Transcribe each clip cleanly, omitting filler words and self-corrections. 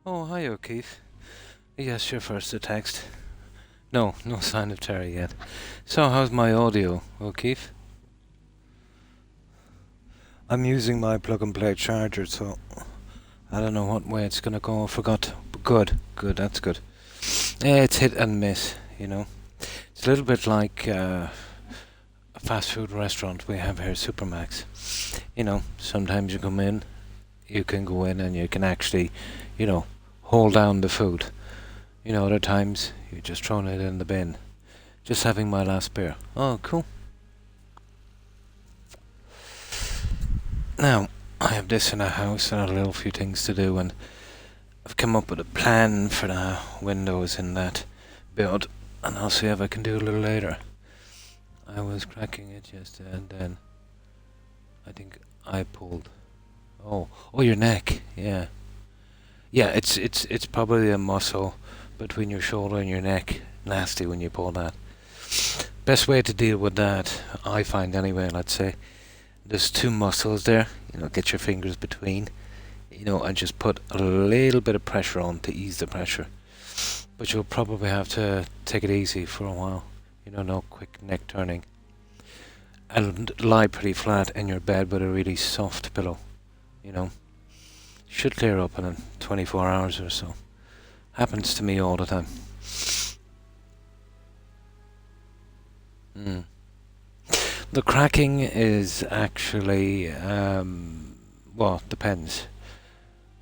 Oh, hi, O'Keefe. Yes, your first to text. No, no sign of Terry yet. So, how's my audio, O'Keefe? I'm using my plug-and-play charger, so I don't know what way it's gonna go. I forgot. Good, that's good. Yeah, it's hit and miss. It's a little bit like a fast food restaurant we have here, Supermax. Sometimes you can go in and you can actually, hold down the food. Other times you're just throwing it in the bin. Just having my last beer. Oh, cool. Now, I have this in a house and a little few things to do, and I've come up with a plan for the windows in that build, and I'll see if I can do it a little later. I was cracking it yesterday, and then I think I pulled. Oh, your neck. Yeah, it's probably a muscle between your shoulder and your neck. Nasty when you pull that. Best way to deal with that, I find anyway, let's say, there's two muscles there, get your fingers between, and just put a little bit of pressure on to ease the pressure. But you'll probably have to take it easy for a while, no quick neck turning. And lie pretty flat in your bed with a really soft pillow, Should clear up in 24 hours or so. Happens to me all the time. The cracking is actually, depends.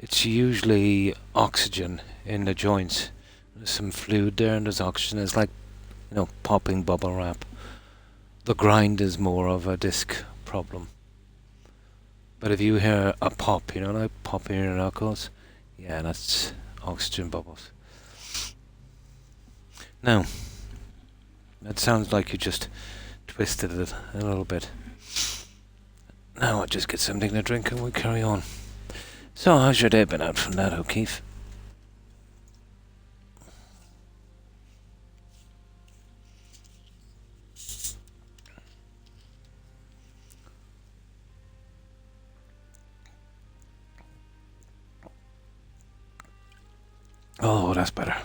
It's usually oxygen in the joints. There's some fluid there and there's oxygen. It's like, popping bubble wrap. The grind is more of a disc problem. But if you hear a pop, like popping your knuckles, yeah, that's oxygen bubbles. Now, that sounds like you just twisted it a little bit. Now I'll just get something to drink and we'll carry on. So, how's your day been out from that, O'Keefe? Oh, that's better.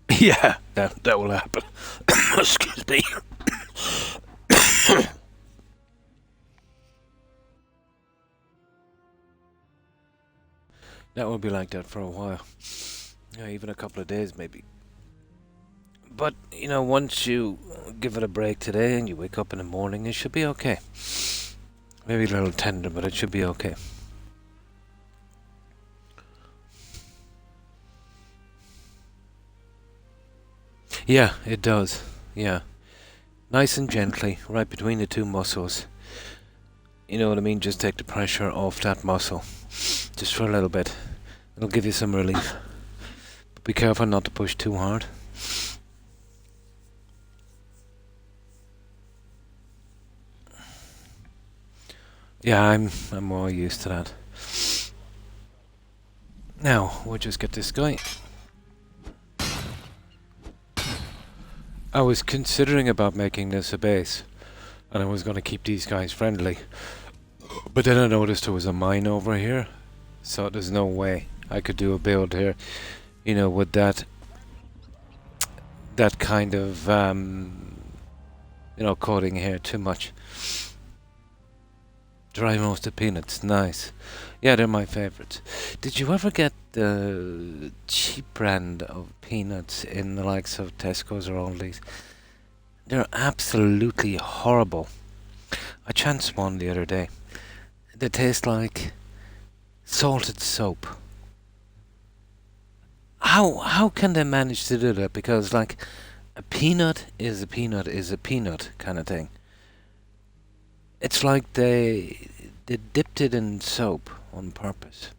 Yeah, that will happen. Excuse me. That will be like that for a while. Yeah, even a couple of days maybe. But, once you give it a break today and you wake up in the morning, it should be okay. Maybe a little tender, but it should be okay. Yeah, it does. Yeah. Nice and gently, right between the two muscles. You know what I mean? Just take the pressure off that muscle. Just for a little bit. It'll give you some relief. But be careful not to push too hard. Yeah, I'm more used to that. Now, we'll just get this guy. I was considering about making this a base, and I was going to keep these guys friendly. But then I noticed there was a mine over here, so there's no way I could do a build here, with that kind of, coating here too much. Dry roasted peanuts, nice. Yeah, they're my favorites. Did you ever get the cheap brand of peanuts in the likes of Tesco's or Aldi's? They're absolutely horrible. I chanced one the other day. They taste like salted soap. How can they manage to do that? Because like a peanut is a peanut is a peanut kind of thing. It's like they dipped it in soap on purpose.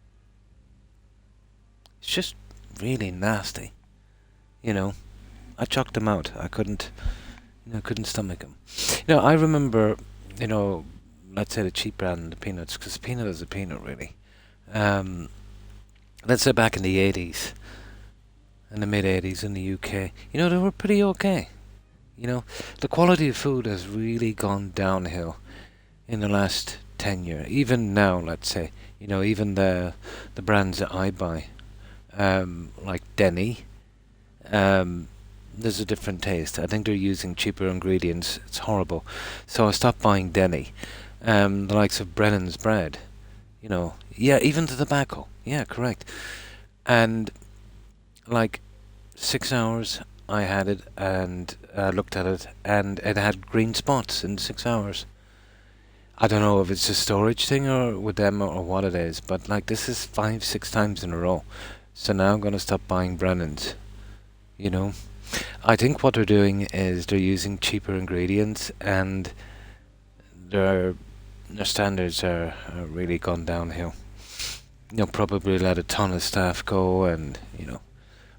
It's just really nasty. I chucked them out. I couldn't stomach them. I remember, let's say the cheap brand of peanuts, because peanut is a peanut really. Let's say back in the 80s, in the mid 80s in the UK, they were pretty okay. The quality of food has really gone downhill in the last tenure. Even now, let's say, even the brands that I buy, like Denny, um, there's a different taste. I think they're using cheaper ingredients. It's horrible. So I stopped buying Denny. The likes of Brennan's bread, yeah, even the tobacco. Yeah, correct. And like 6 hours, I had it and looked at it, and it had green spots in 6 hours. I don't know if it's a storage thing or with them or what it is, but like this is 5, 6 times in a row. So now I'm gonna stop buying Brennan's. You know, I think what they're doing is they're using cheaper ingredients, and their their standards are really gone downhill. Probably let a ton of staff go, and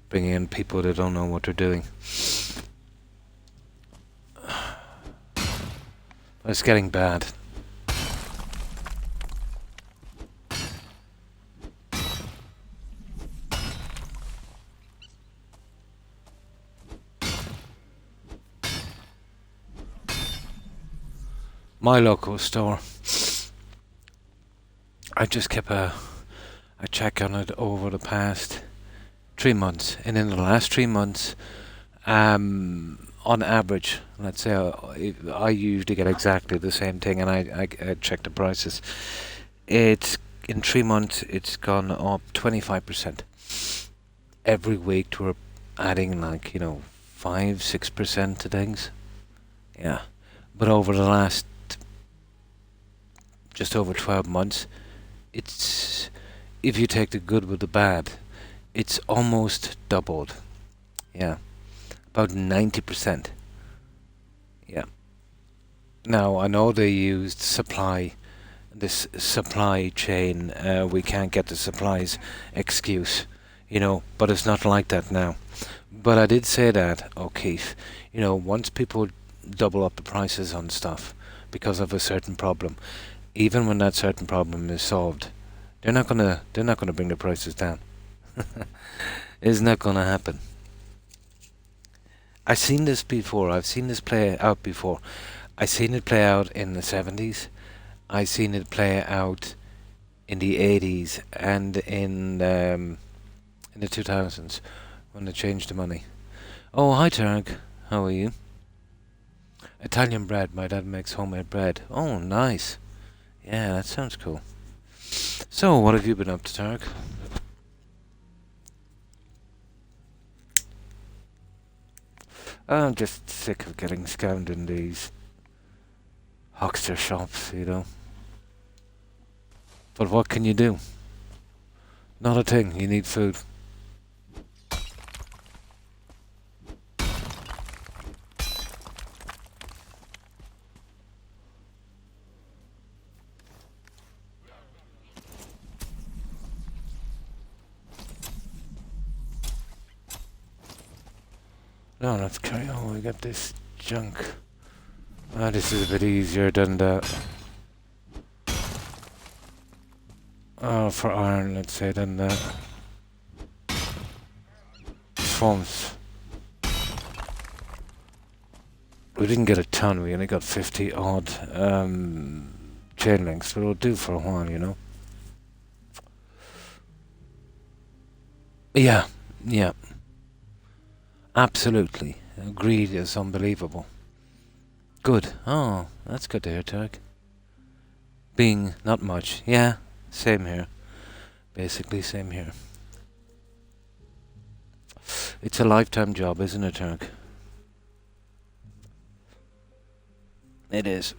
bring in people that don't know what they're doing. It's getting bad. My local store, I just kept a check on it over the past 3 months, and in the last 3 months, on average, let's say I usually get exactly the same thing, and I check the prices. It's in 3 months, it's gone up 25%. Every week we're adding 5, 6% to things. Yeah, but over the last just over 12 months, it's if you take the good with the bad, it's almost doubled. Yeah, about 90%. Yeah. Now I know they used this supply chain. We can't get the supplies excuse, but it's not like that now. But I did say that, O'Keefe, once people double up the prices on stuff because of a certain problem, even when that certain problem is solved, they're not gonna bring the prices down. It's not gonna happen. I've seen this before. I've seen this play out before. I've seen it play out in the 70s. I've seen it play out in the 80s and in the 2000s when they changed the money. Oh, hi, Tarek. How are you? Italian bread. My dad makes homemade bread. Oh, nice. Yeah, that sounds cool. So, what have you been up to, Tarek? I'm just sick of getting scammed in these huckster shops. But what can you do? Not a thing. You need food. No, let's carry on. We got this junk. This is a bit easier than the... for iron, let's say, than the... Forms. We didn't get a ton, we only got 50 odd chain links, but it'll do for a while. Yeah, yeah. Absolutely. Greed is unbelievable. Good. Oh, that's good to hear, Tarek. Being not much. Yeah, same here. Basically, same here. It's a lifetime job, isn't it, Tarek? It is.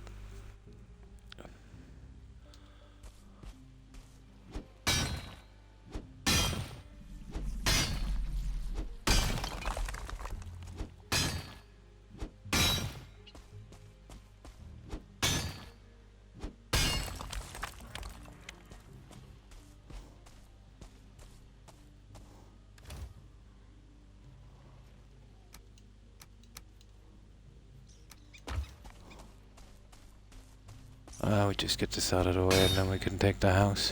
We just get this out of the way and then we can take the house.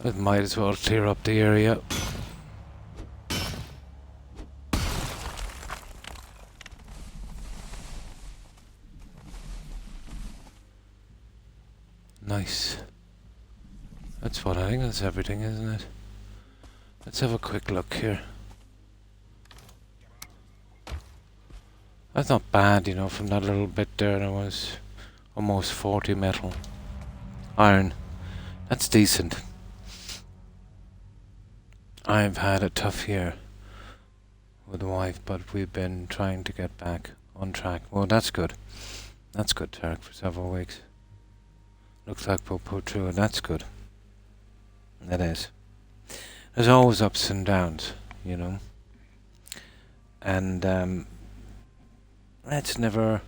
It might as well clear up the area. Nice. That's what I think that's everything, isn't it? Let's have a quick look here. That's not bad, you know, from that little bit there was almost 40 metal. Iron. That's decent. I've had a tough year with the wife, but we've been trying to get back on track. Well, that's good. That's good, Tarek, for several weeks. Looks like we'll pull through, and that's good. That is. There's always ups and downs, you know. And it's never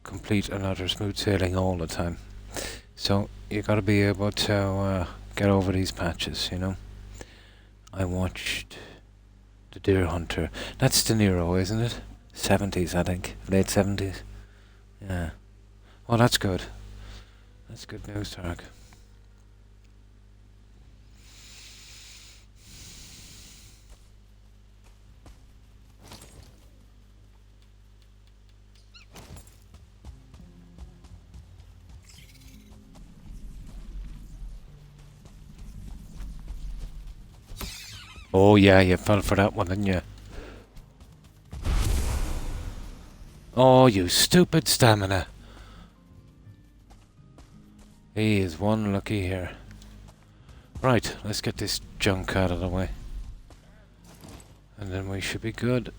complete and utter smooth sailing all the time. So you got to be able to get over these patches, you know. I watched The Deer Hunter. That's De Niro, isn't it? 70s, I think. Late 70s. Yeah. Well, that's good. That's good news, Tarek. Oh yeah, you fell for that one, didn't you? Oh, you stupid stamina. He is one lucky here. Right, let's get this junk out of the way. And then we should be good.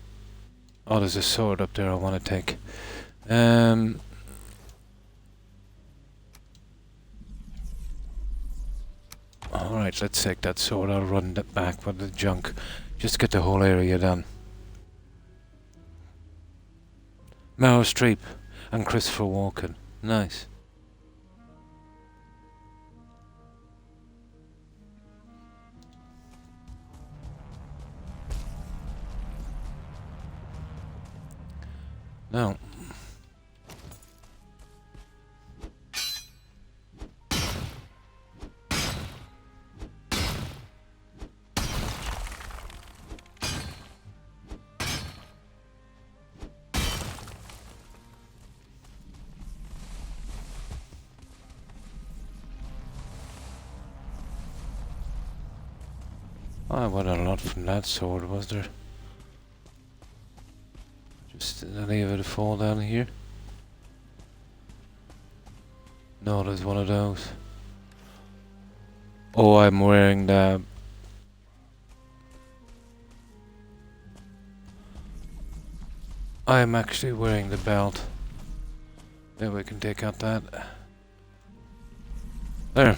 Oh, there's a sword up there I want to take. Alright, let's take that sword. I'll run it back with the junk. Just get the whole area done. Meryl Streep and Christopher Walken. Nice. Now, I what a lot from that sword, was there? Just any of it fall down here? No, there's one of those. Oh, I'm wearing the... I'm actually wearing the belt. Then we can take out that. There.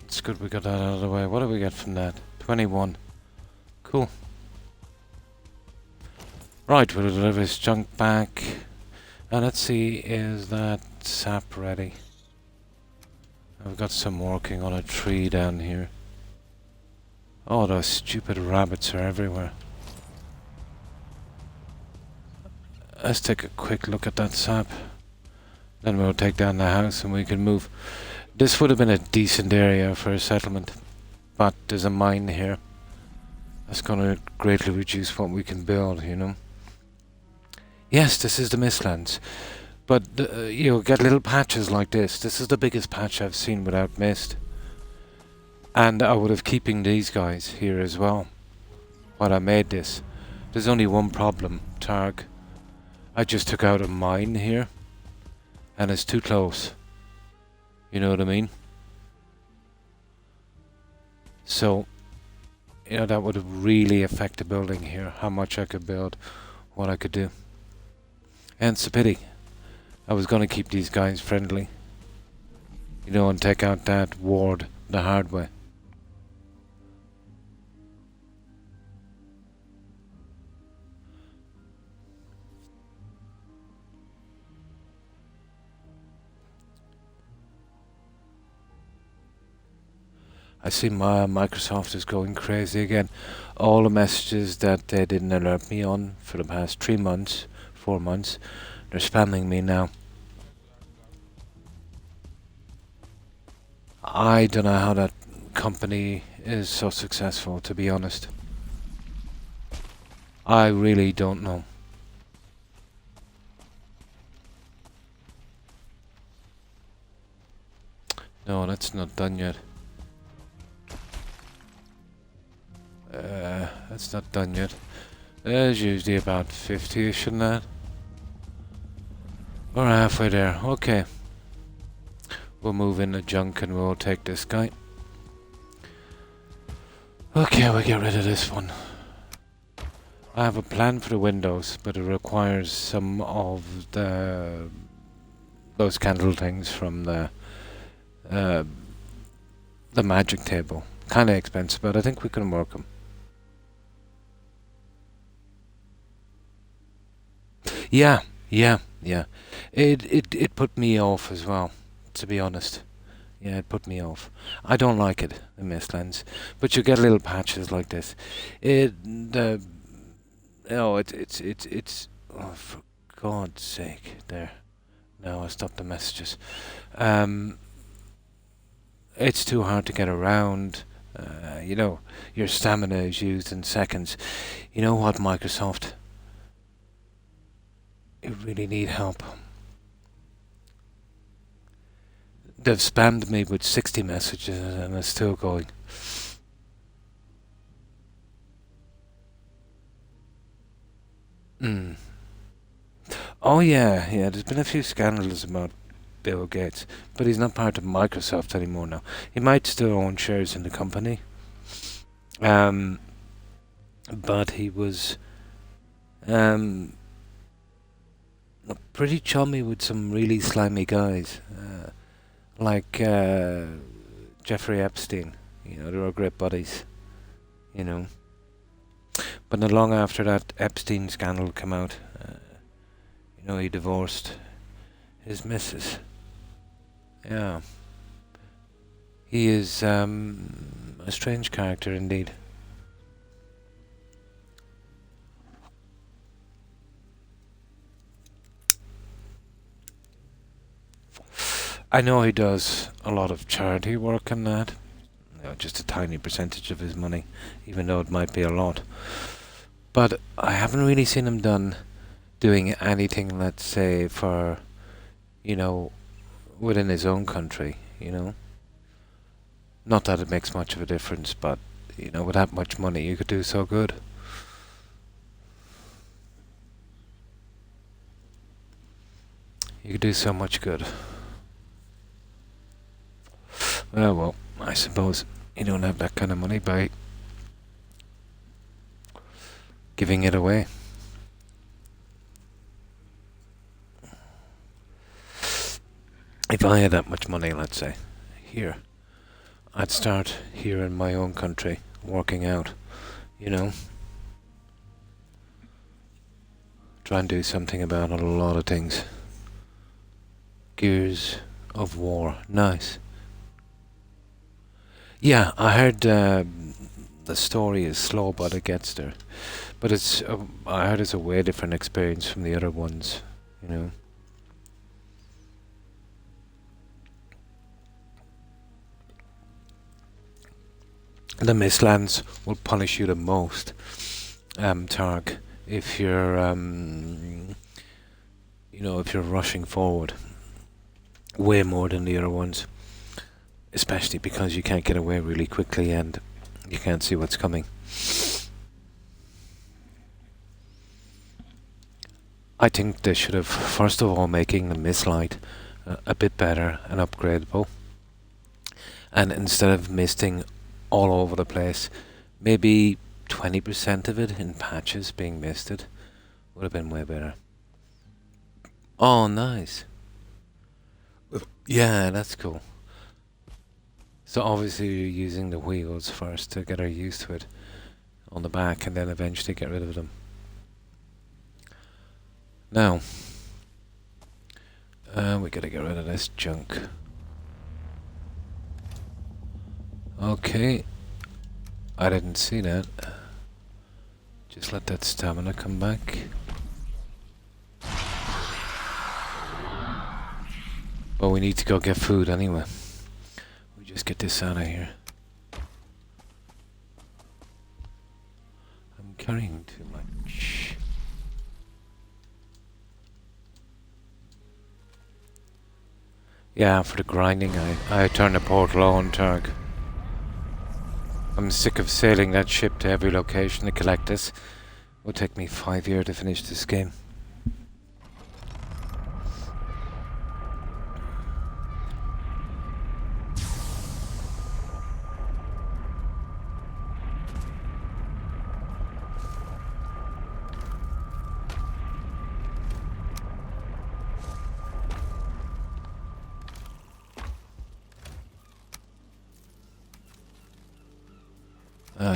It's good we got that out of the way. What do we get from that? 21. Cool. Right, we'll deliver this junk back. And let's see, is that sap ready? I've got some working on a tree down here. Oh, those stupid rabbits are everywhere. Let's take a quick look at that sap. Then we'll take down the house and we can move. This would have been a decent area for a settlement. But there's a mine here. That's going to greatly reduce what we can build, you know. Yes, this is the Mistlands. But, you get little patches like this. This is the biggest patch I've seen without mist. And I would have keeping these guys here as well. While I made this. There's only one problem, Targ. I just took out a mine here. And it's too close. You know what I mean? So, you know, that would really affect the building here. How much I could build. What I could do. And it's a pity. I was going to keep these guys friendly. You know, and take out that ward the hard way. I see my Microsoft is going crazy again. All the messages that they didn't alert me on for the past 3 months, 4 months, they're spamming me now. I don't know how that company is so successful, to be honest. I really don't know. No, that's not done yet. That's not done yet. There's usually about 50-ish in that. We're halfway there. Okay. We'll move in the junk and we'll take this guy. Okay, we'll get rid of this one. I have a plan for the windows, but it requires some of those candle things from the magic table. Kinda expensive, but I think we can work them. Yeah. It put me off as well, to be honest. Yeah, it put me off. I don't like it, the Mistlands, but you get little patches like this. It's oh, for God's sake, there. No, I stopped the messages. It's too hard to get around. Your stamina is used in seconds. You know what, Microsoft? You really need help. They've spammed me with 60 messages and it's still going. Oh yeah, there's been a few scandals about Bill Gates, but he's not part of Microsoft anymore now. He might still own shares in the company. But he was pretty chummy with some really slimy guys. Like Jeffrey Epstein. They were great buddies. But not long after that Epstein scandal came out, he divorced his missus. Yeah. He is a strange character indeed. I know he does a lot of charity work and that. Just a tiny percentage of his money, even though it might be a lot. But I haven't really seen him doing anything, let's say, for, within his own country, Not that it makes much of a difference, but, with that much money, you could do so good. You could do so much good. Well, I suppose you don't have that kind of money by giving it away. If I had that much money, let's say, here, I'd start here in my own country, working out, Try and do something about a lot of things. Gears of War, nice. Yeah, I heard the story is slow, but it gets there. But I heard it's a way different experience from the other ones, The Mistlands will punish you the most, Targ, if you're, if you're rushing forward. Way more than the other ones. Especially because you can't get away really quickly and you can't see what's coming. I think they should have, first of all, making the mistlight a bit better and upgradable. And instead of misting all over the place, maybe 20% of it in patches being misted would have been way better. Oh, nice. Yeah, that's cool. So obviously you're using the wheels first to get her used to it on the back and then eventually get rid of them. Now, we gotta get rid of this junk. Okay, I didn't see that. Just let that stamina come back. Well, we need to go get food anyway. Just get this out of here. I'm carrying too much. Yeah, for the grinding, I turned the portal on, Targ. I'm sick of sailing that ship to every location to collect this. It will take me 5 years to finish this game.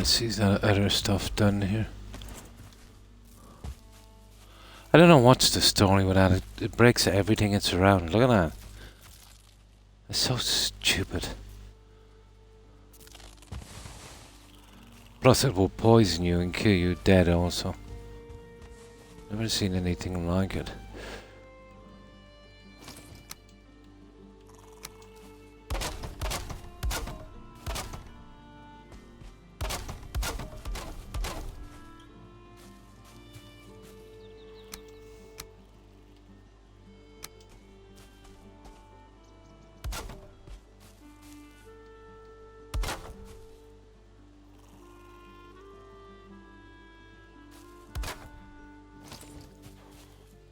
See that other stuff done here. I don't know what's the story with that. It breaks everything it's around. Look at that. It's so stupid. Plus it will poison you and kill you dead also. Never seen anything like it.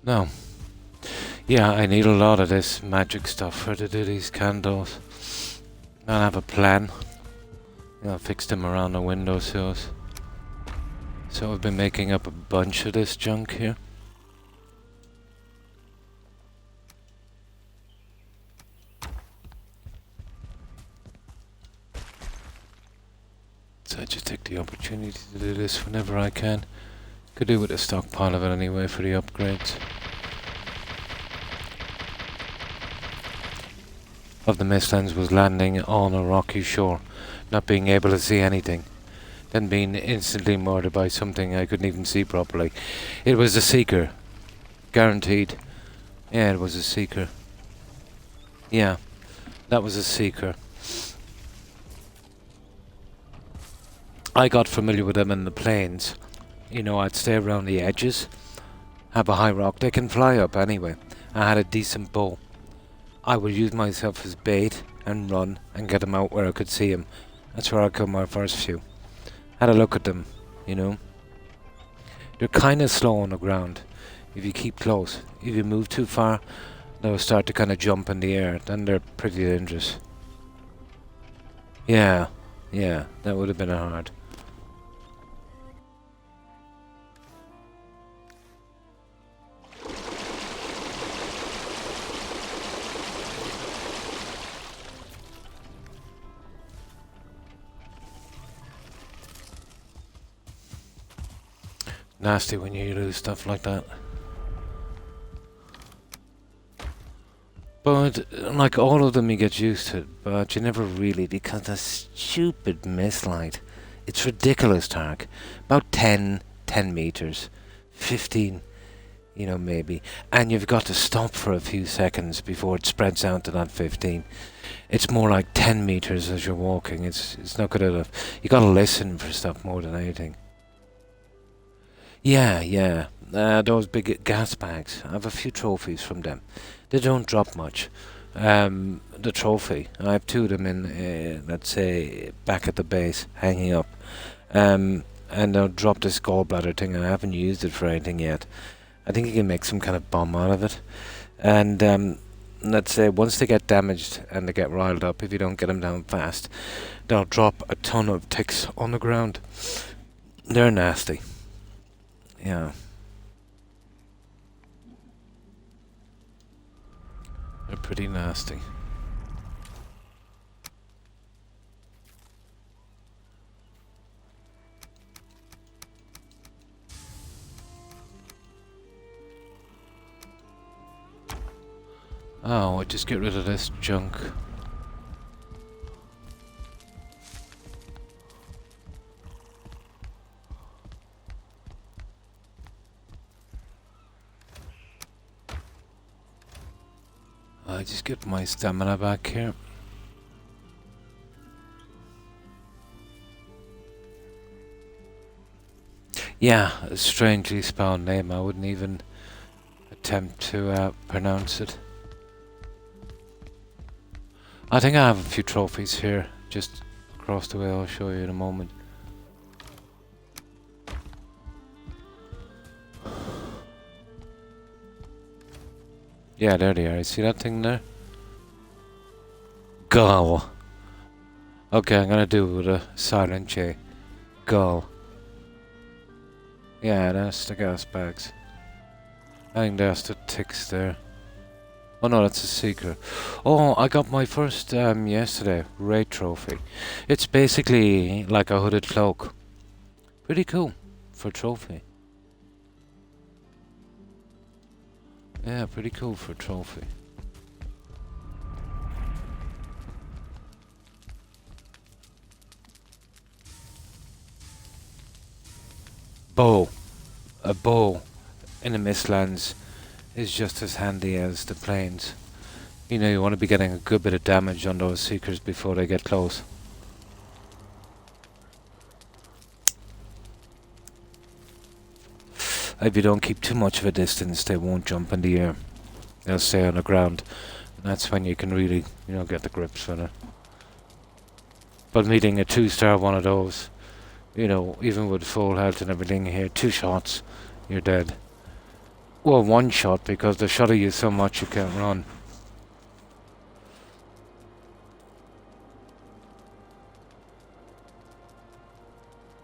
No. Yeah, I need a lot of this magic stuff for to do these candles. I have a plan. I'll fix them around the windowsills. So I've been making up a bunch of this junk here. So I just take the opportunity to do this whenever I can. Could do with a stockpile of it anyway for the upgrades. Of the Mistlands was landing on a rocky shore, not being able to see anything, then being instantly murdered by something I couldn't even see properly. It was a Seeker. Guaranteed. Yeah, it was a Seeker. Yeah, that was a Seeker. I got familiar with them in the plains. You know, I'd stay around the edges, have a high rock. They can fly up anyway. I had a decent bow. I would use myself as bait and run and get them out where I could see them. That's where I got my first few. Had a look at them, you know. They're kind of slow on the ground. If you keep close, if you move too far, they'll start to kind of jump in the air. Then they're pretty dangerous. Yeah, that would have been hard. Nasty when you lose stuff like that. But, like all of them you get used to, but you never really, because the stupid mistlight. It's ridiculous, Tark. About 10 meters. 15, you know, maybe. And you've got to stop for a few seconds before it spreads out to that 15. It's more like 10 meters as you're walking. It's not good enough. You gotta listen for stuff more than anything. Yeah. Those big gas bags. I have a few trophies from them. They don't drop much. The trophy. I have two of them in, let's say, back at the base, hanging up. And I'll drop this gallbladder thing. I haven't used it for anything yet. I think you can make some kind of bomb out of it. And let's say once they get damaged and they get riled up, if you don't get them down fast, they'll drop a ton of ticks on the ground. They're nasty. Yeah. They're pretty nasty. Oh, I just get rid of this junk. I just get my stamina back here. Yeah, a strangely spelled name. I wouldn't even attempt to pronounce it. I think I have a few trophies here, just across the way. I'll show you in a moment. Yeah, there they are. You see that thing there? Gull. Okay, I'm gonna do it with a silent J. Gull. Yeah, that's the gas bags. I think that's the ticks there. Oh no, that's a secret. Oh, I got my first yesterday raid trophy. It's basically like a hooded cloak. Pretty cool for a trophy. Yeah, pretty cool for a trophy. Bow. A bow in the Mistlands is just as handy as the planes. You know, you want to be getting a good bit of damage on those seekers before they get close. If you don't keep too much of a distance, they won't jump in the air. They'll stay on the ground. And that's when you can really, you know, get the grips with it. But meeting a 2-star one of those, you know, even with full health and everything here, 2 shots, you're dead. Well, 1 shot, because they shot at you so much you can't run.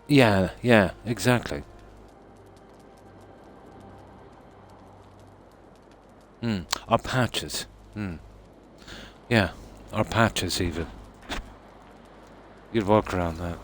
Yeah, yeah, exactly. Or patches. Yeah, or patches even. You'd walk around that.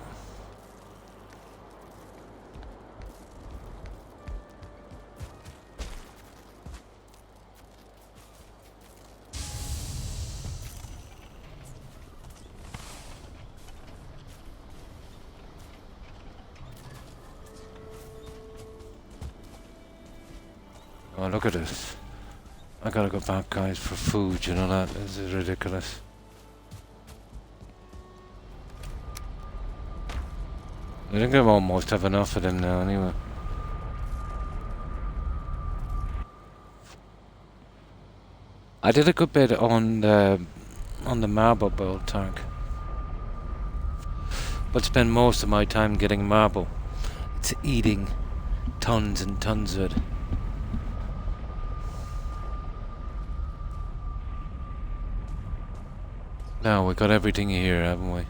Oh, look at this. I gotta go back, guys, for food, you know that? This is ridiculous. I think I almost have enough of them now, anyway. I did a good bit on the marble build tank. But spend most of my time getting marble. It's eating tons and tons of it. Now, we got everything here, haven't we?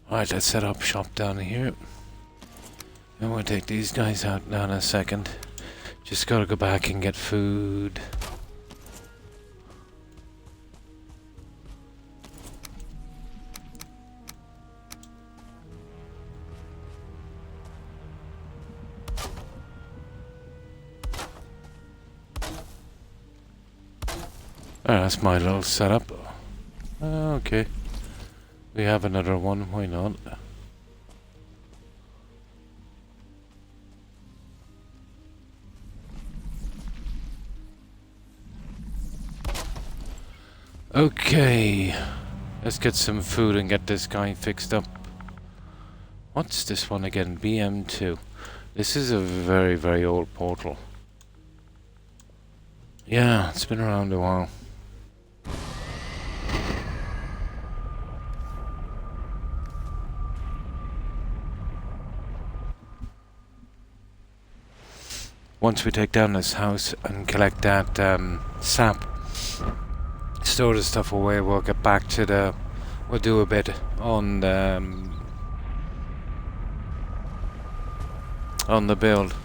Alright, let's set up shop down here. And we'll take these guys out now in a second. Just gotta go back and get food. That's my little setup. Okay. We have another one, why not? Okay. Let's get some food and get this guy fixed up. What's this one again? BM2. This is a very, very old portal. Yeah, it's been around a while. Once we take down this house and collect that sap, store the stuff away, we'll get back to the... We'll do a bit on the build.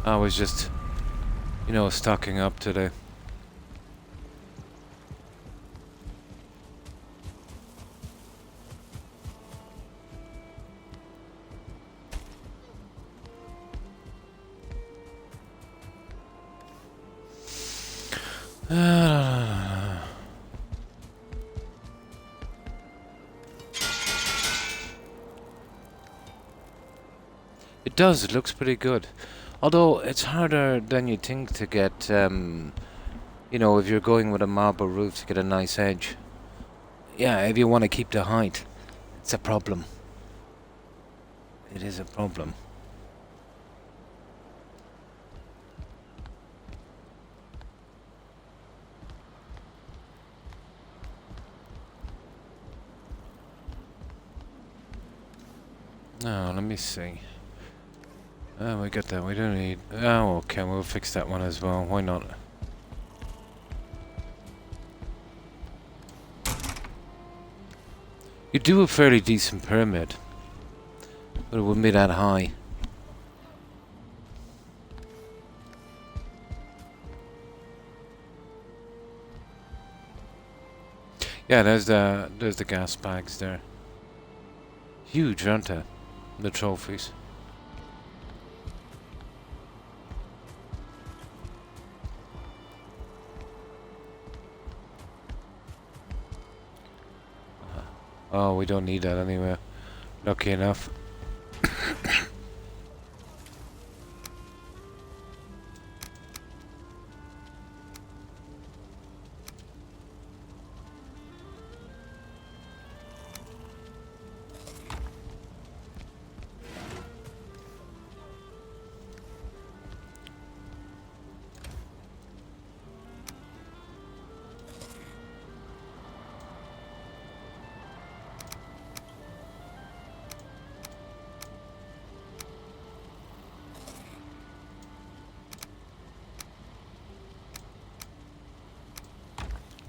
I was just, you know, stocking up today. It does, it looks pretty good. Although it's harder than you think to get You know, if you're going with a marble roof to get a nice edge. Yeah, if you want to keep the height, it's a problem. It is a problem. Now, let me see. Oh, we got that. We don't need... Oh, okay, we'll fix that one as well. Why not? You do a fairly decent pyramid, but it wouldn't be that high. Yeah, there's the gas bags there. Huge, aren't they? The trophies. Oh, we don't need that anyway. Lucky enough.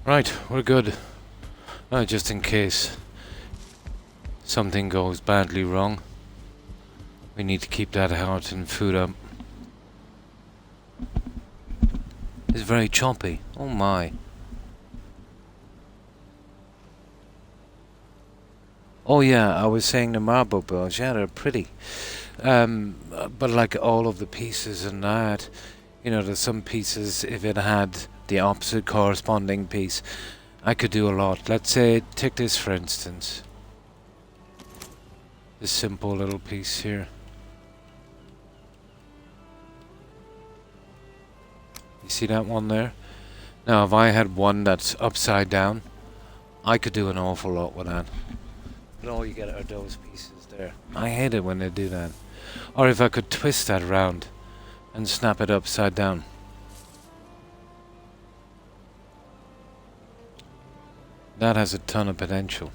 Right, we're good. Just in case something goes badly wrong. We need to keep that heart and food up. It's very choppy. Oh my. Oh yeah, I was saying the marble builds. Yeah, they're pretty. But like all of the pieces and that, you know, there's some pieces, if it had the opposite corresponding piece, I could do a lot. Let's say, take this for instance. This simple little piece here. You see that one there? Now, if I had one that's upside down, I could do an awful lot with that. But all you get are those pieces there. I hate it when they do that. Or if I could twist that around and snap it upside down. That has a ton of potential.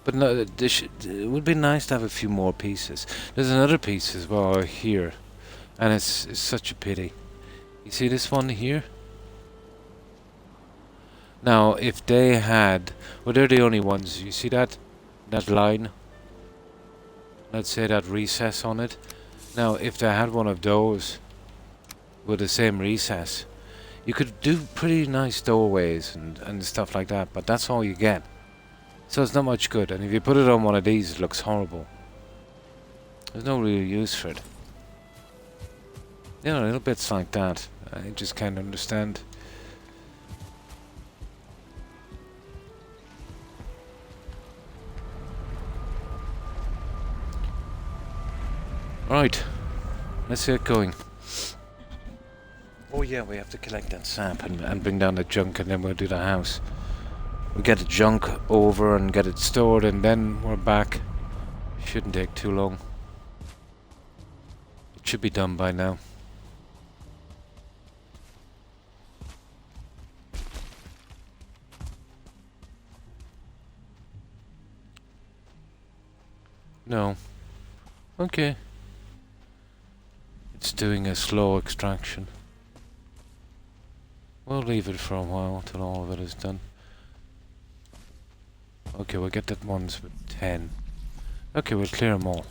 But no, it would be nice to have a few more pieces. There's another piece as well here. And it's such a pity. You see this one here? Now, if they had... Well, they're the only ones. You see that? That line? Let's say that recess on it. Now, if they had one of those with the same recess, you could do pretty nice doorways and stuff like that, but that's all you get. So it's not much good, and if you put it on one of these, it looks horrible. There's no real use for it. You know, little bits like that, I just can't understand. Right, let's get going. Oh yeah, we have to collect that sap and bring down the junk, and then we'll do the house. We get the junk over and get it stored, and then we're back. Shouldn't take too long. It should be done by now. No. Okay. It's doing a slow extraction. We'll leave it for a while till all of it is done. Okay, we'll get that ones with 10. Okay, we'll clear them all.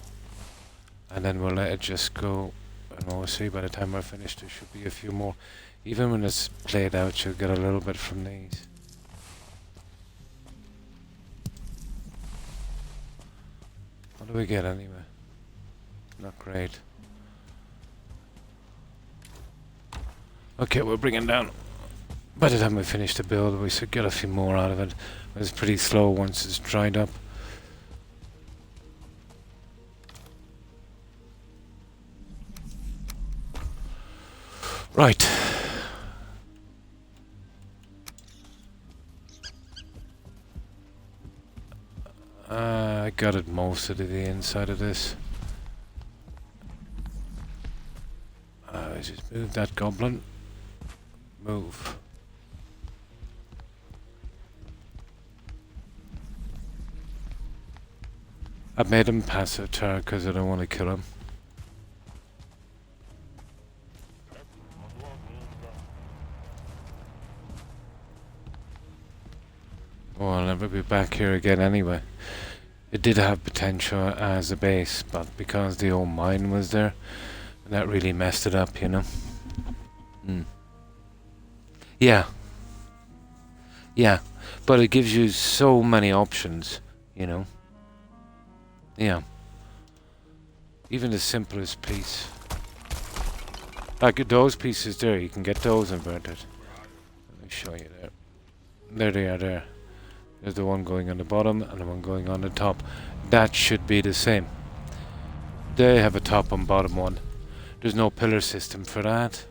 And then we'll let it just go. And we'll see by the time we're finished there should be a few more. Even when it's played out, you'll get a little bit from these. What do we get anyway? Not great. Okay, we're bringing down. By the time we finish the build, we should get a few more out of it. But it's pretty slow once it's dried up. Right, gutted most of the inside of this. Just move that goblin. Move. I've made him passive turret because I don't want to kill him. Oh, I'll never be back here again anyway. It did have potential as a base, but because the old mine was there, that really messed it up, you know? Yeah. Yeah. But it gives you so many options, you know? Yeah. Even the simplest piece. Like those pieces there, you can get those inverted. Let me show you there. There they are there. There's the one going on the bottom and the one going on the top. That should be the same. They have a top and bottom one. There's no pillar system for that.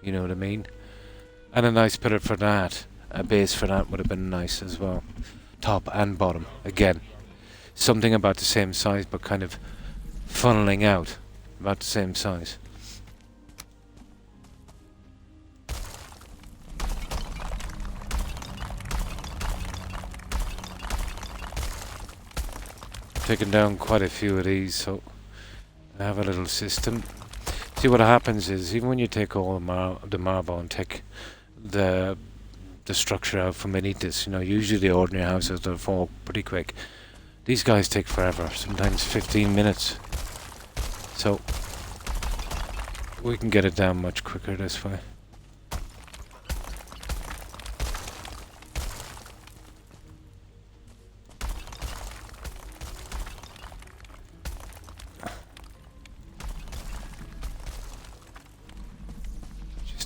You know what I mean? And a nice pillar for that. A base for that would have been nice as well. Top and bottom. Again. Something about the same size but kind of funneling out. About the same size. Taken down quite a few of these, so I have a little system. See, what happens is, even when you take all the marble and take the structure out from beneath this, you know, usually the ordinary houses, they'll fall pretty quick. These guys take forever, sometimes 15 minutes. So we can get it down much quicker this way.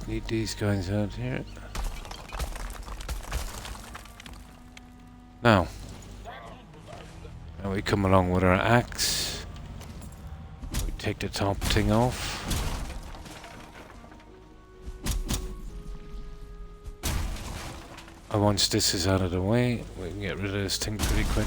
Need these guys out here. Now we come along with our axe. We take the top thing off. And once this is out of the way, we can get rid of this thing pretty quick.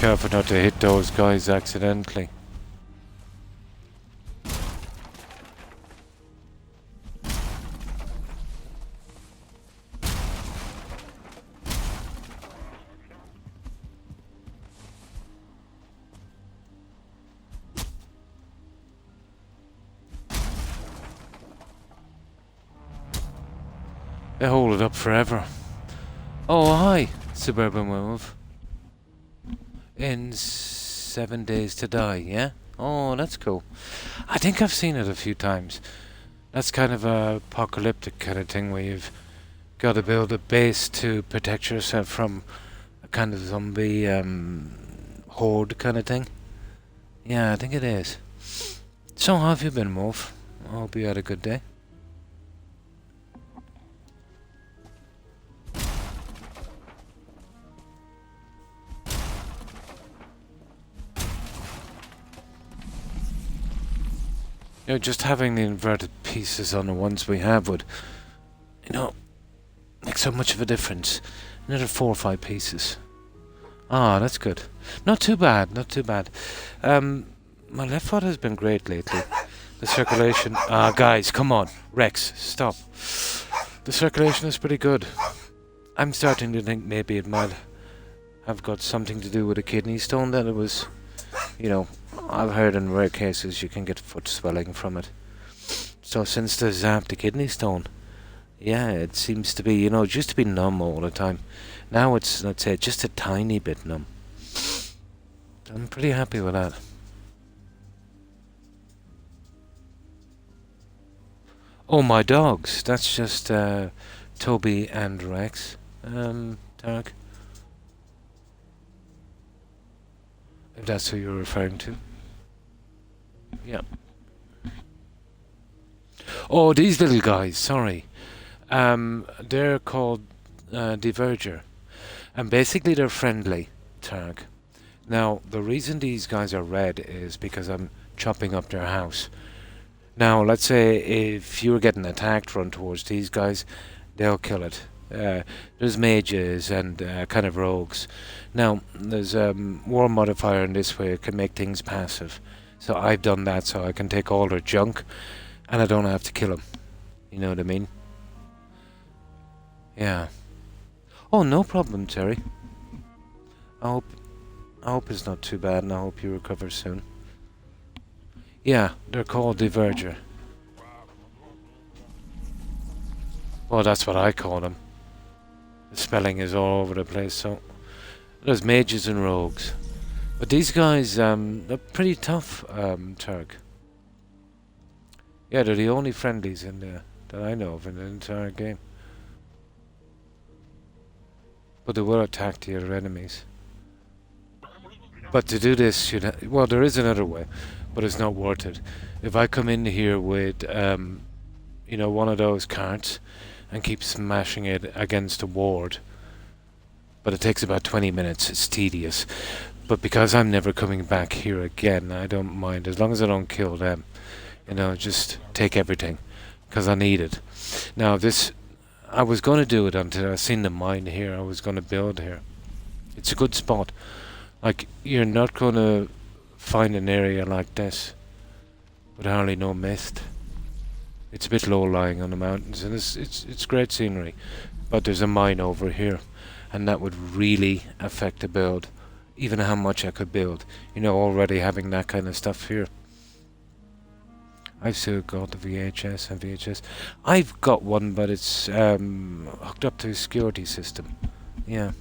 Careful not to hit those guys accidentally. They hold it up forever. Oh, hi, Suburban Werewolf. In 7 days to die, yeah? Oh, that's cool. I think I've seen it a few times. That's kind of a apocalyptic kind of thing where you've got to build a base to protect yourself from a kind of zombie horde kind of thing. Yeah, I think it is. So how have you been, Wolf? I hope you had a good day. You know, just having the inverted pieces on the ones we have would, you know, make so much of a difference. Another 4 or 5 pieces. Ah, that's good. Not too bad, not too bad. My left foot has been great lately. The circulation... Ah, guys, come on. Rex, stop. The circulation is pretty good. I'm starting to think maybe it might have got something to do with a kidney stone, that it was, you know... I've heard in rare cases you can get foot swelling from it. So since they zapped the kidney stone, yeah, it seems to be, you know, it used to be numb all the time. Now it's, let's say, just a tiny bit numb. I'm pretty happy with that. Oh, my dogs. That's just Toby and Rex. Tarek. If that's who you're referring to. Yeah. Oh, these little guys, sorry. They're called Diverger. And basically they're friendly, Tarek. Now, the reason these guys are red is because I'm chopping up their house. Now, let's say if you were getting attacked, run towards these guys, they'll kill it. There's mages and kind of rogues. Now, there's war modifier in this way. It can make things passive. So I've done that so I can take all their junk and I don't have to kill them. You know what I mean? Yeah. Oh, no problem, Terry. I hope it's not too bad and I hope you recover soon. Yeah, they're called Diverger. Well, that's what I call them. The spelling is all over the place, so... There's mages and rogues. But these guys, they're pretty tough, Turg. Yeah, they're the only friendlies in there that I know of in the entire game. But they will attack the other enemies. But to do this, well, there is another way, but it's not worth it. If I come in here with, you know, one of those carts and keep smashing it against a ward, but it takes about 20 minutes, it's tedious. But because I'm never coming back here again, I don't mind, as long as I don't kill them. You know, just take everything, because I need it. Now this, I was going to do it until I seen the mine here. I was going to build here. It's a good spot. Like, you're not going to find an area like this with hardly no mist. It's a bit low lying on the mountains, and it's great scenery. But there's a mine over here, and that would really affect the build. Even how much I could build. You know, already having that kind of stuff here. I've still got the VHS and VHS. I've got one, but it's hooked up to a security system. Yeah.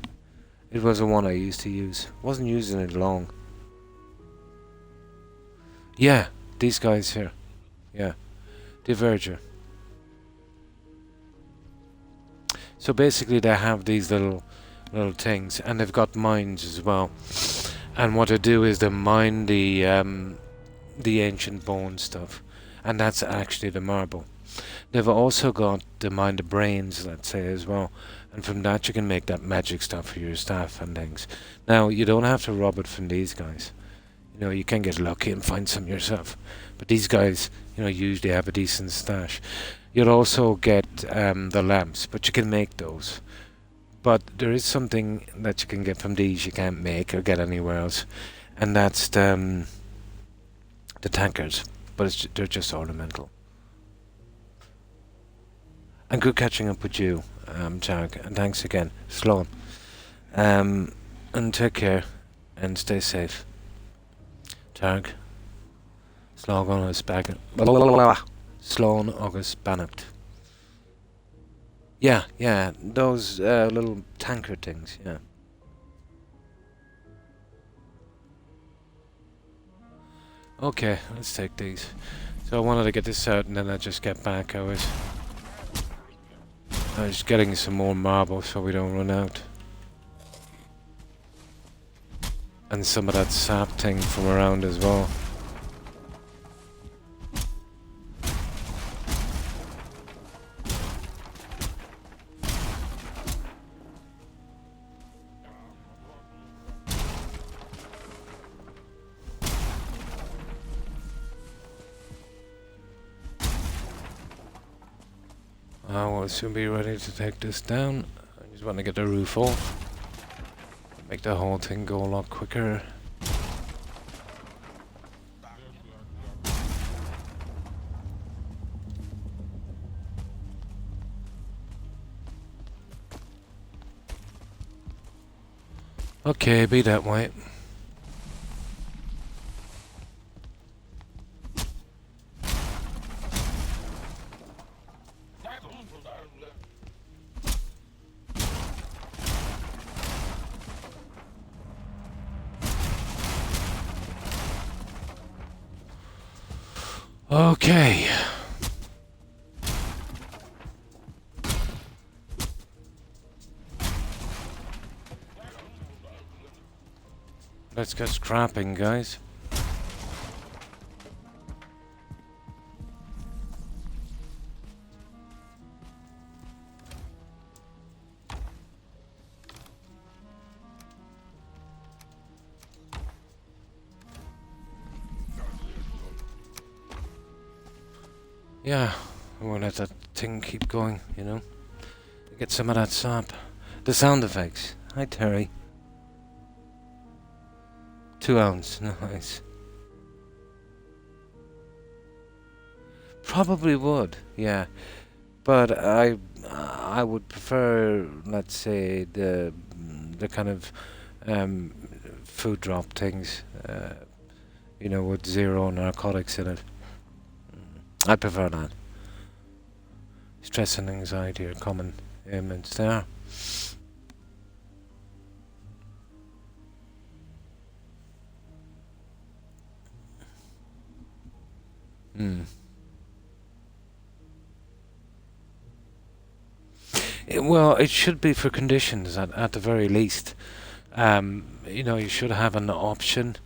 It was the one I used to use. Wasn't using it long. Yeah, these guys here. Yeah. Diverger. So basically they have these little things, and they've got mines as well. And what they do is they mine the ancient bone stuff. And that's actually the marble. They've also got to mine the brains, let's say, as well. And from that you can make that magic stuff for your staff and things. Now, you don't have to rob it from these guys. You know, you can get lucky and find some yourself. But these guys, you know, usually have a decent stash. You'll also get the lamps, but you can make those. But there is something that you can get from these you can't make or get anywhere else. And that's the tankards. But they're just ornamental. And good catching up with you, Tarek, and thanks again, Sloan. And take care, and stay safe. Tarek, Sloan August Baggett. Sloan August Bannock. Yeah, those little tanker things, yeah. Okay, let's take these. So I wanted to get this out and then I just get back. I was getting some more marble so we don't run out. And some of that sap thing from around as well. I will soon be ready to take this down. I just want to get the roof off. Make the whole thing go a lot quicker. Okay, be that way. Okay. Let's get scrapping, guys. Yeah, we'll let that thing keep going, you know? Get some of that sap. The sound effects. Hi, Terry. 2 ounce, nice. Probably would, yeah. But I would prefer, let's say, the kind of um, food drop things, you know, with zero narcotics in it. I prefer that. Stress and anxiety are common ailments there. Mm. Well, it should be for conditions at the very least. You know, you should have an option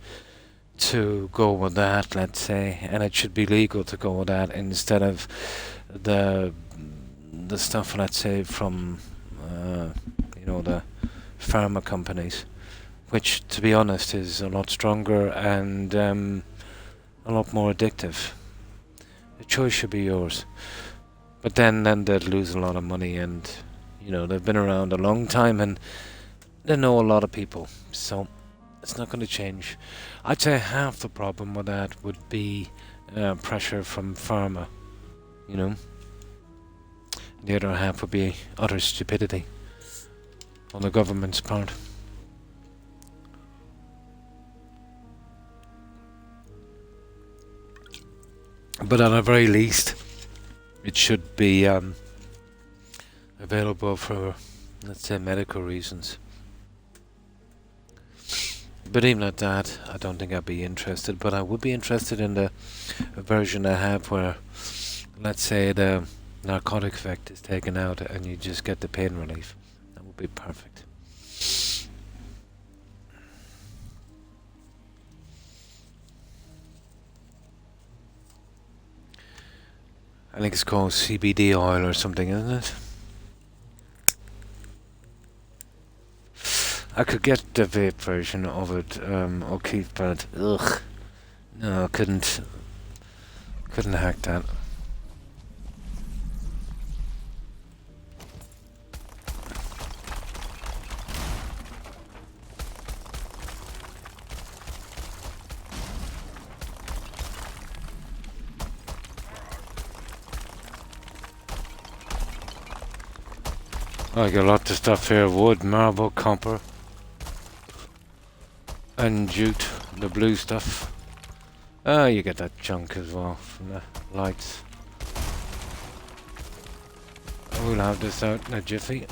to go with that, let's say, and it should be legal to go with that instead of the stuff, let's say, from you know, the pharma companies, which, to be honest, is a lot stronger and a lot more addictive. The choice should be yours, but then they'd lose a lot of money, and you know, they've been around a long time and they know a lot of people, so it's not going to change. I'd say half the problem with that would be pressure from pharma, you know. The other half would be utter stupidity on the government's part. But at the very least, it should be available for, let's say, medical reasons. But even at that, I don't think I'd be interested. But I would be interested in the version I have where, let's say, the narcotic effect is taken out and you just get the pain relief. That would be perfect. I think it's called CBD oil or something, isn't it? I could get the vape version of it, O'Keefe, but ugh, no, I couldn't hack that. I got lots of stuff here: wood, marble, copper, and jute, the blue stuff. You get that junk as well from the lights. We'll have this out in a jiffy.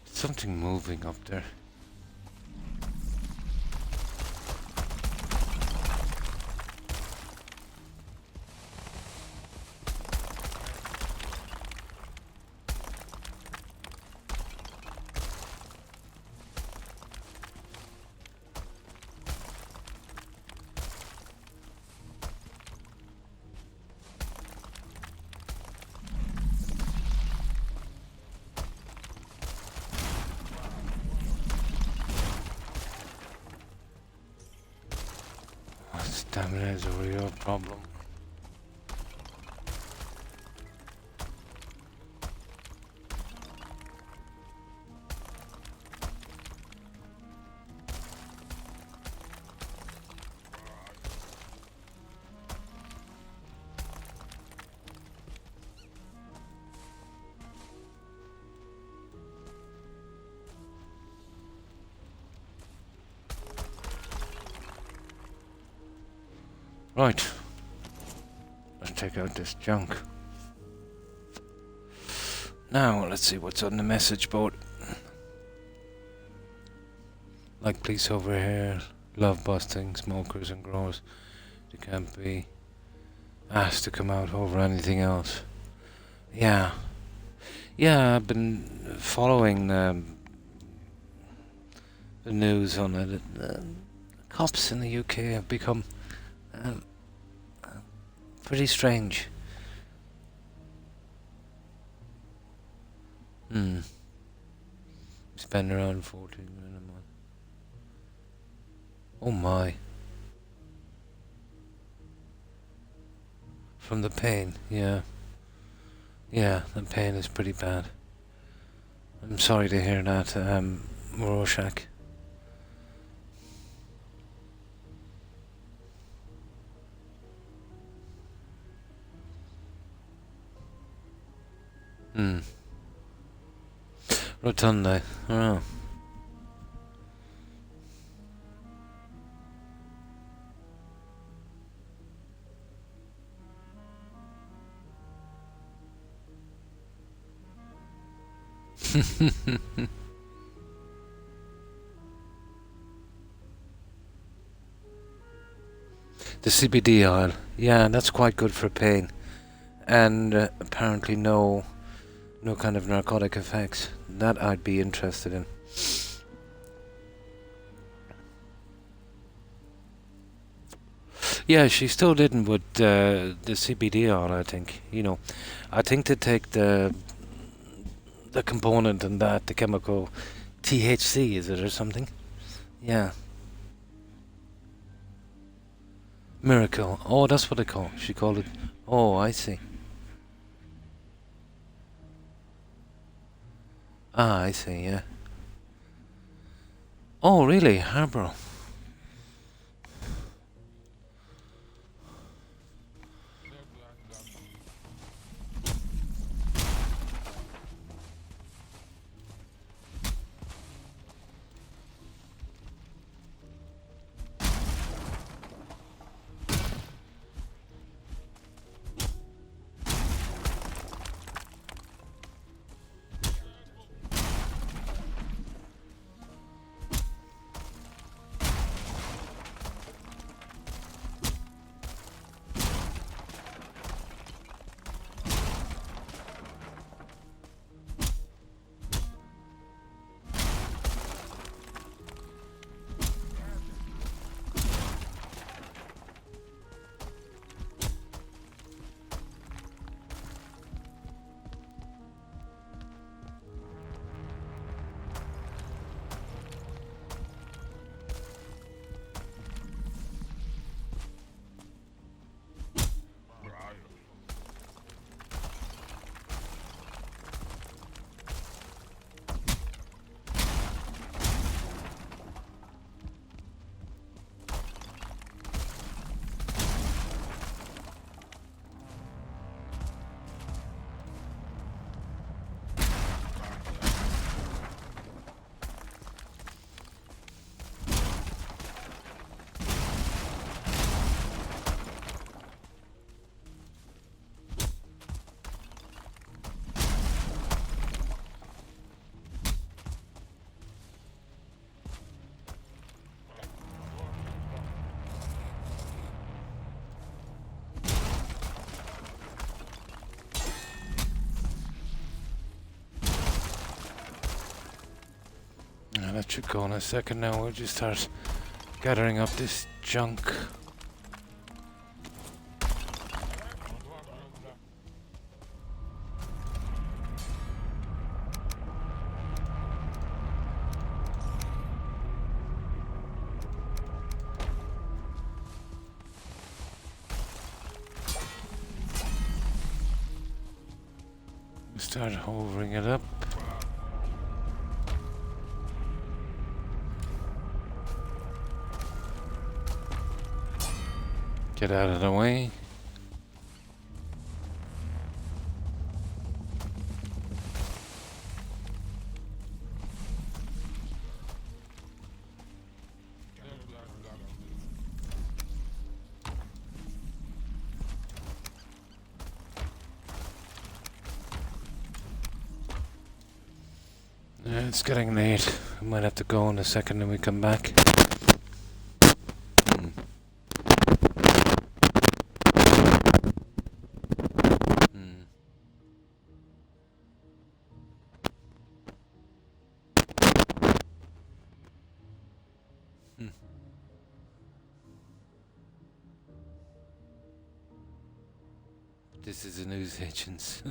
Something moving up there. Stamina is a real problem. Right. Let's take out this junk. Now, let's see what's on the message board. Like police over here, love busting, smokers and growers. You can't be asked to come out over anything else. Yeah. Yeah, I've been following the news on it. Cops in the UK have become um, pretty strange. Hmm. Spend around 14 million a month. Oh my. From the pain, yeah. Yeah, the pain is pretty bad. I'm sorry to hear that, Rorschach. Hmm. Rotunda. Oh. The CBD oil. Yeah, that's quite good for pain. And apparently no kind of narcotic effects. That I'd be interested in. Yeah, she still didn't with the CBD oil, I think. I think to take the component in that, the chemical THC, is it, or something? Yeah. Miracle. Oh, that's what she called it. Oh, I see. Ah, I see, yeah. Oh, really? Harborough. Yeah, that should go in a second now. We'll just start gathering up this junk. Start hovering it up. Get out of the way. It's getting late. I might have to go in a second when we come back. Hmm. Hmm. This is the news agents.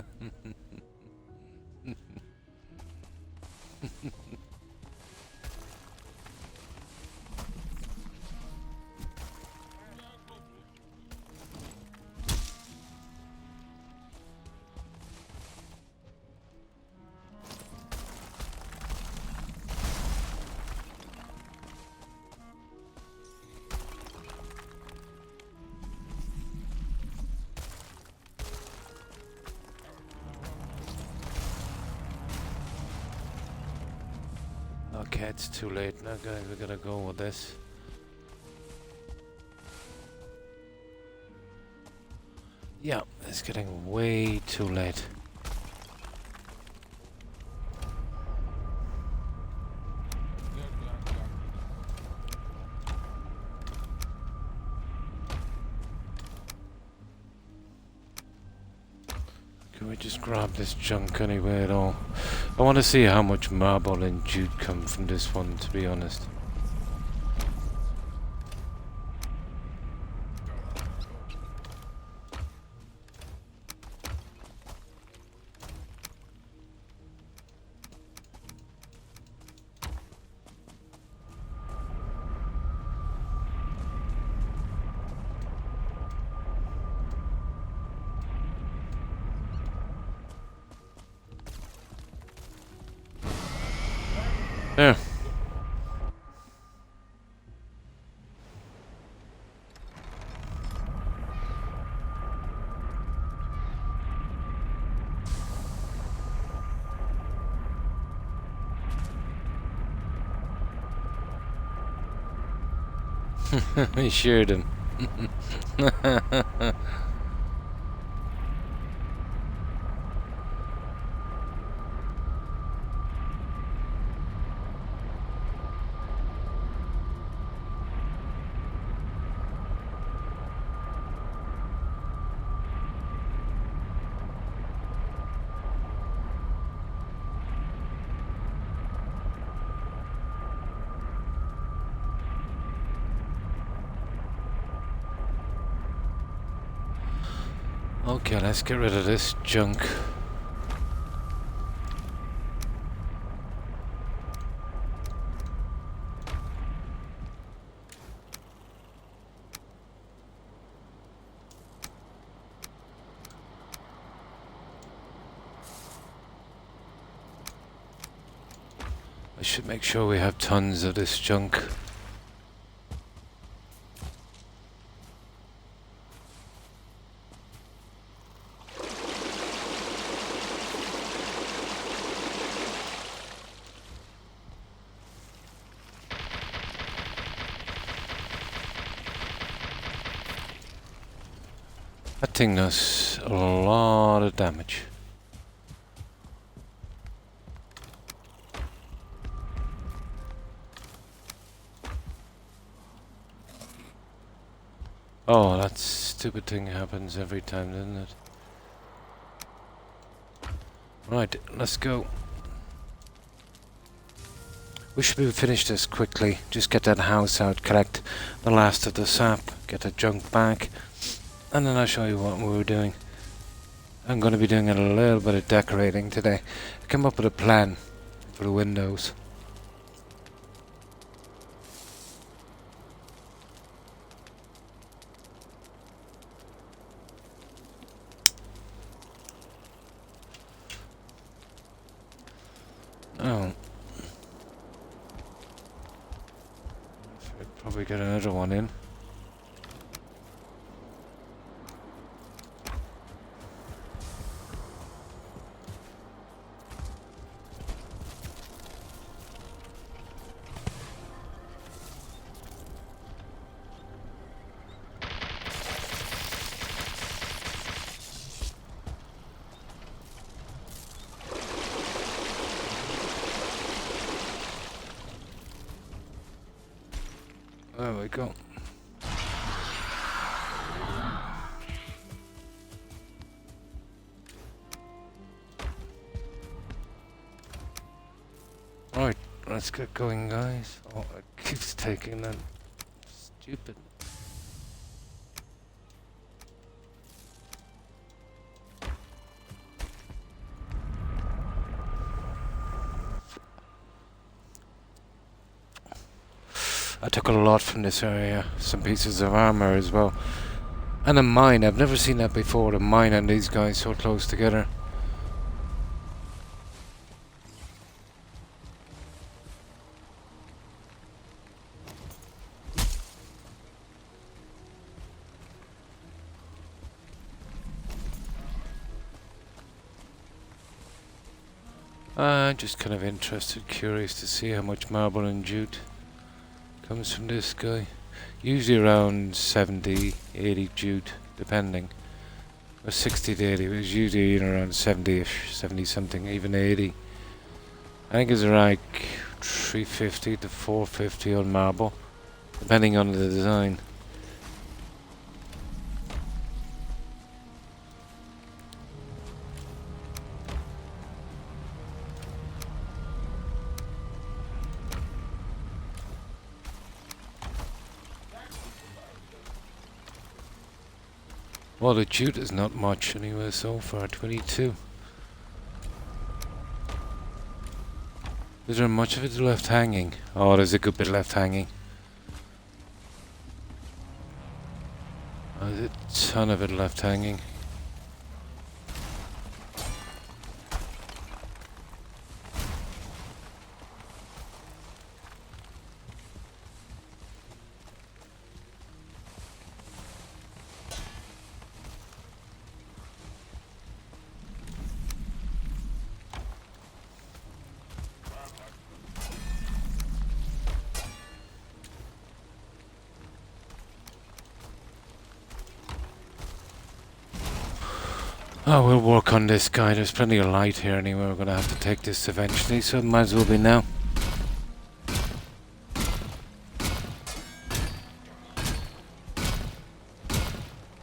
Okay, it's too late now, guys. We gotta go with this. Yeah, it's getting way too late. Can we just grab this junk anyway at all? I want to see how much marble and jute come from this one, to be honest. There. We shared him. Okay, let's get rid of this junk. I should make sure we have tons of this junk. That thing does a lot of damage. Oh, that stupid thing happens every time, doesn't it? Right, let's go. We should be finished this quickly. Just get that house out, collect the last of the sap, get the junk back, and then I'll show you what we were doing. I'm going to be doing a little bit of decorating today. I came up with a plan for the windows. Oh. Should probably get another one in. There we go. Right, let's get going, guys. Oh, it keeps taking that. Stupid. I took a lot from this area. Some pieces of armor as well. And a mine. I've never seen that before. A mine and these guys so close together. Just kind of interested, curious to see how much marble and jute comes from this guy. Usually around 70, 80 jute, depending. Or 60 to 80, it was usually around 70-ish, 70 something, even 80. I think it's like 350 to 450 on marble, depending on the design. Well, the jute is not much anyway so far, 22. Is there much of it left hanging? Oh, there's a good bit left hanging. There's a ton of it left hanging. Oh, we'll work on this guy. There's plenty of light here anyway. We're gonna have to take this eventually, so it might as well be now.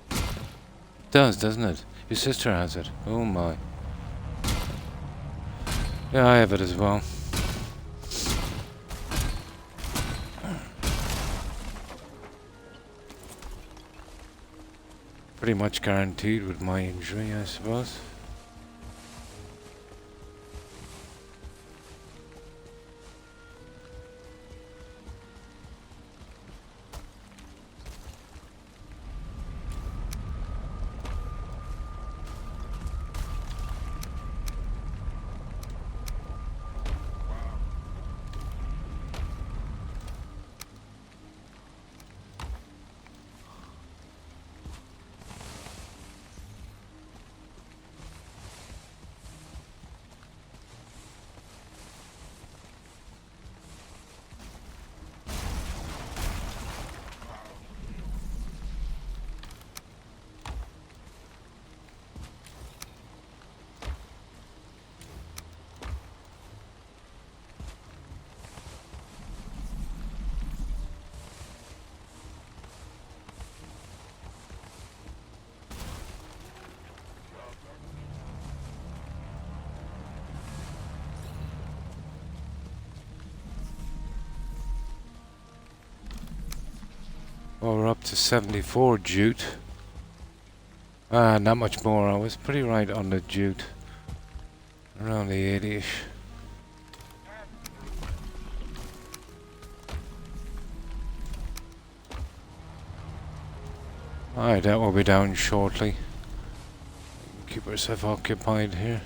It does, doesn't it? Your sister has it. Oh my. Yeah, I have it as well. Pretty much guaranteed with my injury, I suppose. Well, we're up to 74 jute. Not much more. I was pretty right on the jute. Around the 80-ish. Alright, that will be down shortly. Keep ourselves occupied here.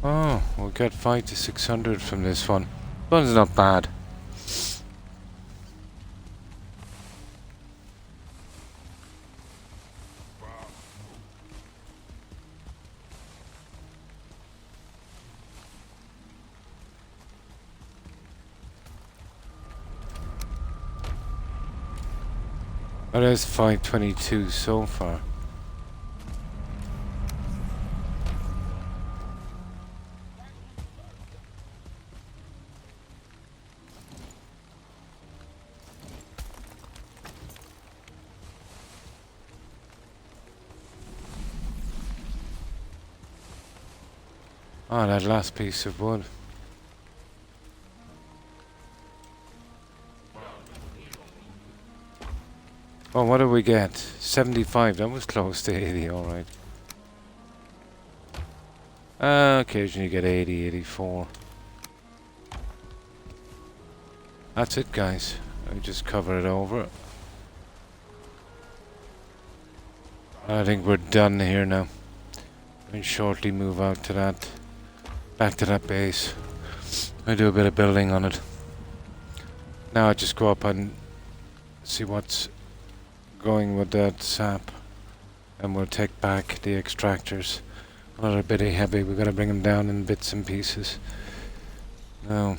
Oh, we'll get 5 to 600 from this one. One's not bad. That is 522 so far. Oh, that last piece of wood. Oh, what did we get? 75. That was close to 80, alright. Occasionally you get 80, 84. That's it, guys. I just cover it over. I think we're done here now. We'll shortly move out to that, back to that base. I do a bit of building on it. Now I just go up and see what's going with that sap, and we'll take back the extractors. Another bit heavy. We gotta bring them down in bits and pieces. Now.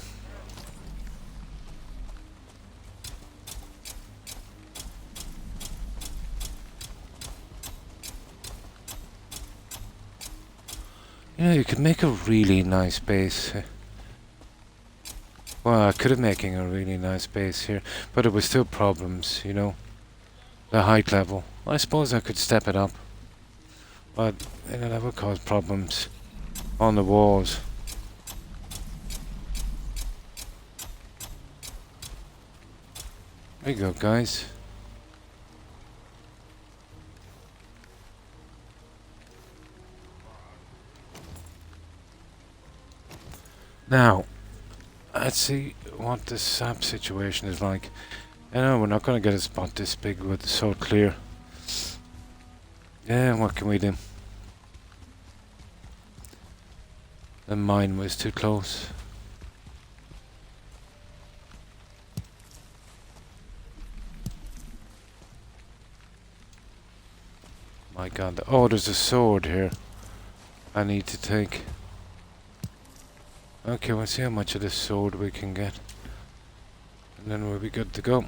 You know, you could make a really nice base. Well, I could have making a really nice base here, but it was still problems, you know. The height level. I suppose I could step it up, but you know, that would cause problems on the walls. There you go, guys. Now, let's see what the sap situation is like. I know we're not going to get a spot this big with so clear. Yeah, what can we do? The mine was too close. My god. Oh, there's a sword here I need to take. Okay, we'll see how much of this sword we can get. And then we'll be good to go.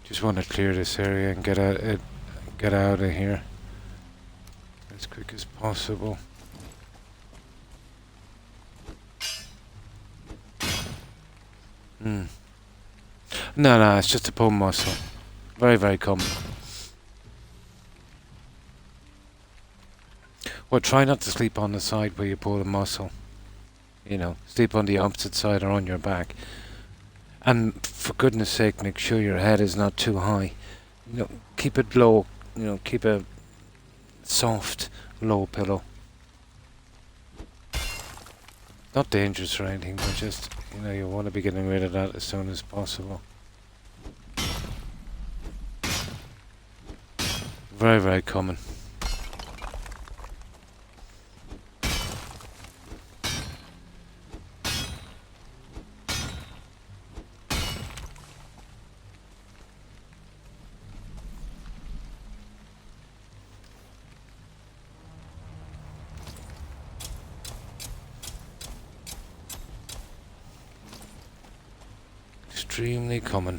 Just want to clear this area and get out of here as quick as possible. No, it's just a pull muscle. Very, very common. Well, try not to sleep on the side where you pull the muscle. You know, sleep on the opposite side or on your back. And for goodness sake, make sure your head is not too high. You know, keep it low. You know, keep a soft, low pillow. Not dangerous or anything, but just, you know, you want to be getting rid of that as soon as possible. Very, very common. Extremely common.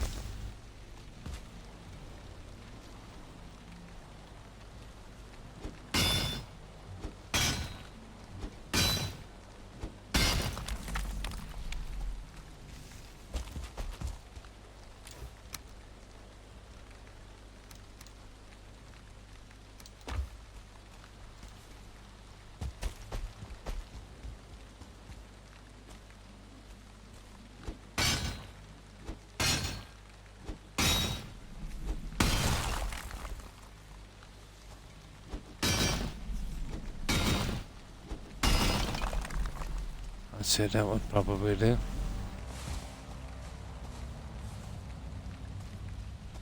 I'd say that would probably do.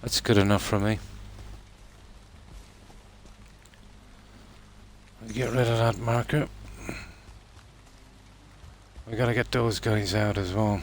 That's good enough for me. I'll get rid of that marker. We gotta get those guys out as well.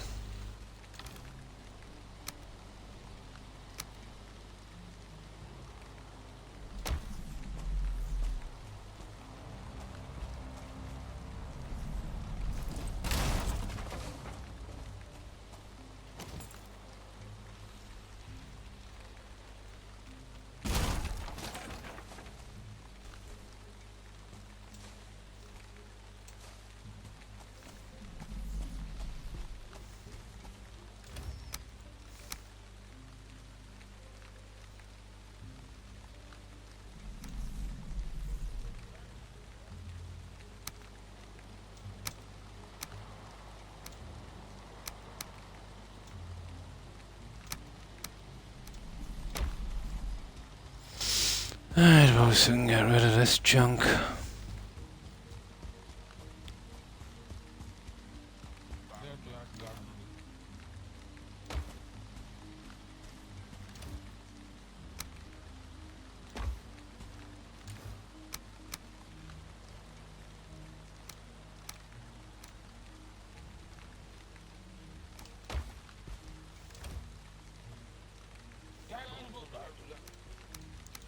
go so we can get rid of this junk.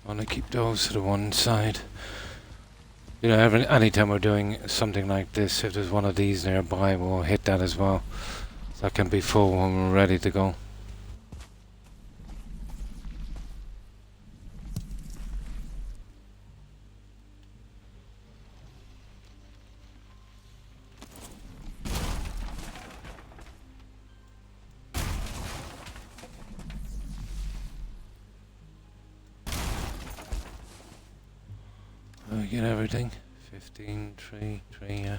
I want to keep those to the one side. You know, anytime we're doing something like this, if there's one of these nearby, we'll hit that as well. So that can be full when we're ready to go. Get everything. 15, 3, yeah.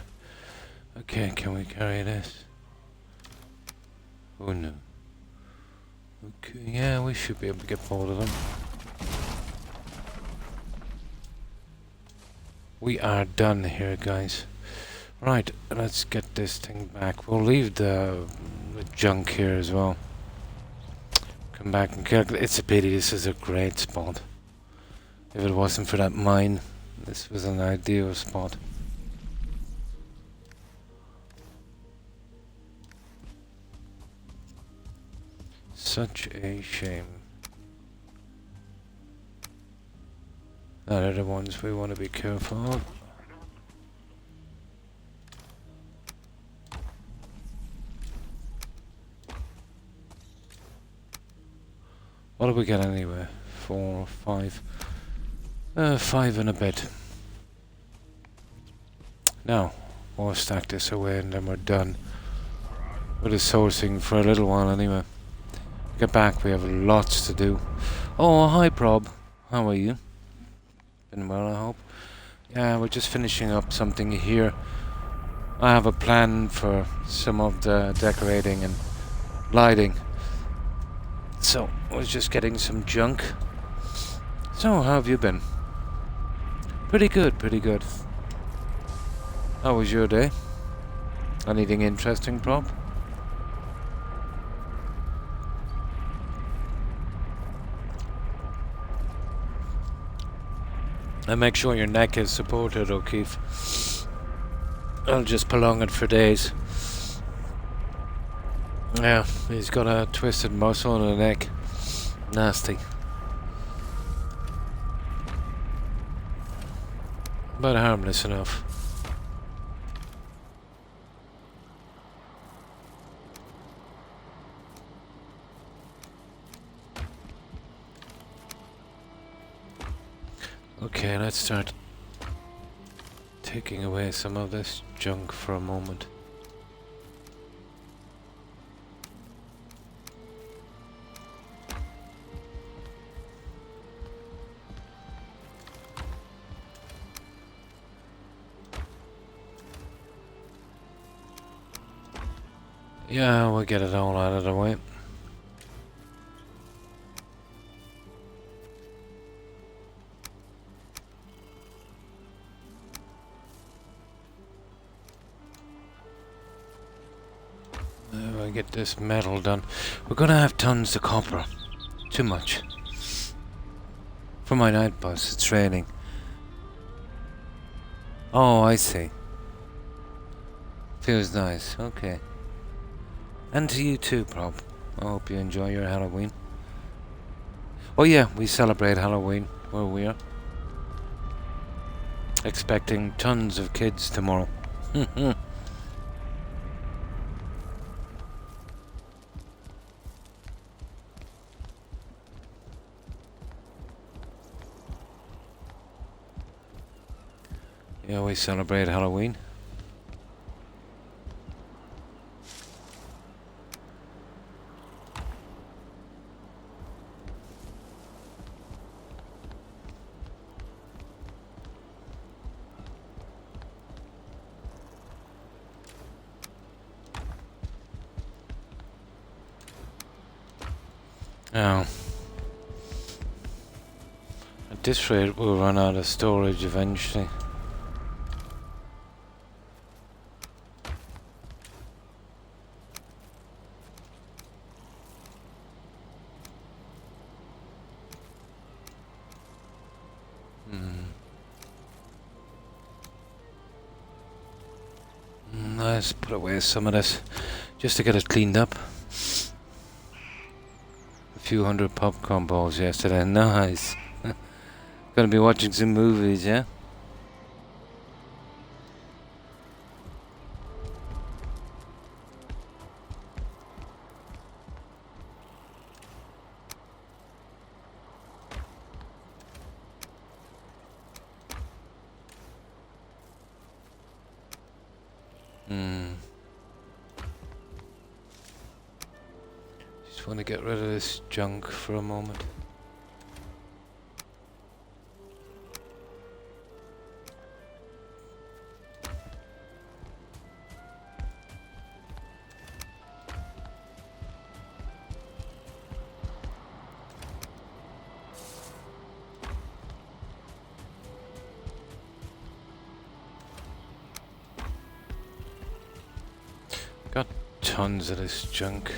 Okay, can we carry this? Oh no. Okay, yeah, we should be able to get both of them. We are done here, guys. Right, let's get this thing back. We'll leave the junk here as well. Come back and calculate. It's a pity, this is a great spot. If it wasn't for that mine, this was an ideal spot. Such a shame. That are the ones we want to be careful of. What do we get anyway? 4, 5. 5 and a bit. Now, we'll stack this away and then we're done with the sourcing for a little while anyway. Get back, we have lots to do. Oh, hi Prob. How are you? Been well, I hope. Yeah, we're just finishing up something here. I have a plan for some of the decorating and lighting. So, I was just getting some junk. So, how have you been? Pretty good, pretty good. How was your day? Anything interesting, Prob? And make sure your neck is supported, O'Keefe. I'll just prolong it for days. Yeah, he's got a twisted muscle in the neck. Nasty. But harmless enough. Okay, let's start taking away some of this junk for a moment. Yeah, we'll get it all out of the way. We'll get this metal done. We're gonna have tons of copper. Too much. For my night bus, it's raining. Oh, I see. Feels nice, okay. And to you too, Prob. I hope you enjoy your Halloween. Oh yeah, we celebrate Halloween where we are. Expecting tons of kids tomorrow. Yeah, we celebrate Halloween. Oh. At this rate, we'll run out of storage eventually. Let's put away some of this just to get it cleaned up. A few hundred popcorn balls yesterday. Nice. Gonna be watching some movies, yeah? Just want to get rid of this junk for a moment. Got tons of this junk.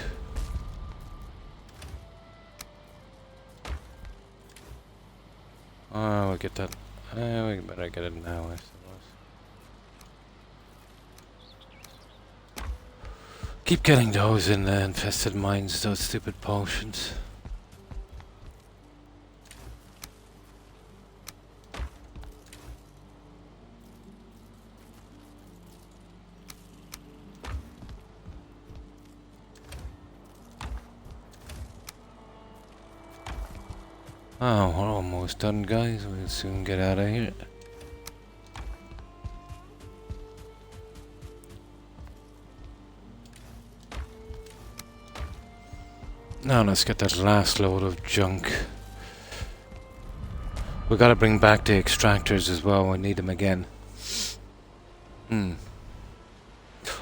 Oh, we'll get that. We better get it now, I suppose. Keep getting those in the infested mines, those stupid potions. Oh, we're almost done, guys. We'll soon get out of here. Now let's get that last load of junk. We gotta bring back the extractors as well. We need them again.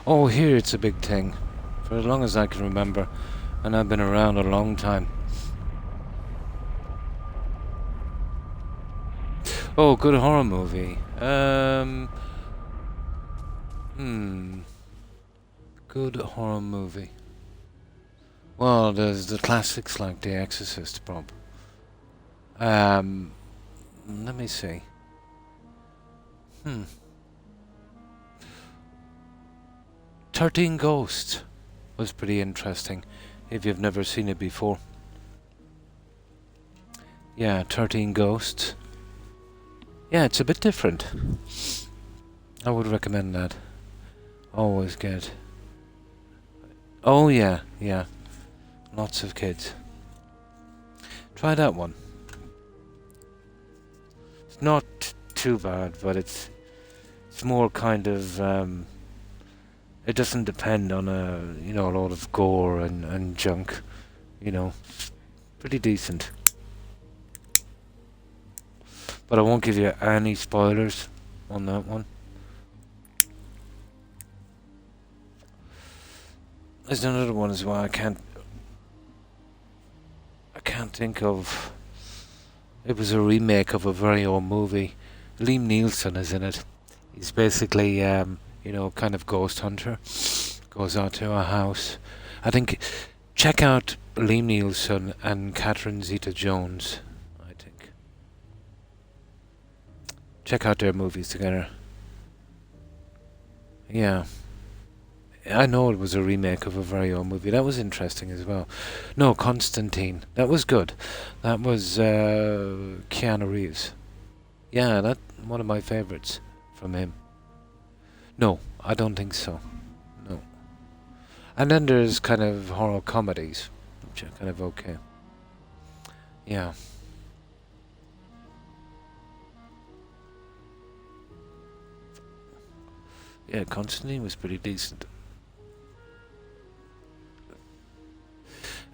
Oh, here it's a big thing. For as long as I can remember. And I've been around a long time. Oh, good horror movie. Good horror movie. Well, there's the classics like The Exorcist, Bob. Let me see. 13 Ghosts was pretty interesting, if you've never seen it before. Yeah, 13 Ghosts. Yeah, it's a bit different. I would recommend that. Always get. Oh yeah, yeah. Lots of kids. Try that one. It's not too bad, but it's more kind of it doesn't depend on a lot of gore and junk. Pretty decent. But I won't give you any spoilers on that one. There's another one as well. I can't think of. It was a remake of a very old movie. Liam Neeson is in it. He's basically kind of ghost hunter. Goes out to a house. I think check out Liam Neeson and Catherine Zeta-Jones. Check out their movies together. Yeah. I know it was a remake of a very old movie. That was interesting as well. No, Constantine. That was good. That was Keanu Reeves. Yeah, that's one of my favourites from him. No, I don't think so. No. And then there's kind of horror comedies, which are kind of okay. Yeah. Yeah, Constantine was pretty decent.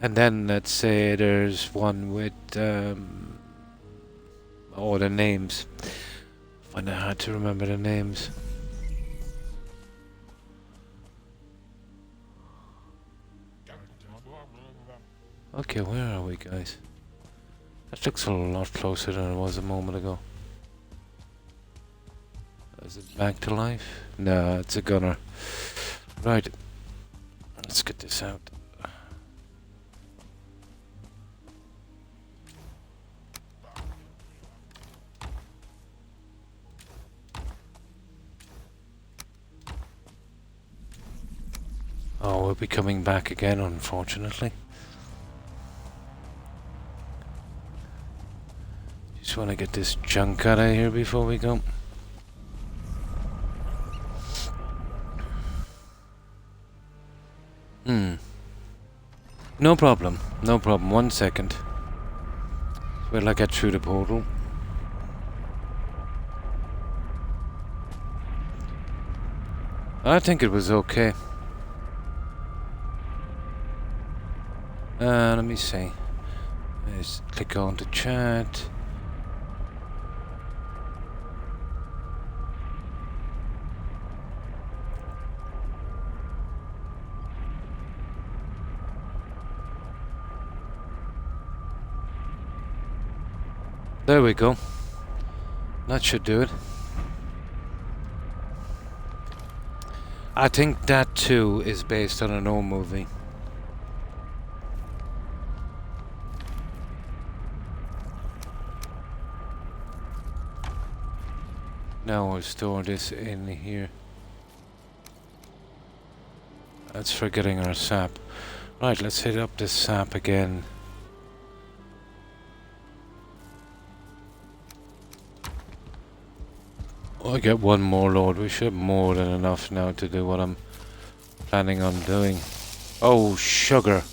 And then let's say there's one with the names. Find it hard to remember the names. Okay, where are we, guys? That looks a lot closer than it was a moment ago. Is it back to life? No, it's a gunner. Right. Let's get this out. Oh, we'll be coming back again, unfortunately. Just want to get this junk out of here before we go. No problem. No problem. 1 second. Wait, I get through the portal. I think it was okay. Let me see. Let's click on to chat. There we go. That should do it. I think that too is based on an old movie. Now we'll store this in here. That's for getting our sap. Right, let's hit up this sap again. I get one more load. We should have more than enough now to do what I'm planning on doing. Oh, sugar.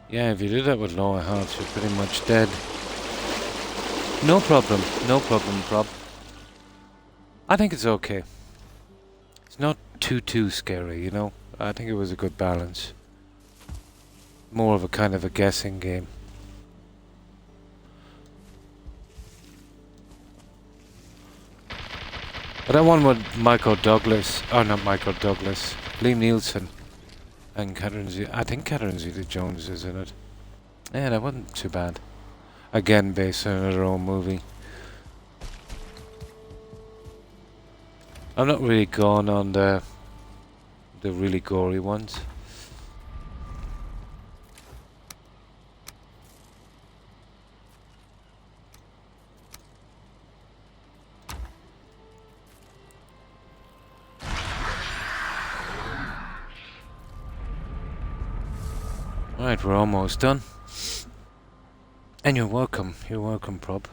Yeah, if you did that with lower health, you're pretty much dead. No problem, prob. I think it's okay. It's not too scary, you know? I think it was a good balance. More of a kind of a guessing game. But I won with Michael Douglas. Oh, not Michael Douglas. Liam Neeson. And I think Catherine Zeta-Jones is in it. Yeah, that wasn't too bad. Again, based on her own movie. I'm not really gone on the really gory ones. Right, we're almost done. And you're welcome, prob.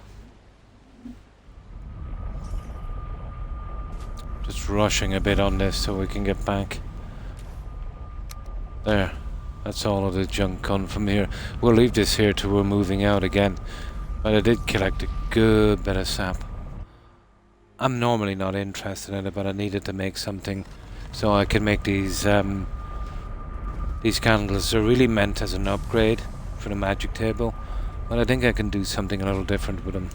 Just rushing a bit on this so we can get back. There, that's all of the junk gone from here. We'll leave this here till we're moving out again. But I did collect a good bit of sap. I'm normally not interested in it, but I needed to make something so I can make these candles. Are really meant as an upgrade for the magic table, but I think I can do something a little different with them.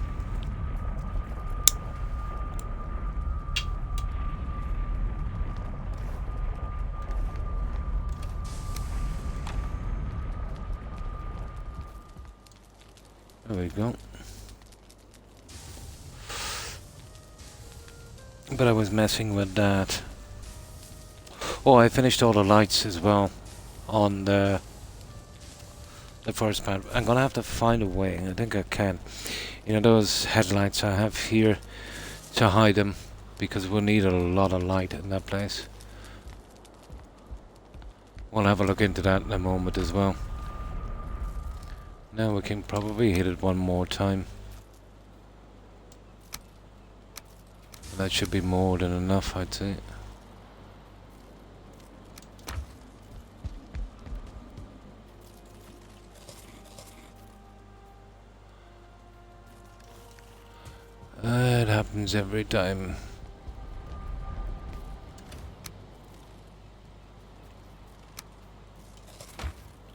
There we go. But I was messing with that. Oh, I finished all the lights as well on the first part. I'm gonna have to find a way. I think I can. You know those headlights I have here to hide them, because we'll need a lot of light in that place. We'll have a look into that in a moment as well. Now we can probably hit it one more time. That should be more than enough, I'd say. It happens every time.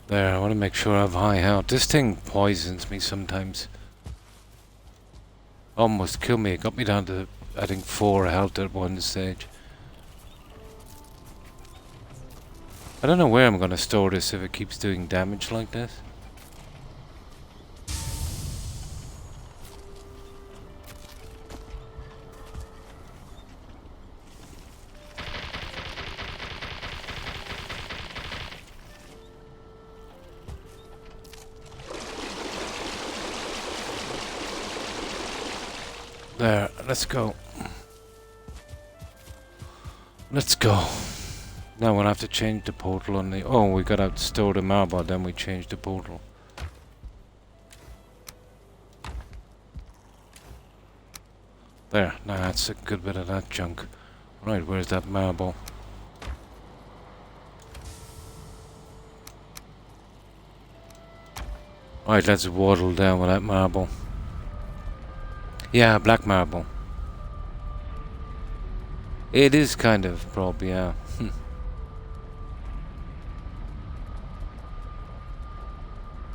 There, I want to make sure I have high health. This thing poisons me sometimes. Almost killed me. It got me down to I think 4 health at one stage. I don't know where I'm gonna store this if it keeps doing damage like this. There, let's go. Let's go. Now we'll have to change the portal on the... Oh, we gotta store the marble, then we change the portal. There, now that's a good bit of that junk. Right, where's that marble? Right, let's waddle down with that marble. Yeah, black marble. It is kind of probably, yeah.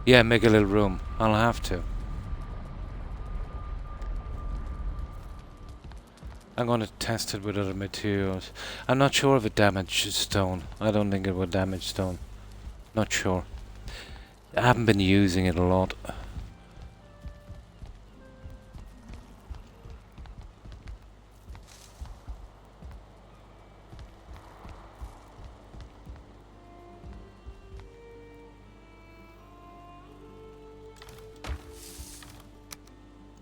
Yeah, make a little room. I'll have to. I'm going to test it with other materials. I'm not sure if it damages stone. I don't think it would damage stone. Not sure. I haven't been using it a lot.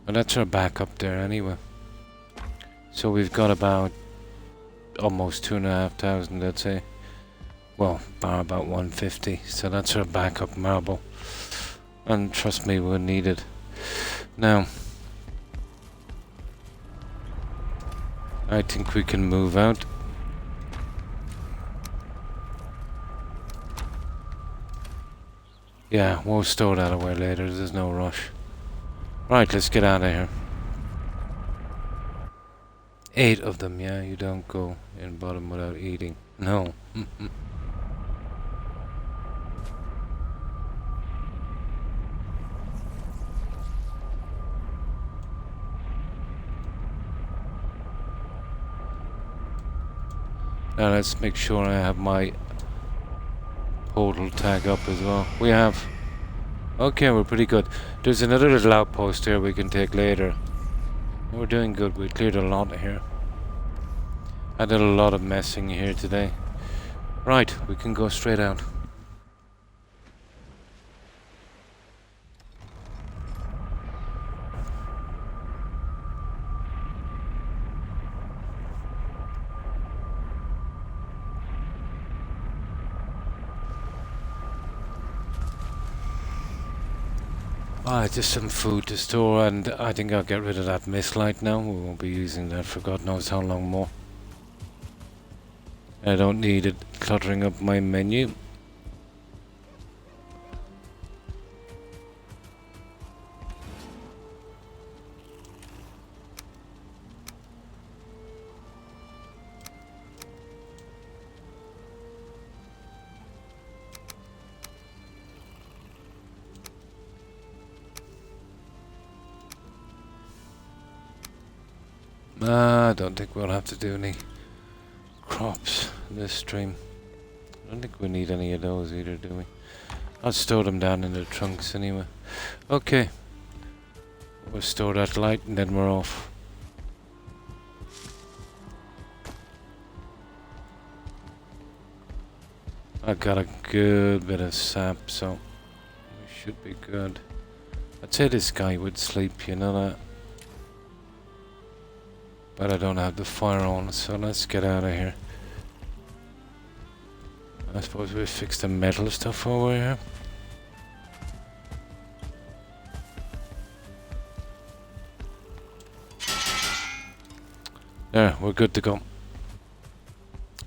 But that's our backup there anyway. So we've got about almost 2,500, I'd say. Well, bar about 150. So that's our backup marble. And trust me, we'll need it. Now, I think we can move out. Yeah, we'll store that away later. There's no rush. Right, let's get out of here. 8 of them, yeah, you don't go in bottom without eating. No. Now let's make sure I have my portal tag up as well. We have. Okay, we're pretty good. There's another little outpost here we can take later. We're doing good. We cleared a lot here. I did a lot of messing here today. Right, we can go straight out. Just some food to store, and I think I'll get rid of that mist light now. We won't be using that for God knows how long more. I don't need it cluttering up my menu. I don't think we'll have to do any crops in this stream. I don't think we need any of those either, do we? I'll store them down in the trunks anyway. Okay. We'll store that light and then we're off. I've got a good bit of sap, so we should be good. I'd say this guy would sleep, you know that? But I don't have the fire on, so let's get out of here. I suppose we fix the metal stuff over here. There, we're good to go.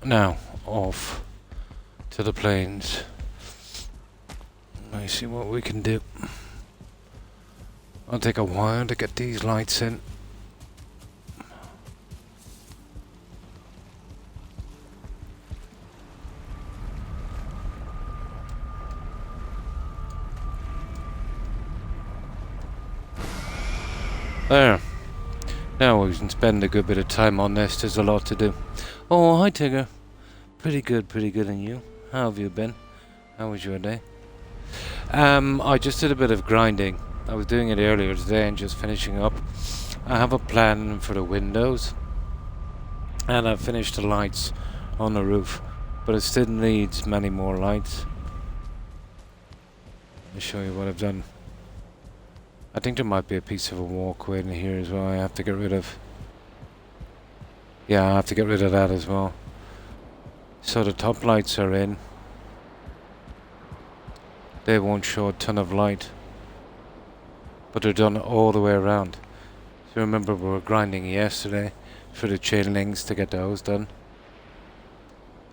Now, off to the plains. Let me see what we can do. It'll take a while to get these lights in. There. Now we can spend a good bit of time on this. There's a lot to do. Oh, hi Tigger. Pretty good, and you? How have you been? How was your day? I just did a bit of grinding. I was doing it earlier today and just finishing up. I have a plan for the windows, and I've finished the lights on the roof, but it still needs many more lights. Let me show you what I've done. I think there might be a piece of a walkway in here as well. I have to get rid of. Yeah, I have to get rid of that as well. So the top lights are in. They won't show a ton of light, but they're done all the way around. So remember, we were grinding yesterday for the chain links to get those done.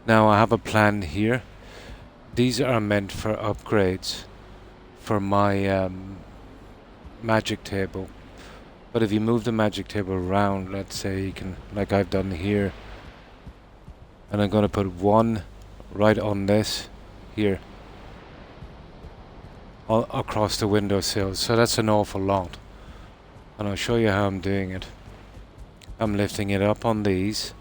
Now I have a plan here. These are meant for upgrades for my magic table. But if you move the magic table around, let's say you can, like I've done here, and I'm going to put one right on this here, all across the windowsill. So that's an awful lot. And I'll show you how I'm doing it. I'm lifting it up on these.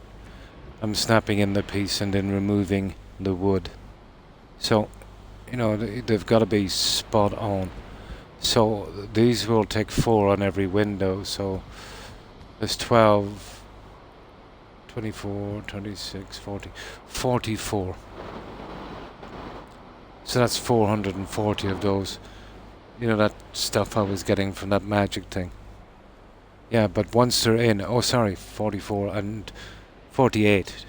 I'm snapping in the piece and then removing the wood. So, you know, they've got to be spot on. So these will take 4 on every window. So there's 12, 24, 26, 40, 44. So that's 440 of those. You know, that stuff I was getting from that magic thing. Yeah, but once they're in, oh sorry, 44 and 48,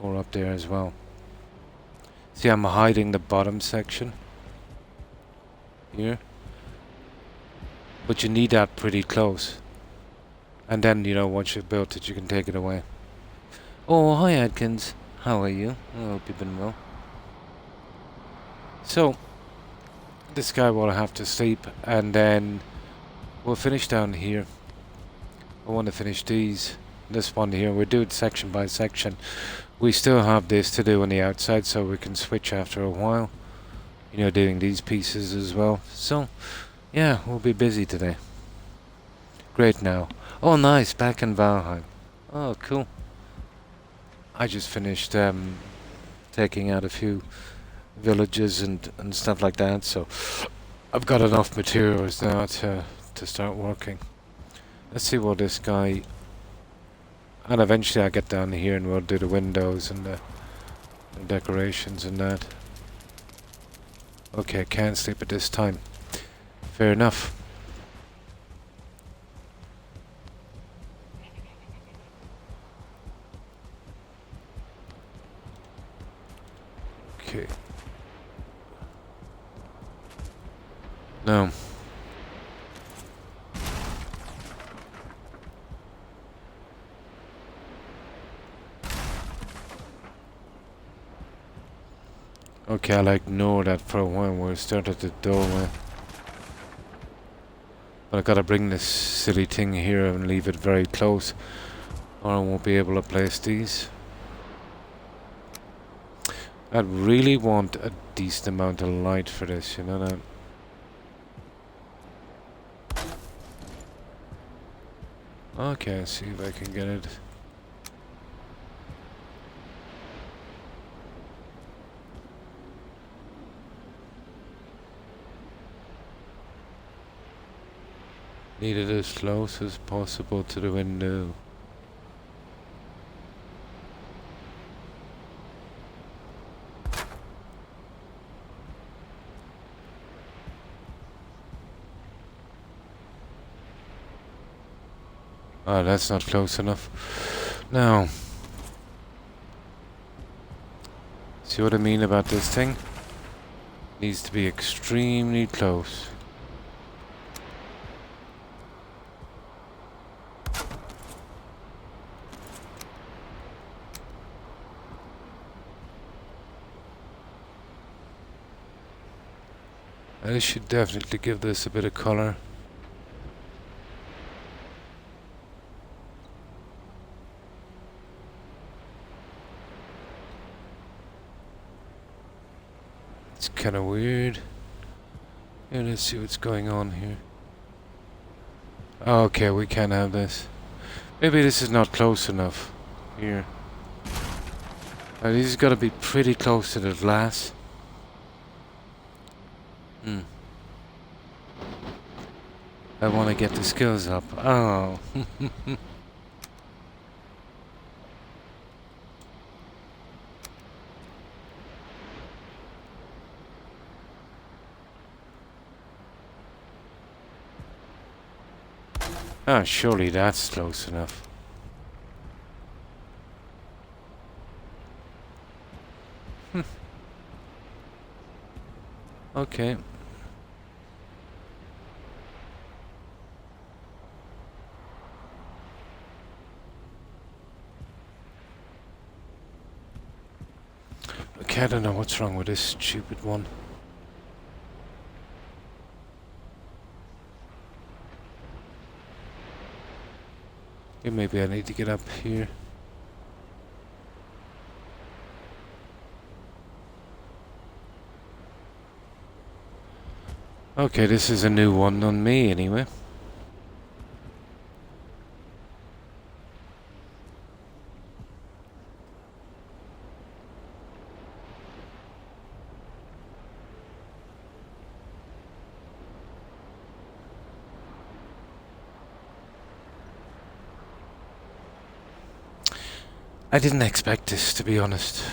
4 up there as well. See, I'm hiding the bottom section here, but you need that pretty close, and then, you know, once you've built it, you can take it away. Oh, hi Adkins, how are you? I hope you've been well. So this guy will have to sleep, and then we'll finish down here. I want to finish this one here. We'll do it section by section. We still have this to do on the outside, so we can switch after a while. You know, doing these pieces as well. So, yeah, we'll be busy today. Great now. Oh, nice. Back in Valheim. Oh, cool. I just finished taking out a few villages and stuff like that, so I've got enough materials now to start working. Let's see what this guy, and eventually I'll get down here and we'll do the windows and the decorations and that. Okay, can't sleep at this time. Fair enough. Okay. No. Okay, I'll ignore that for a while. We'll start at the doorway. But I gotta bring this silly thing here and leave it very close, or I won't be able to place these. I really want a decent amount of light for this, you know that? Okay, let's see if I can get it. Need it as close as possible to the window. Oh, that's not close enough. Now, see what I mean about this thing? Needs to be extremely close. I should definitely give this a bit of color. It's kind of weird. Yeah, let's see what's going on here. Okay, we can't have this. Maybe this is not close enough. Here. This has got to be pretty close to the glass. I want to get the skills up. Oh. Oh, surely that's close enough. Okay. Okay, I don't know what's wrong with this stupid one. Yeah, maybe I need to get up here. Okay, this is a new one on me anyway. I didn't expect this, to be honest.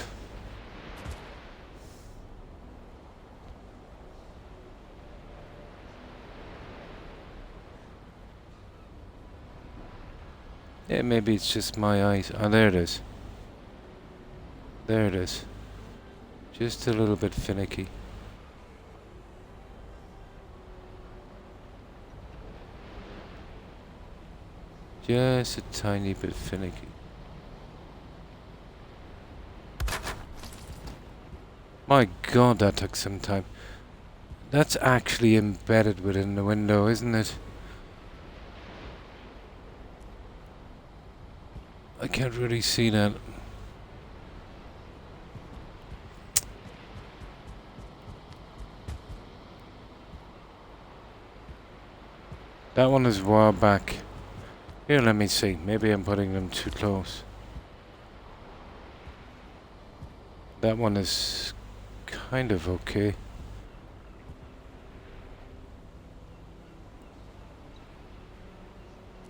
Yeah, maybe it's just my eyes. Oh, there it is. There it is. Just a little bit finicky. Just a tiny bit finicky. My god, that took some time. That's actually embedded within the window, isn't it? I can't really see that. That one is well back. Here, let me see. Maybe I'm putting them too close. That one is kind of okay.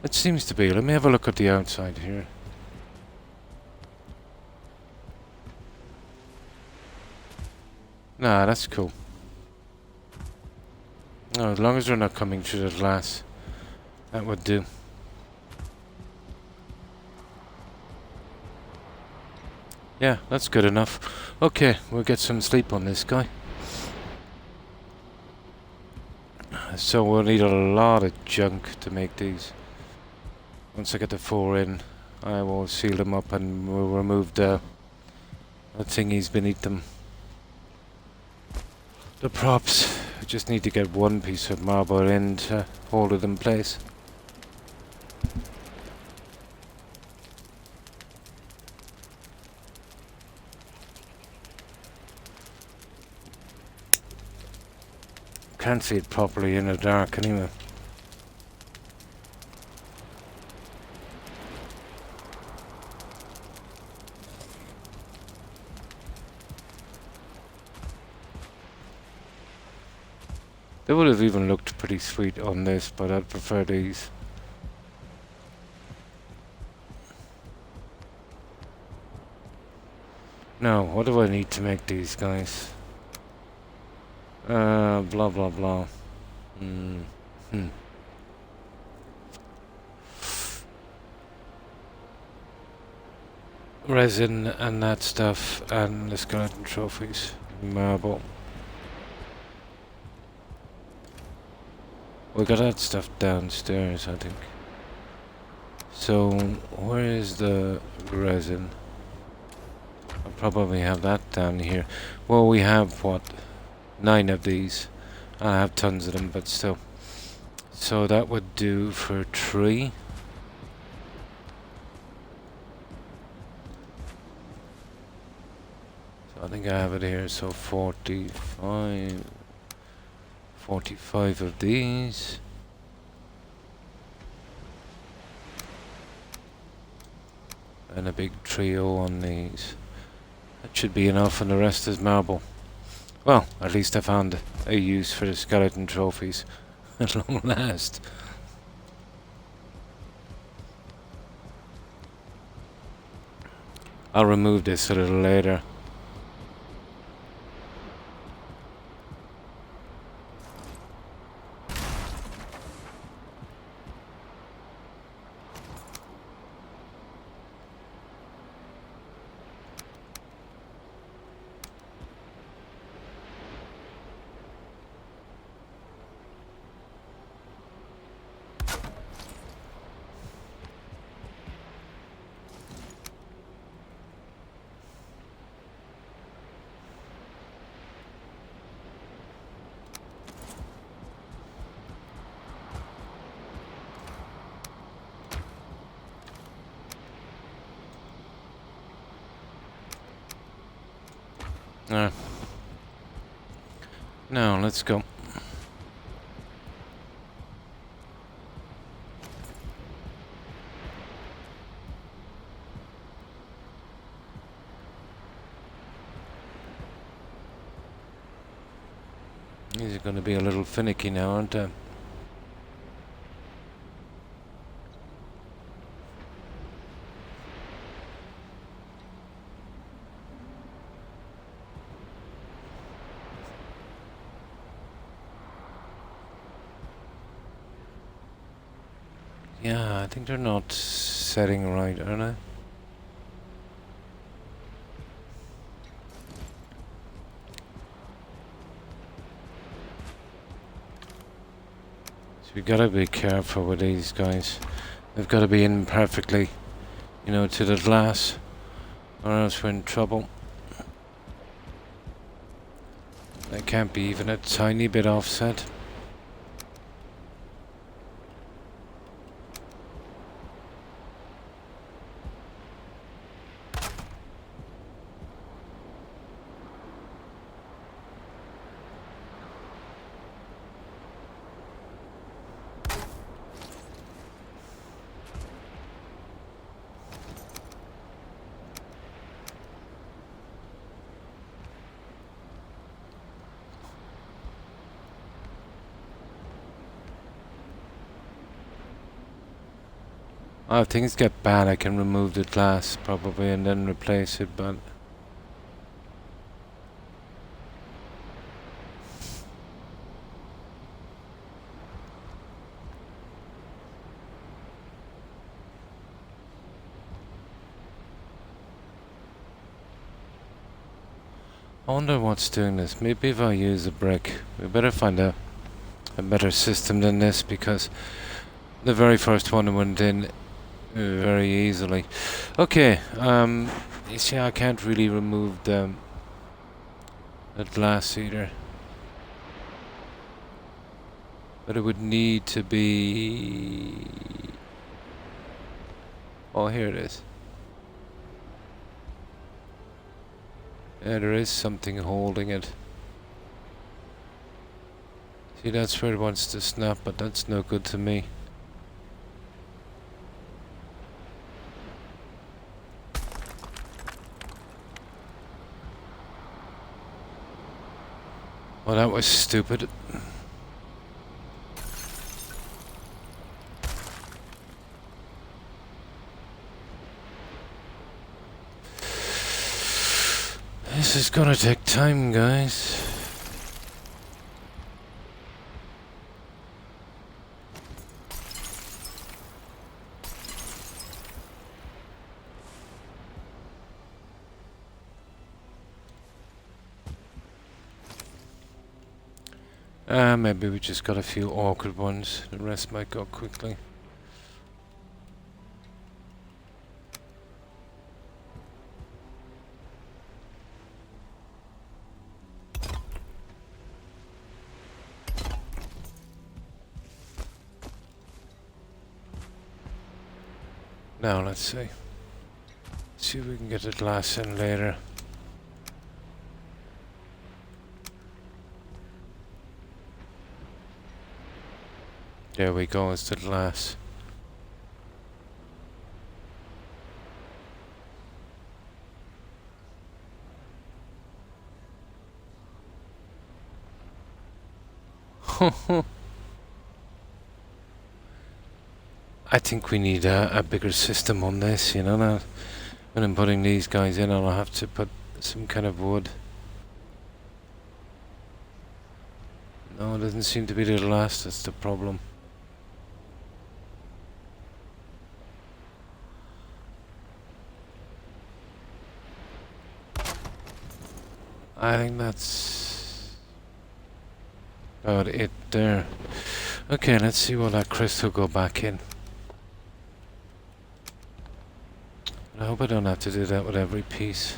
It seems to be. Let me have a look at the outside here. Nah, that's cool. No, as long as they're not coming through the glass, that would do. Yeah, that's good enough. Okay, we'll get some sleep on this guy. So we'll need a lot of junk to make these. Once I get the 4 in, I will seal them up and we'll remove the thingies beneath them. The props. I just need to get one piece of marble in to hold it in place. Can't see it properly in the dark anyway. They would have even looked pretty sweet on this, but I'd prefer these. Now, what do I need to make these guys? Blah blah blah. Resin and that stuff, and the skeleton trophies. Marble. We got that stuff downstairs, I think. So, where is the resin? I'll probably have that down here. Well, we have, what, 9 of these. I have tons of them, but still. So that would do for 3. So I think I have it here, so 45 of these. And a big trio on these. That should be enough, and the rest is marble. Well, at least I found a use for the skeleton trophies. At long last. I'll remove this a little later. Now, let's go. These are going to be a little finicky now, aren't they? Yeah, I think they're not setting right, are they? So we gotta be careful with these guys. They've gotta be in perfectly, you know, to the glass, or else we're in trouble. They can't be even a tiny bit offset. Oh, if things get bad, I can remove the glass probably and then replace it, but I wonder what's doing this. Maybe if I use a brick, we better find a better system than this, because the very first one went in very easily. Okay, you see, I can't really remove the glass either. But it would need to be... Oh, here it is. Yeah, there is something holding it. See, that's where it wants to snap, but that's no good to me. Well, that was stupid. This is gonna take time, guys. Maybe we just got a few awkward ones. The rest might go quickly. Now, let's see. See if we can get the glass in later. There we go, it's the glass. I think we need a bigger system on this, you know. Now, when I'm putting these guys in, I'll have to put some kind of wood. No, it doesn't seem to be the last, that's the problem. I think that's about it there. Okay, let's see what that crystal go back in. I hope I don't have to do that with every piece.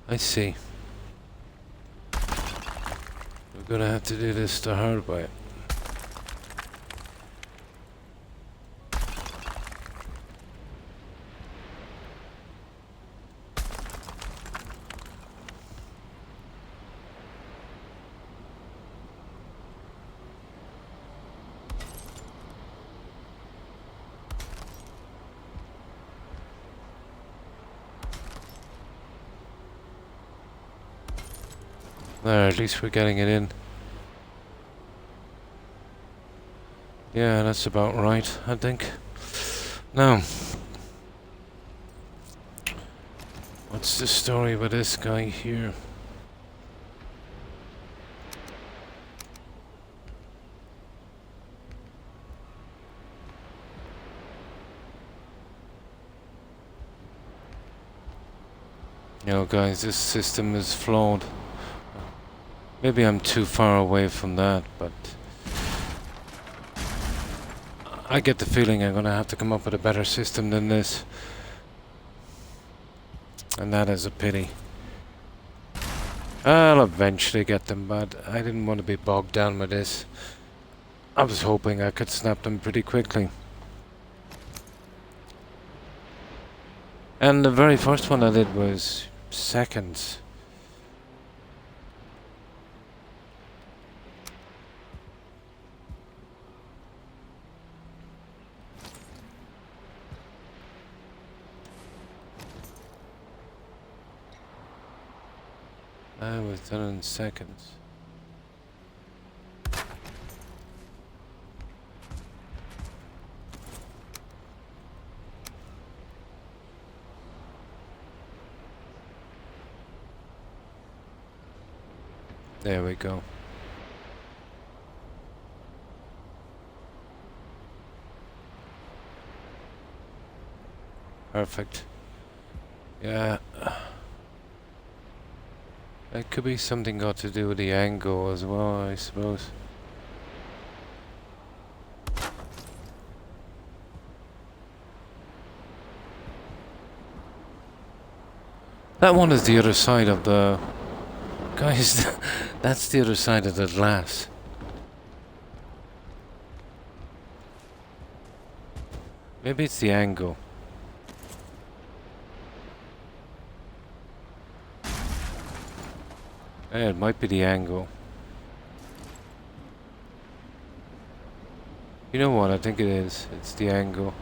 I see. We're gonna have to do this the hard way. There, at least we're getting it in. Yeah, that's about right, I think. Now, what's the story with this guy here? You know, guys, this system is flawed. Maybe I'm too far away from that, but I get the feeling I'm gonna have to come up with a better system than this. And that is a pity. I'll eventually get them, but I didn't want to be bogged down with this. I was hoping I could snap them pretty quickly. And the very first one I did was seconds. I was done in seconds. There we go. Perfect. Yeah. It could be something got to do with the angle as well, I suppose. That one is the other side of the... Guys, that's the other side of the glass. Maybe it's the angle. Yeah, it might be the angle. You know what? I think it is. It's the angle.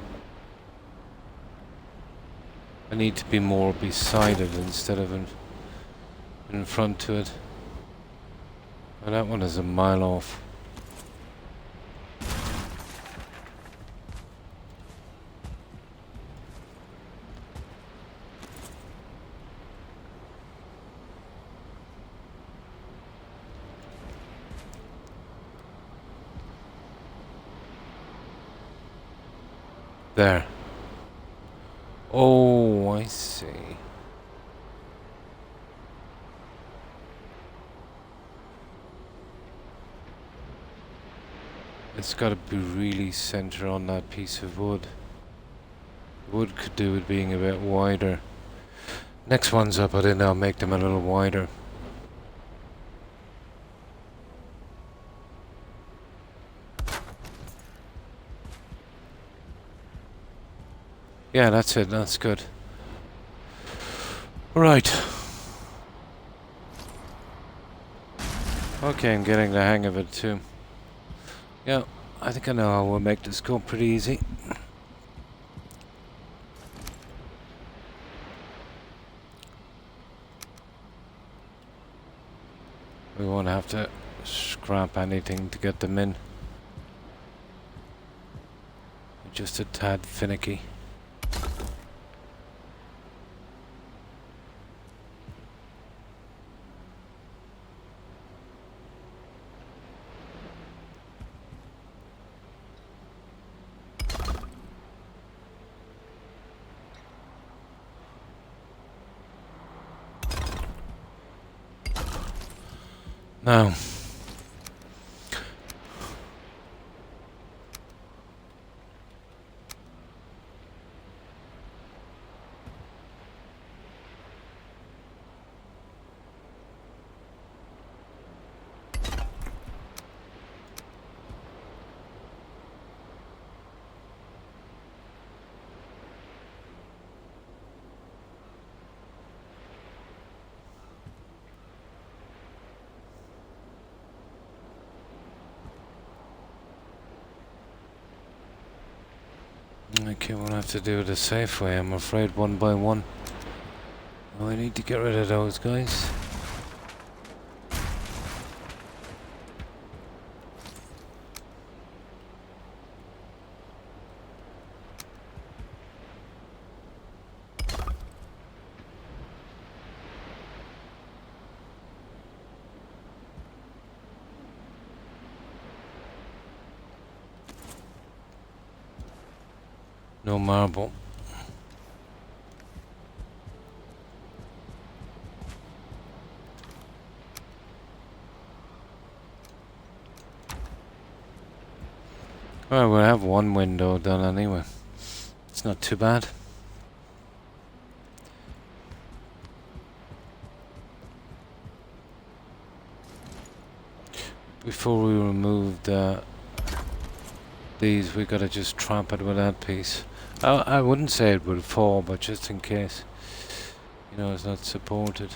I need to be more beside it instead of in front to it. And that one is a mile off. There. Oh, I see. It's got to be really center on that piece of wood. Wood could do with being a bit wider. Next ones up, I think I'll make them a little wider. Yeah, that's it. That's good. Right. Okay, I'm getting the hang of it too. Yeah, I think I know how we'll make this go pretty easy. We won't have to scrap anything to get them in. We're just a tad finicky. Now, okay, we'll have to do it a safe way, I'm afraid, one by one. Oh, I need to get rid of those guys. No marble. Well, we'll have one window done anyway. It's not too bad. Before we remove these, we gotta just trap it with that piece. I wouldn't say it would fall, but just in case, you know, it's not supported.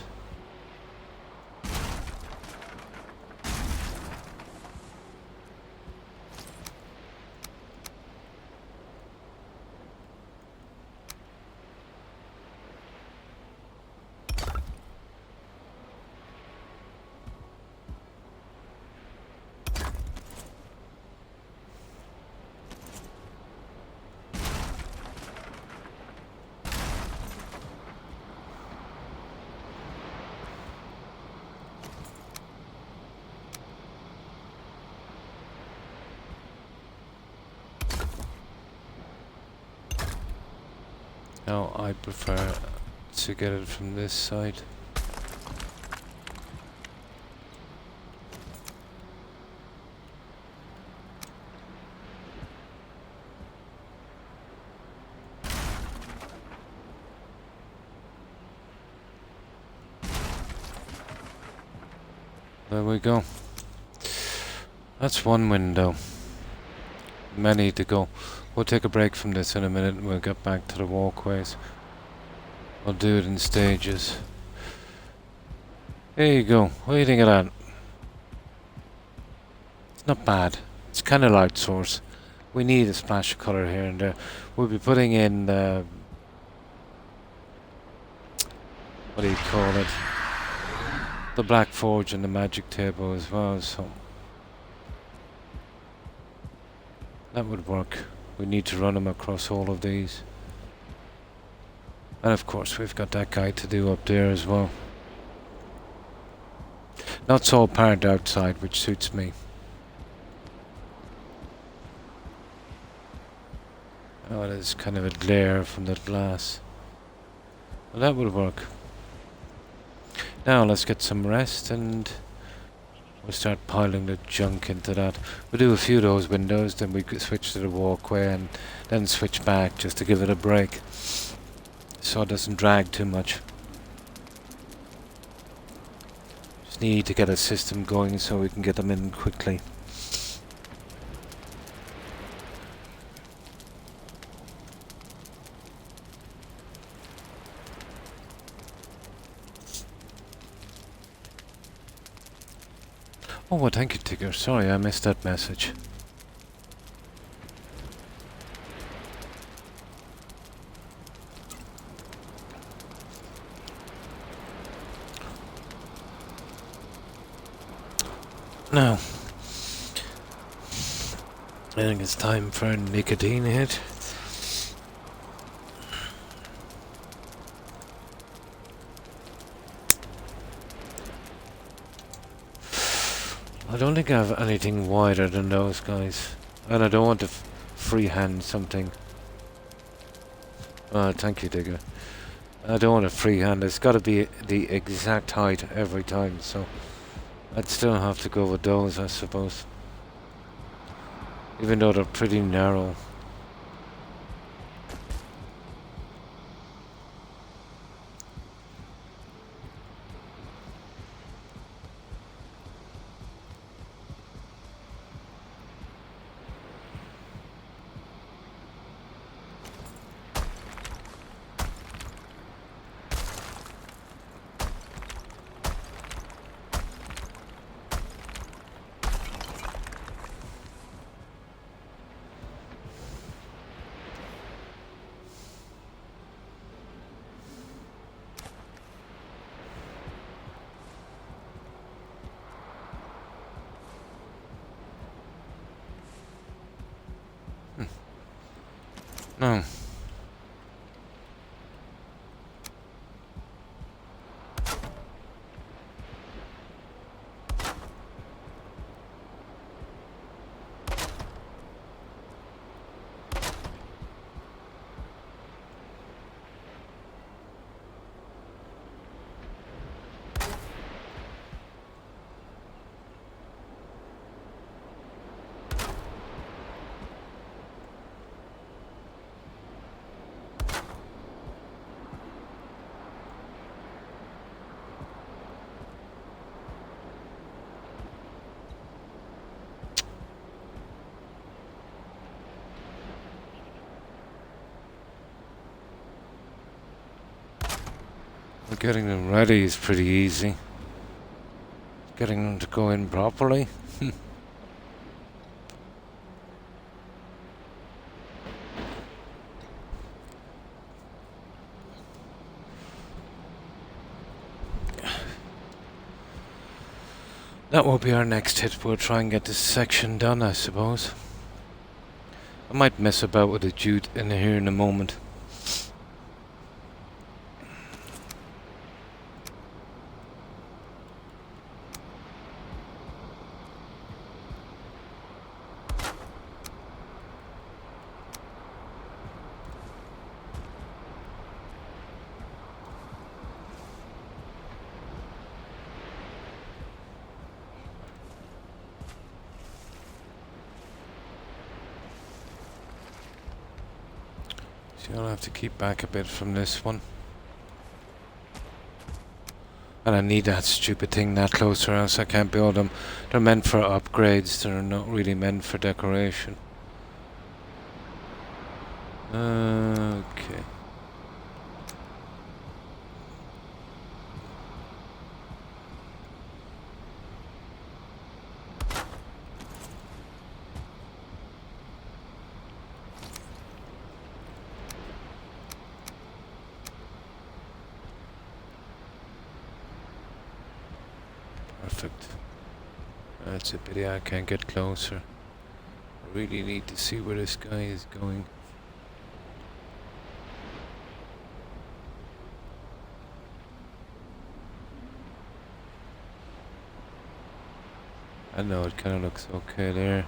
Now I prefer to get it from this side. There we go. That's one window. Many to go. We'll take a break from this in a minute and we'll get back to the walkways. I'll do it in stages. There you go. What do you think of that? It's not bad. It's kind of light source. We need a splash of colour here and there. We'll be putting in the... what do you call it? The black forge and the magic table as well, so... that would work. We need to run them across all of these. And of course we've got that guy to do up there as well. Not so apparent outside, which suits me. Oh, there's kind of a glare from the glass. Well, that would work. Now let's get some rest and we'll start piling the junk into that. We'll do a few of those windows, then we could switch to the walkway and then switch back just to give it a break. So it doesn't drag too much. Just need to get a system going so we can get them in quickly. Oh, well, thank you, Tigger. Sorry, I missed that message. Now, I think it's time for a nicotine hit. I don't think I have anything wider than those guys. And I don't want to freehand something. Thank you, Digger. I don't want to freehand. It's got to be the exact height every time, so I'd still have to go with those, I suppose. Even though they're pretty narrow. No. Getting them ready is pretty easy. Getting them to go in properly. That will be our next hit. We'll try and get this section done, I suppose. I might mess about with the jute in here in a moment. I'll have to keep back a bit from this one. And I need that stupid thing that close or else I can't build them. They're meant for upgrades, they're not really meant for decoration. Okay. Perfect. That's a pity I can't get closer. I really need to see where this guy is going. I know it kind of looks okay there.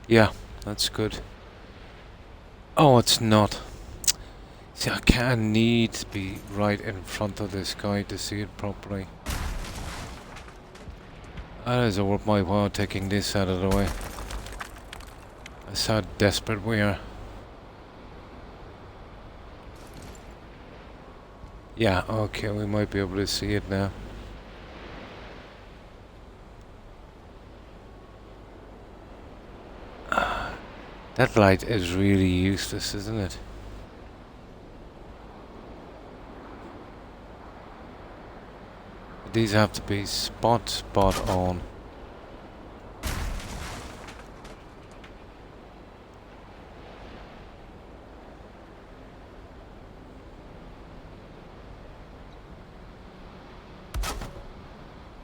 Yeah, that's good. Oh, it's not. See, I need to be right in front of this guy to see it properly. That is worth my while taking this out of the way. That's how desperate we are. Yeah, okay, we might be able to see it now. That light is really useless, isn't it? These have to be spot on.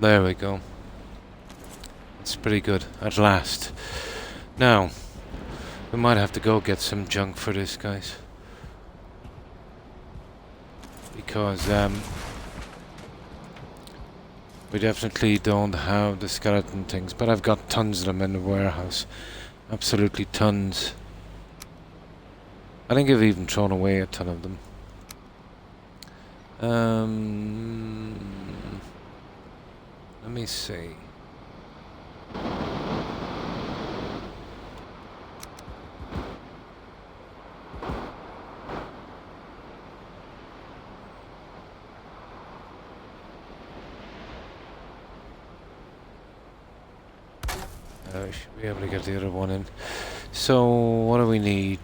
There we go. It's pretty good, at last. Now, we might have to go get some junk for this, guys. Because, we definitely don't have the skeleton things, but I've got tons of them in the warehouse. Absolutely tons. I think I've even thrown away a ton of them. Let me see. I should be able to get the other one in. So, what do we need?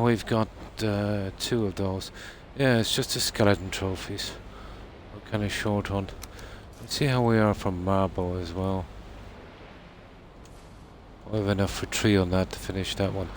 We've got 2 of those. Yeah, it's just the skeleton trophies. We're kind of short on. Let's see how we are from marble as well. We have enough for 3 on that to finish that one.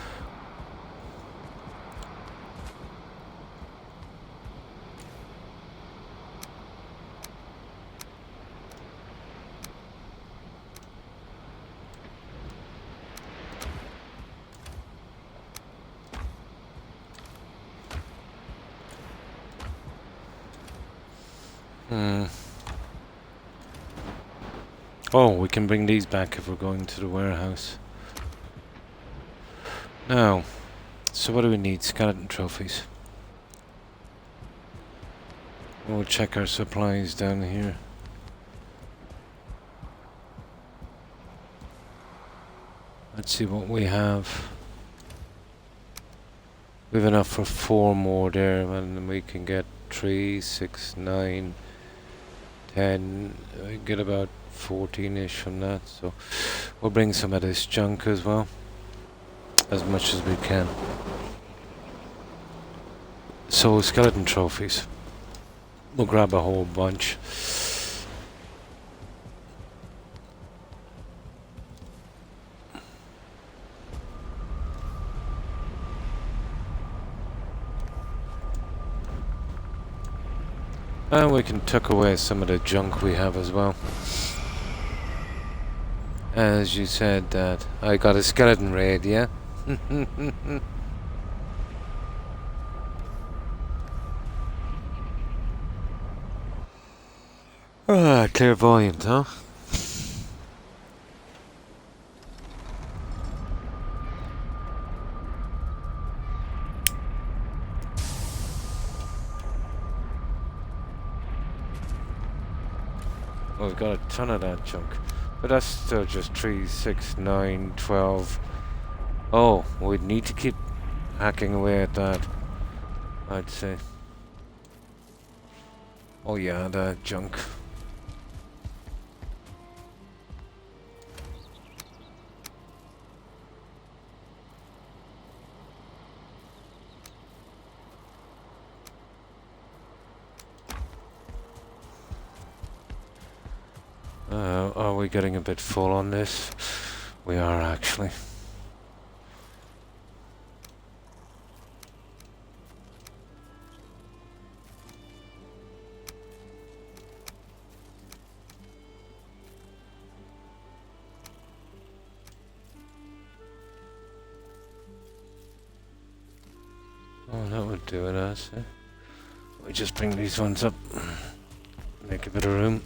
Oh, we can bring these back if we're going to the warehouse. Now, so what do we need? Skeleton trophies. We'll check our supplies down here. Let's see what we have. We have enough for 4 more there, and we can get 3, 6, 9, 10. We get about 14-ish from that, so we'll bring some of this junk as well, as much as we can. So skeleton trophies, we'll grab a whole bunch. And we can tuck away some of the junk we have as well. As you said that I got a skeleton raid, yeah? Ah, clairvoyant, huh? We've got a ton of that junk. But that's still just 3, 6, 9, 12. Oh, we'd need to keep hacking away at that, I'd say. Oh yeah, that junk. Are we getting a bit full on this? We are actually. Oh, that would do it, I say. We just bring these ones up, make a bit of room.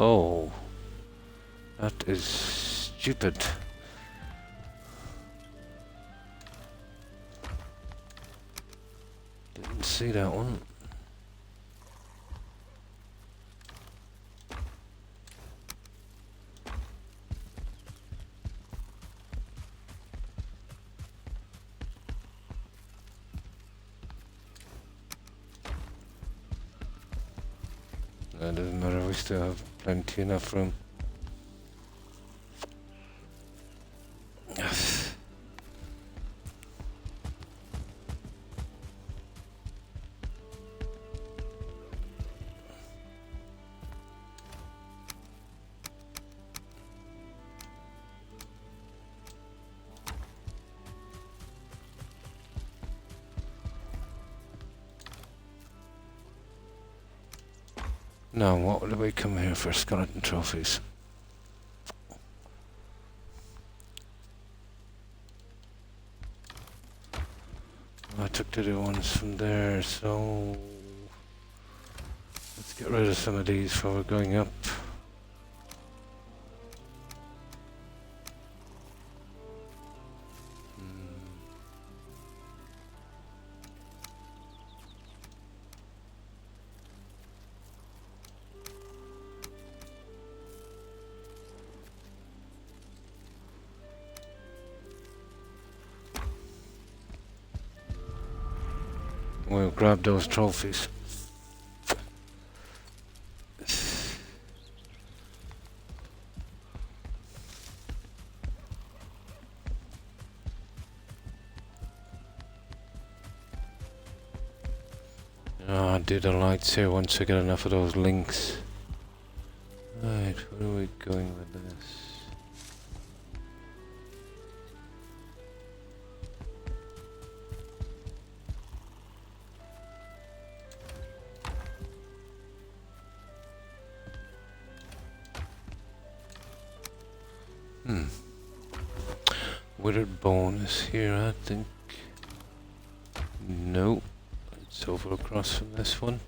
Oh, that is stupid. Didn't see that one. That doesn't matter, we still have plenty enough room. Yes. No, what did we come here for? Skeleton trophies. I took the other ones from there, so let's get rid of some of these before we're going up. We'll grab those trophies. I'll do the lights here once I get enough of those links. Right, where are we going with this? Withered bone is here, I think. No, it's over across from this one.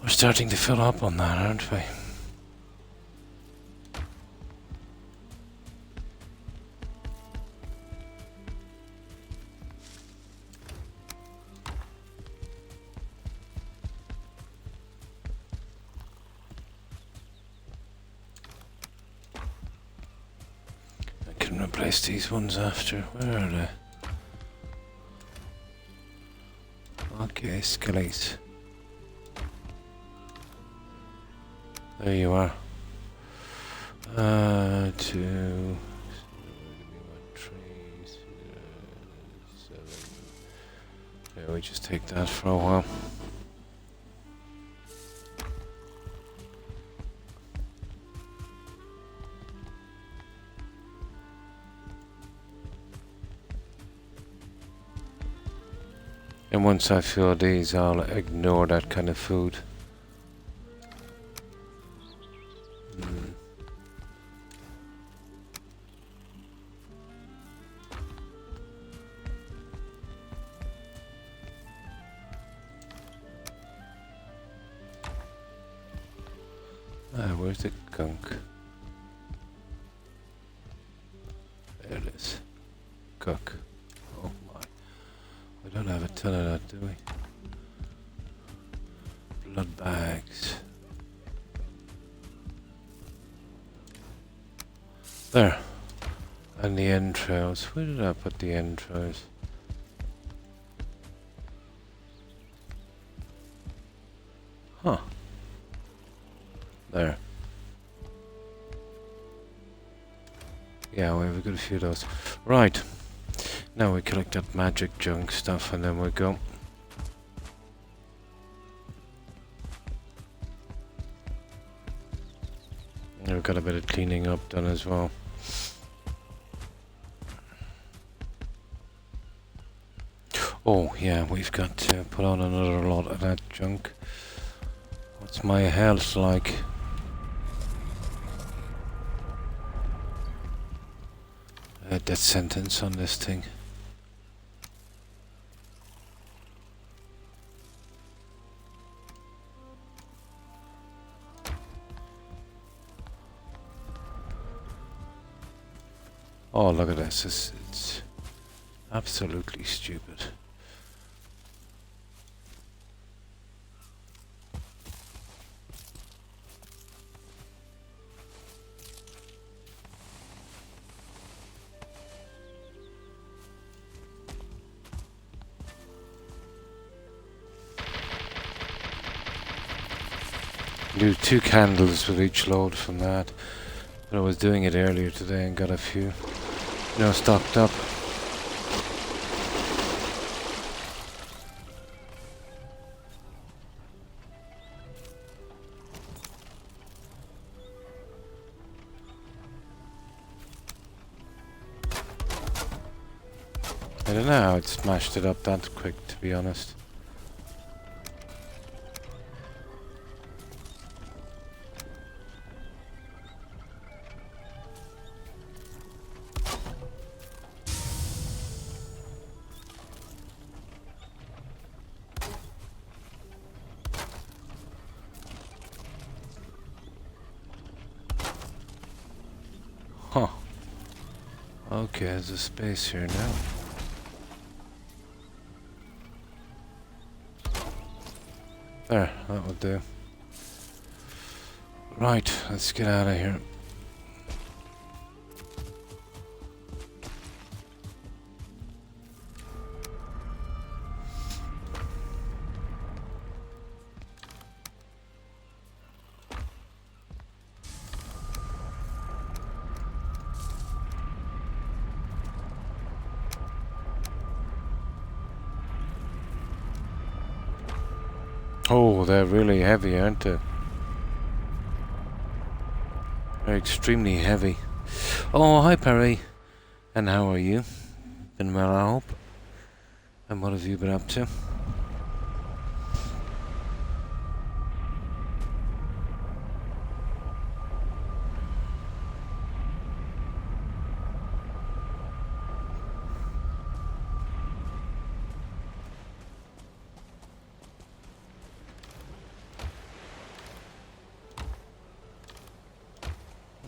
We're starting to fill up on that, aren't we? Replace these ones after. Where are they? Okay, skellies. There you are. 2. Yeah, we just take that for a while. And once I fill these, I'll ignore that kind of food. Where's the gunk? There it is. Cook. Oh my. We don't have a ton of that, do we? Blood bags. There. And the entrails. Where did I put the entrails? Huh. There. Yeah, we've got a few of those. Right. Now we collect that magic junk stuff and then we go. And we've got a bit of cleaning up done as well. Oh yeah, we've got to put on another lot of that junk. What's my health like? A death sentence on this thing. Oh, look at this. It's absolutely stupid. Do 2 candles with each load from that. But I was doing it earlier today and got a few, stocked up. I don't know how it smashed it up that quick, to be honest. Huh. Okay, there's a space here now. There, that will do. Right, let's get out of here. Oh, they're really heavy, aren't they? They're extremely heavy. Oh, hi Perry. And how are you? Been well, I hope. And what have you been up to?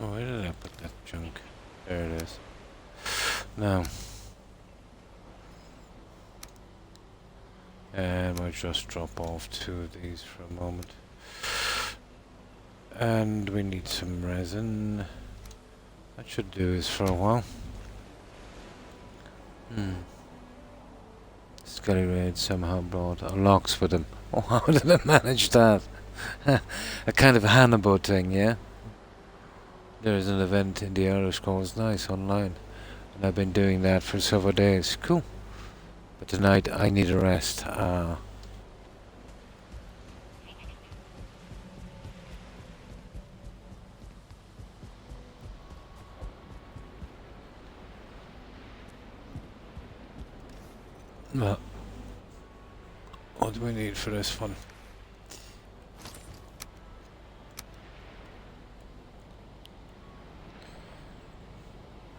Oh, where did I put that junk? There it is. Now, and we'll just drop off 2 of these for a moment. And we need some resin. That should do us for a while. Skelly Raid somehow brought locks with him. Oh, how did I manage that? A kind of Hannibal thing, yeah? There's an event in the Elder Scrolls Nice online. And I've been doing that for several days. Cool. But tonight I need a rest. Well, what do we need for this one?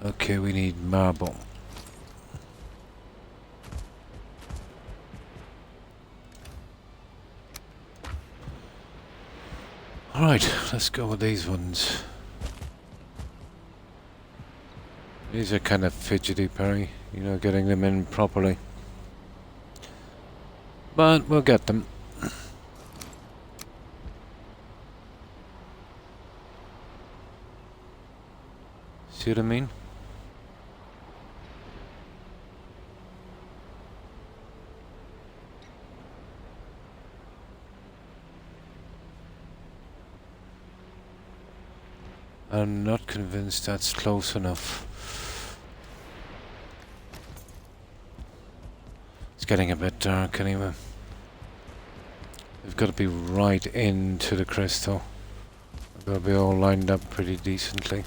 Okay, we need marble. Alright, let's go with these ones. These are kind of fidgety, Perry. You know, getting them in properly. But we'll get them. See what I mean? I'm not convinced that's close enough. It's getting a bit dark anyway. They've got to be right into the crystal. They've got to be all lined up pretty decently.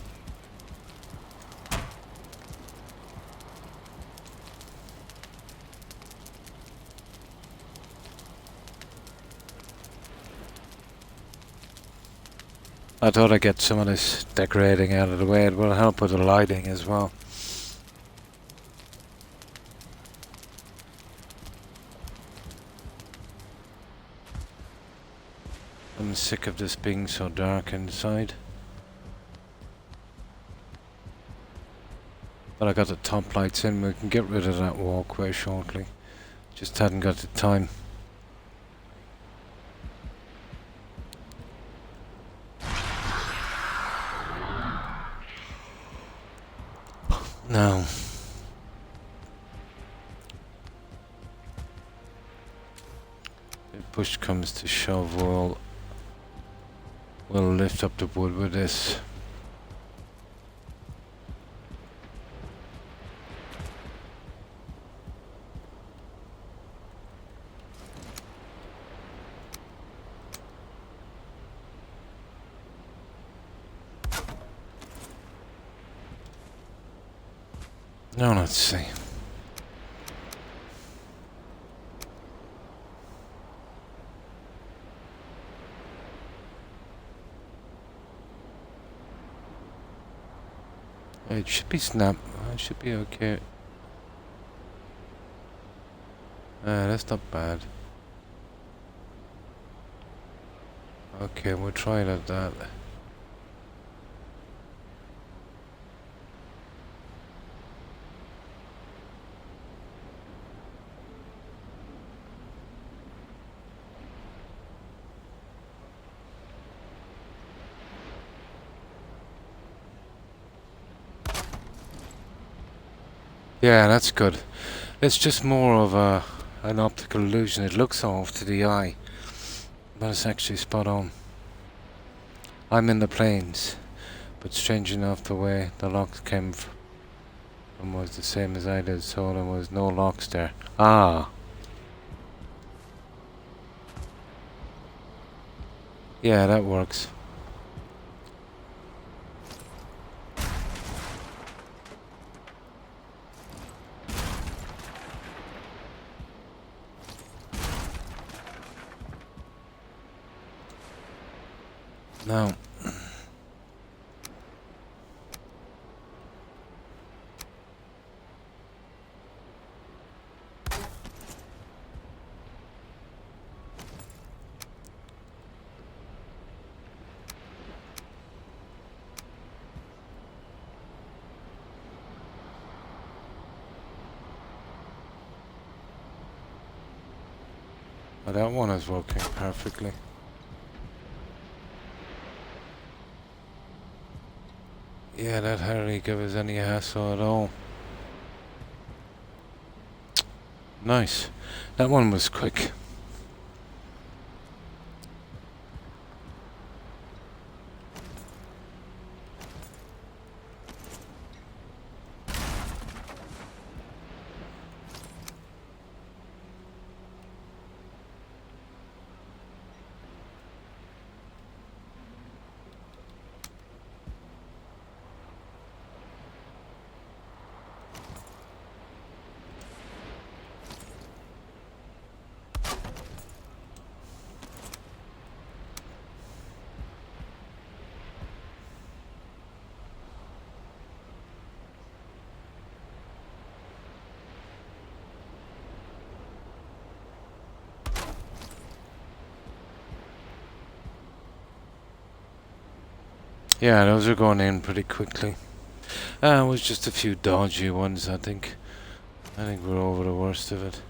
I thought I'd get some of this decorating out of the way. It will help with the lighting as well. I'm sick of this being so dark inside. But I got the top lights in. We can get rid of that walkway shortly. Just hadn't got the time. Now, if push comes to shove, we'll lift up the wood with this. Now let's see. It should be snap. It should be okay. That's not bad. Okay, we'll try it at that. Yeah, that's good. It's just more of an optical illusion. It looks off to the eye, but it's actually spot on. I'm in the plains, but strange enough the way the locks came from was the same as I did, so there was no locks there. Ah! Yeah, that works. Now, well, that one is working perfectly. Yeah, that hardly give us any hassle at all. Nice. That one was quick. Yeah, those are going in pretty quickly. It was just a few dodgy ones, I think. I think we're over the worst of it.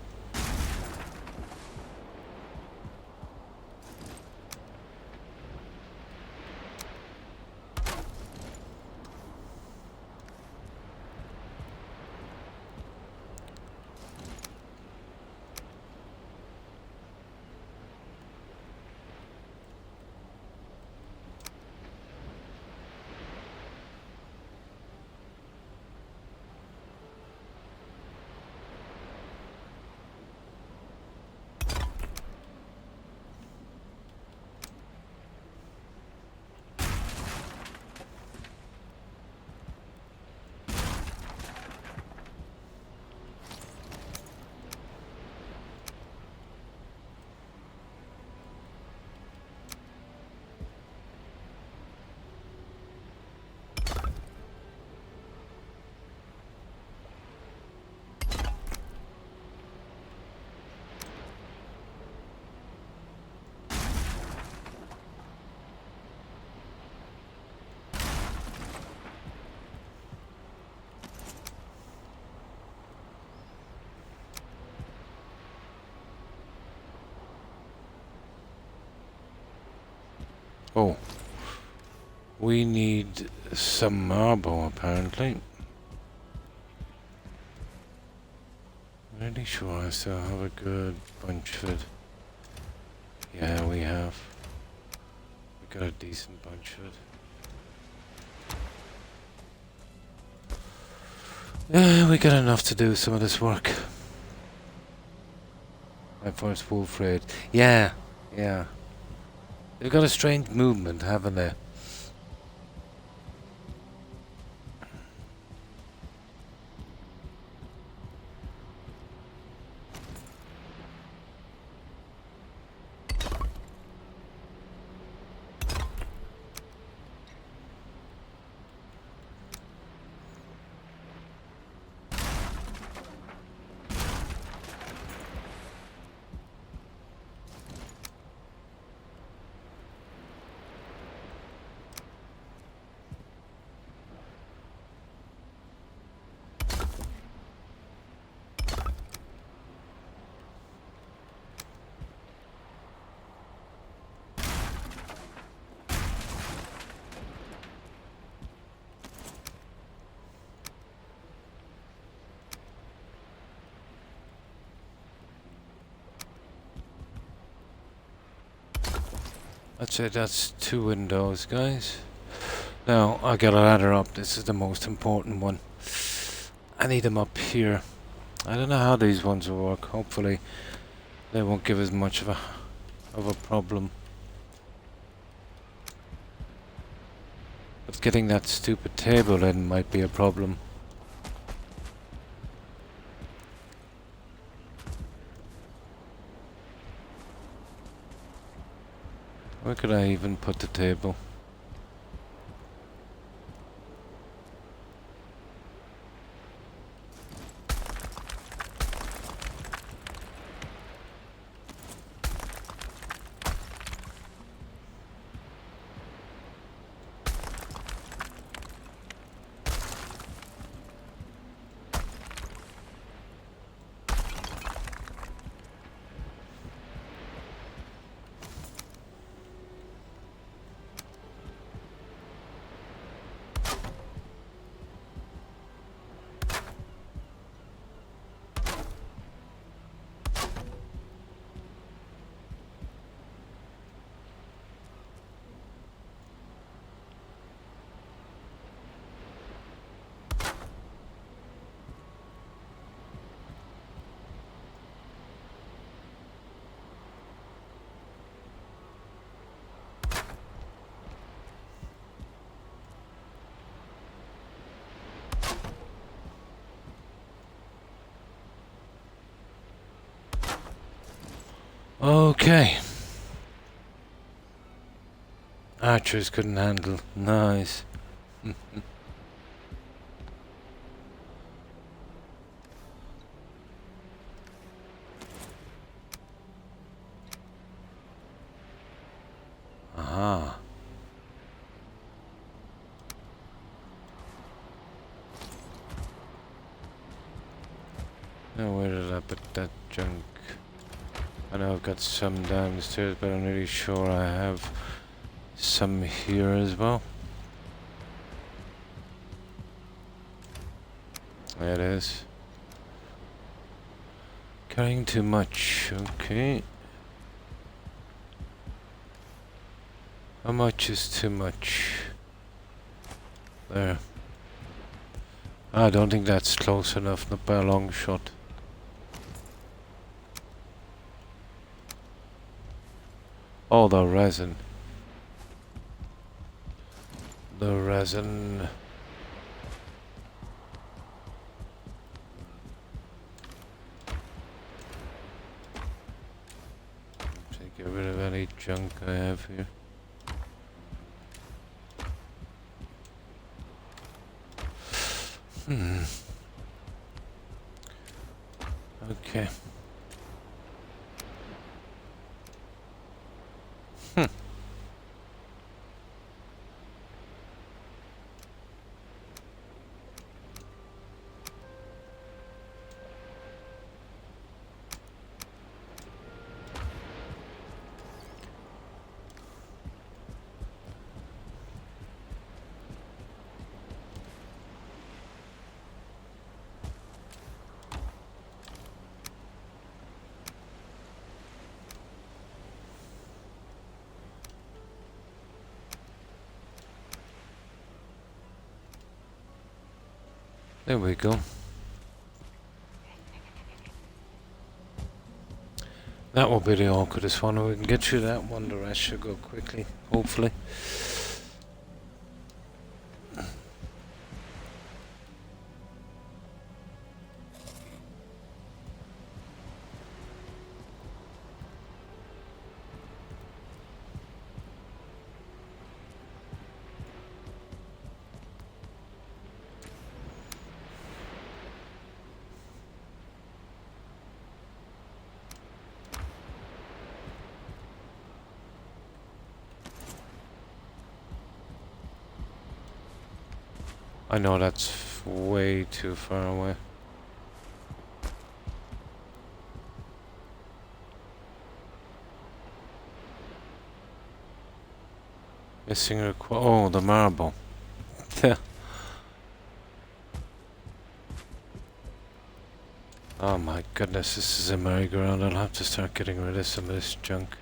Oh. We need some marble, apparently. Really sure I still have a good bunch of it. Yeah, we have. We got a decent bunch of it. Yeah, we got enough to do some of this work. My first wolf raid. Yeah, yeah. They've got a strange movement, haven't they? I'd say that's 2 windows, guys. Now, I got a ladder up. This is the most important one. I need them up here. I don't know how these ones will work. Hopefully, they won't give us much of a problem. But getting that stupid table in might be a problem. Where could I even put the table? Okay. Archers couldn't handle. Nice. Aha. Now where did I put that junk? I know I've got some downstairs, but I'm really sure I have some here as well. There it is. Carrying too much, okay. How much is too much? There. I don't think that's close enough, not by a long shot. Oh, the resin. The resin. Get rid of any junk I have here. Okay. There we go. That will be the awkwardest one. We can get through that one, the rest should go quickly, hopefully. I know that's way too far away. Missing oh, the marble. Oh my goodness, this is a merry-go-round. I'll have to start getting rid of some of this junk.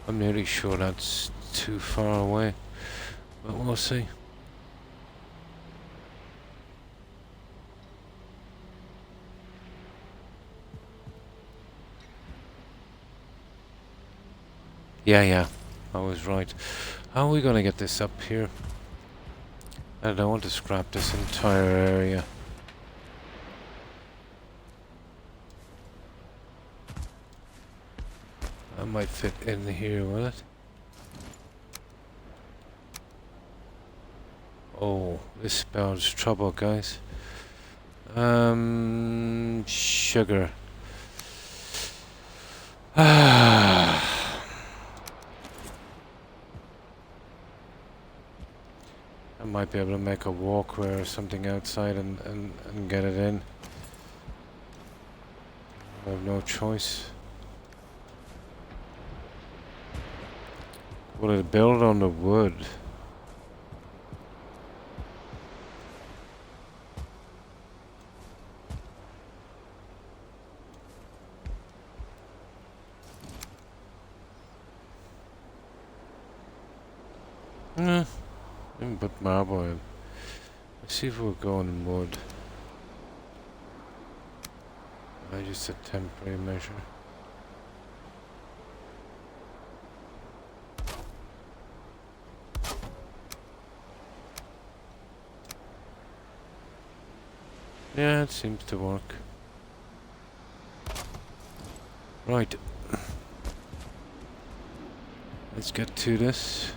I'm nearly sure that's too far away, but we'll see. Yeah, I was right. How are we gonna get this up here? I don't want to scrap this entire area. That might fit in here, will it? Oh, this spells trouble, guys. Sugar. I might be able to make a walkway or something outside and get it in. I have no choice. Will it build on the wood? Nah, even put marble in. Let's see if we're going in wood. Just a temporary measure. Yeah, it seems to work. Right. Let's get to this.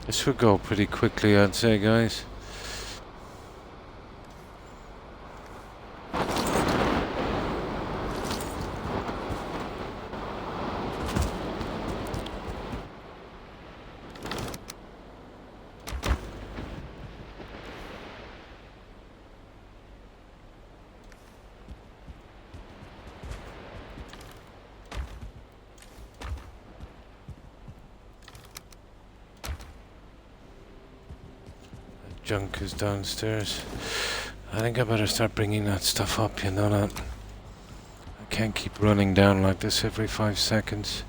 This should go pretty quickly, I'd say, guys. Junk is downstairs. I think I better start bringing that stuff up, you know that. I can't keep running down like this every 5 seconds.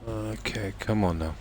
Okay, come on now.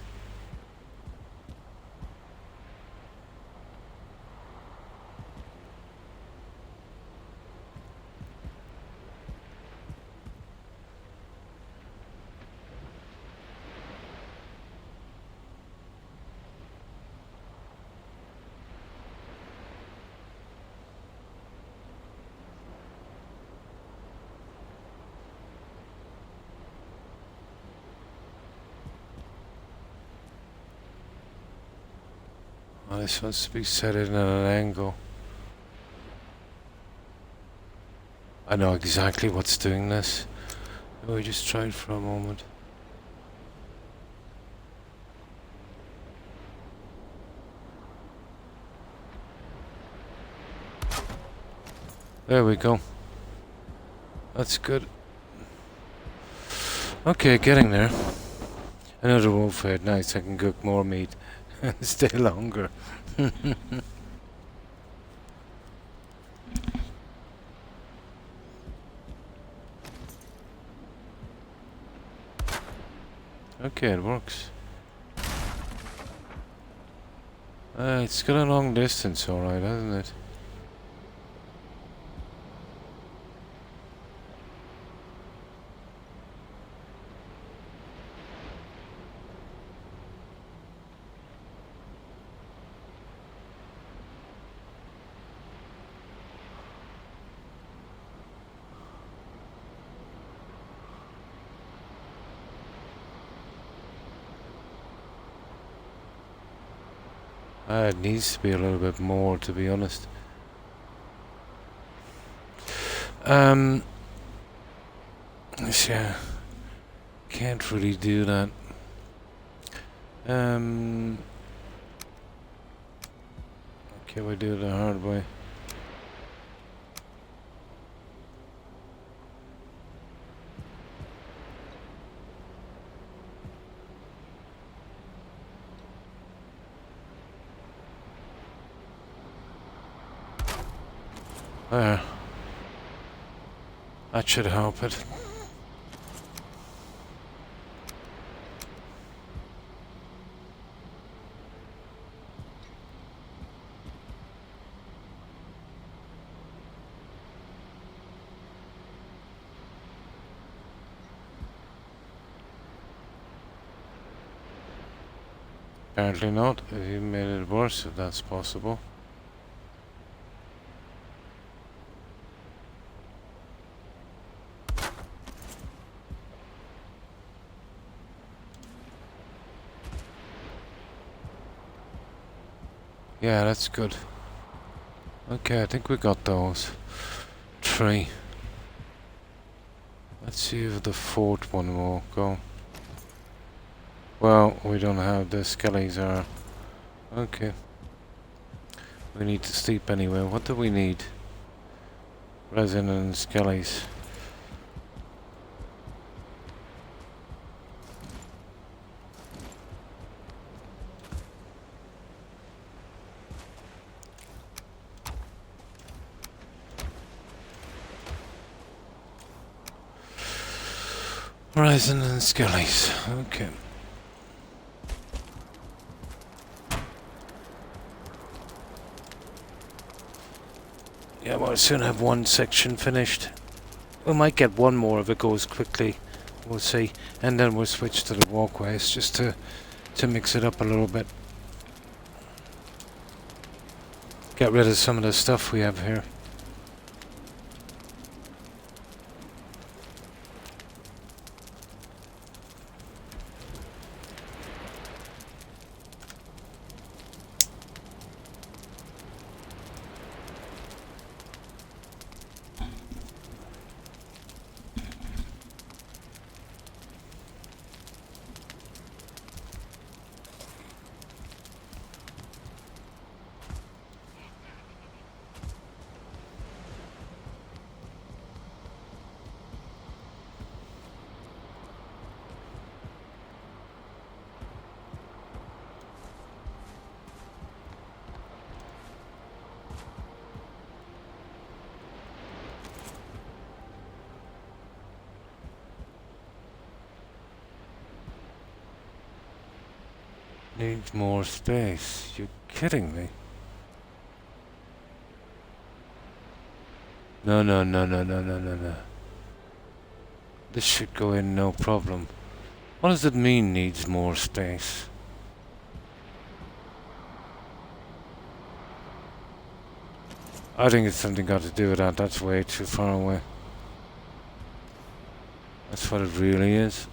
Oh, this wants to be set in at an angle. I know exactly what's doing this. We just try it for a moment. There we go. That's good. Okay, getting there. Another wolf head. Nice, I can cook more meat and stay longer. Okay, it works. It's got a long distance, alright, hasn't it? It needs to be a little bit more, to be honest. Yeah, can't really do that. Okay, we do it the hard way. There. That should help it. Apparently not. You made it worse, if that's possible. Yeah, that's good. Okay, I think we got those. 3. Let's see if the 4th one will go. Well, we don't have the skellies are. Okay. We need to sleep anyway. What do we need? Resin and skellies. Resin and skellies. Okay. Yeah, we'll soon have one section finished. We might get one more if it goes quickly. We'll see. And then we'll switch to the walkways just to mix it up a little bit. Get rid of some of the stuff we have here. Needs more space. You're kidding me. No. This should go in no problem. What does it mean, needs more space? I think it's something got to do with that. That's way too far away. That's what it really is.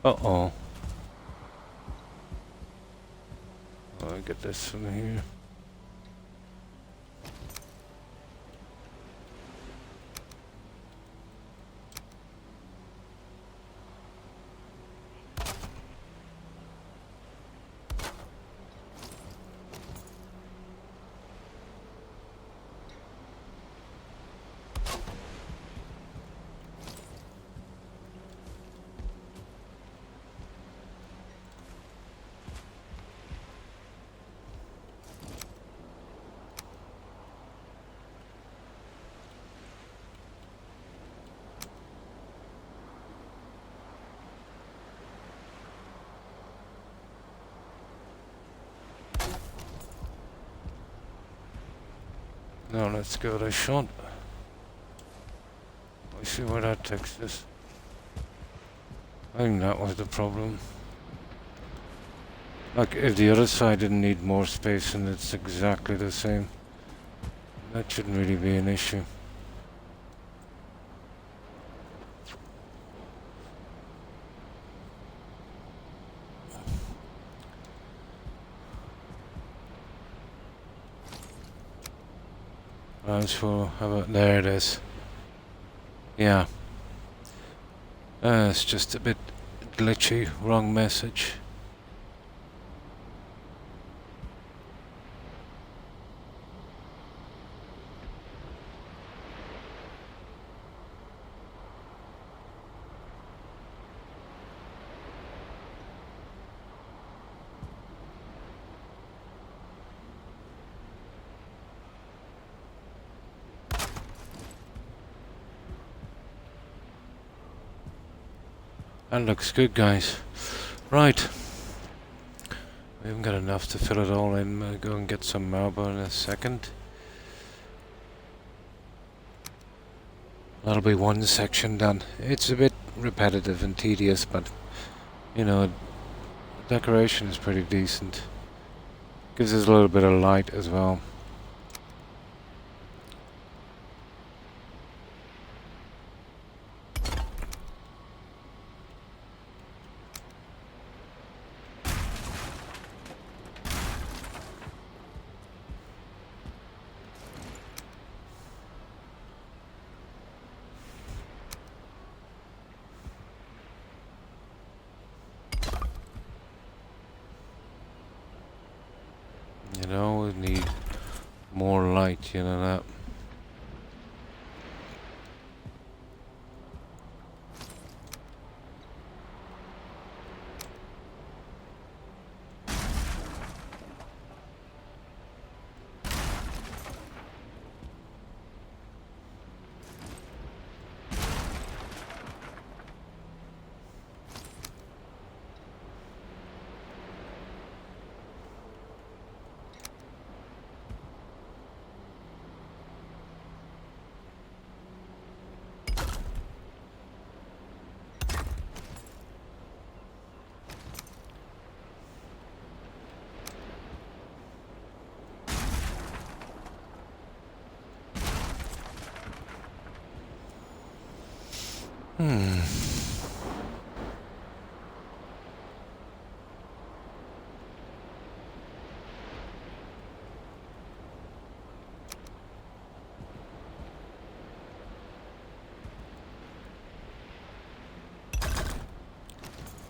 Uh-oh. I get this from here. Now let's give it a shot. We'll see where that takes us. I think that was the problem. Like, if the other side didn't need more space and it's exactly the same, that shouldn't really be an issue. Rounds full. How about there it is. Yeah. It's just a bit glitchy. Wrong message. That looks good, guys. Right. We haven't got enough to fill it all in. I'll go and get some marble in a second. That'll be one section done. It's a bit repetitive and tedious, but, you know, decoration is pretty decent. Gives us a little bit of light as well. You know, we need more light, you know that.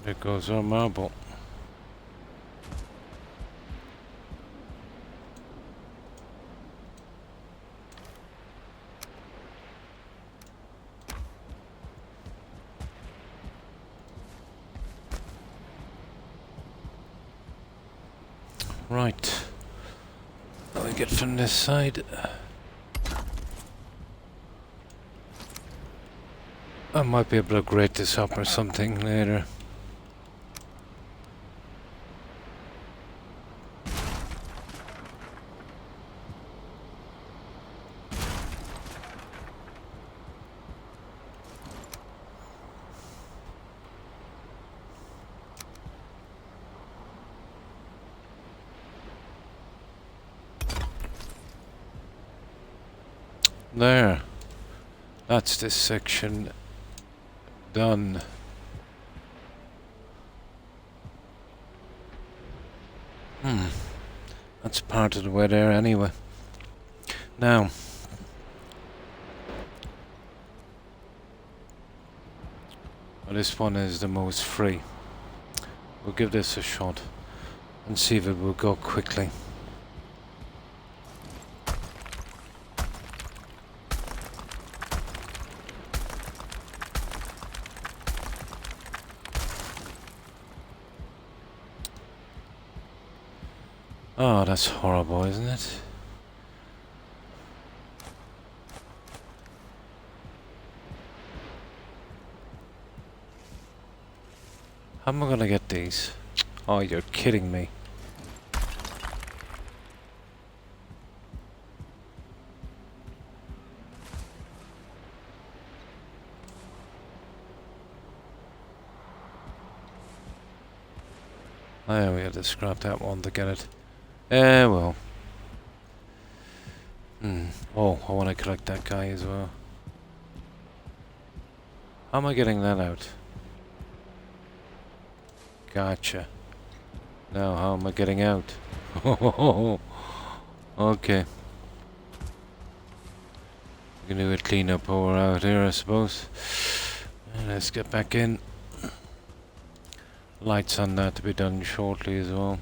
There goes our marble. Right. What do we get from this side? I might be able to grate this up or something later. There. That's this section done. That's part of the way there anyway. Now, this one is the most free. We'll give this a shot and see if it will go quickly. Oh, that's horrible, isn't it? How am I gonna get these? Oh, you're kidding me. Oh, yeah, we had to scrap that one to get it. Well. Oh, I want to collect that guy as well. How am I getting that out? Gotcha. Now, how am I getting out? Okay. We can do a cleanup over out here, I suppose. Let's get back in. Lights on that to be done shortly as well.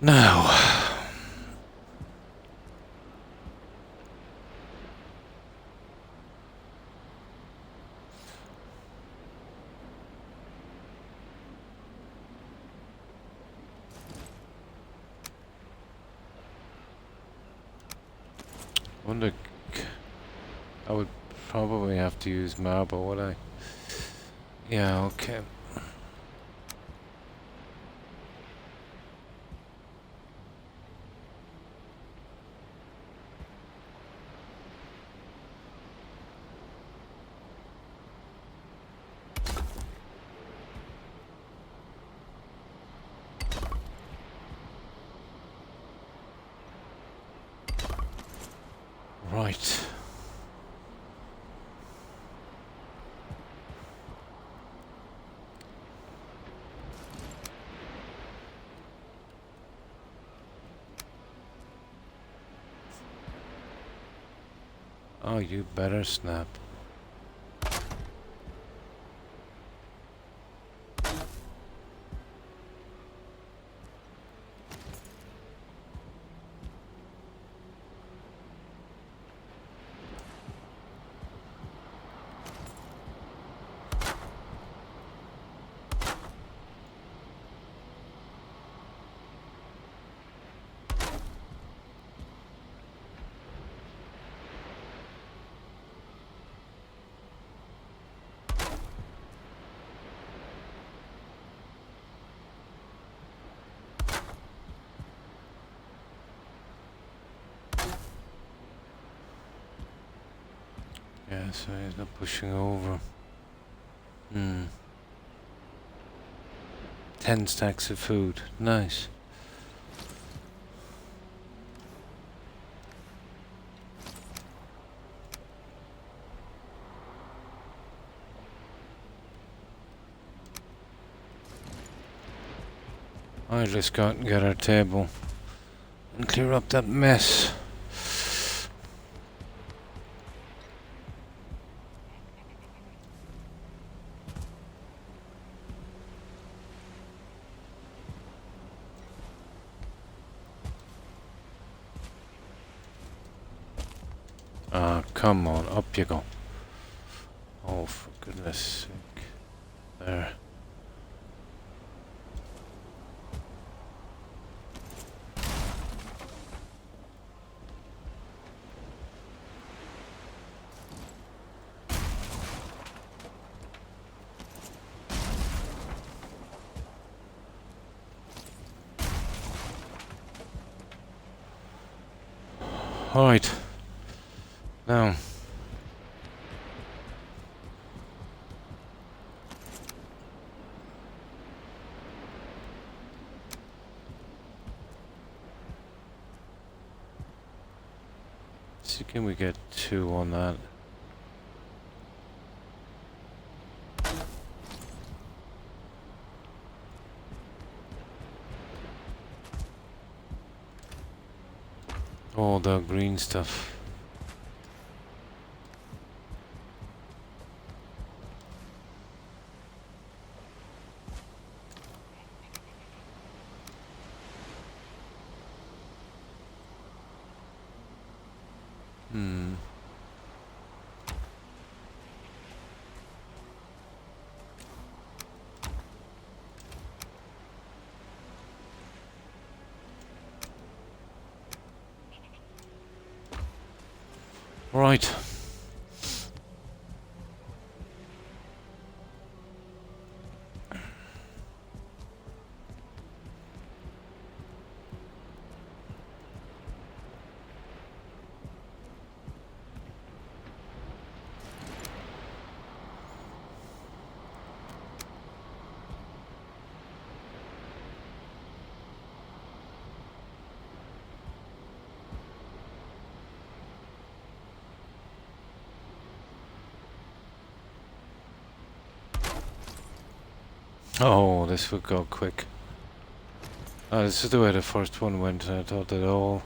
Now, wonder. I would probably have to use marble, would I? Yeah, okay. Right. Oh, you better snap. Yeah, so he's not pushing over. 10 stacks of food. Nice. I'll just go out and get our table and clear up that mess. Ah, come on, up you go. Oh, for goodness sake. There. Alright. Now. See, can we get 2 on that? All the green stuff. Right. Oh, this would go quick. This is the way the first one went. I thought they'd all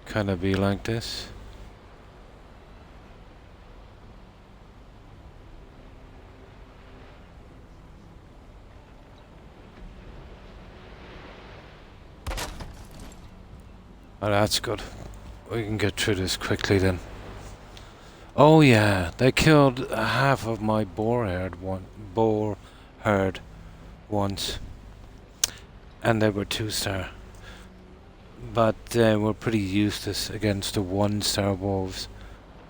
kind of be like this. Oh, that's good. We can get through this quickly then. Oh yeah, they killed half of my boar herd once, and they were 2-star. But they were pretty useless against the 1-star wolves.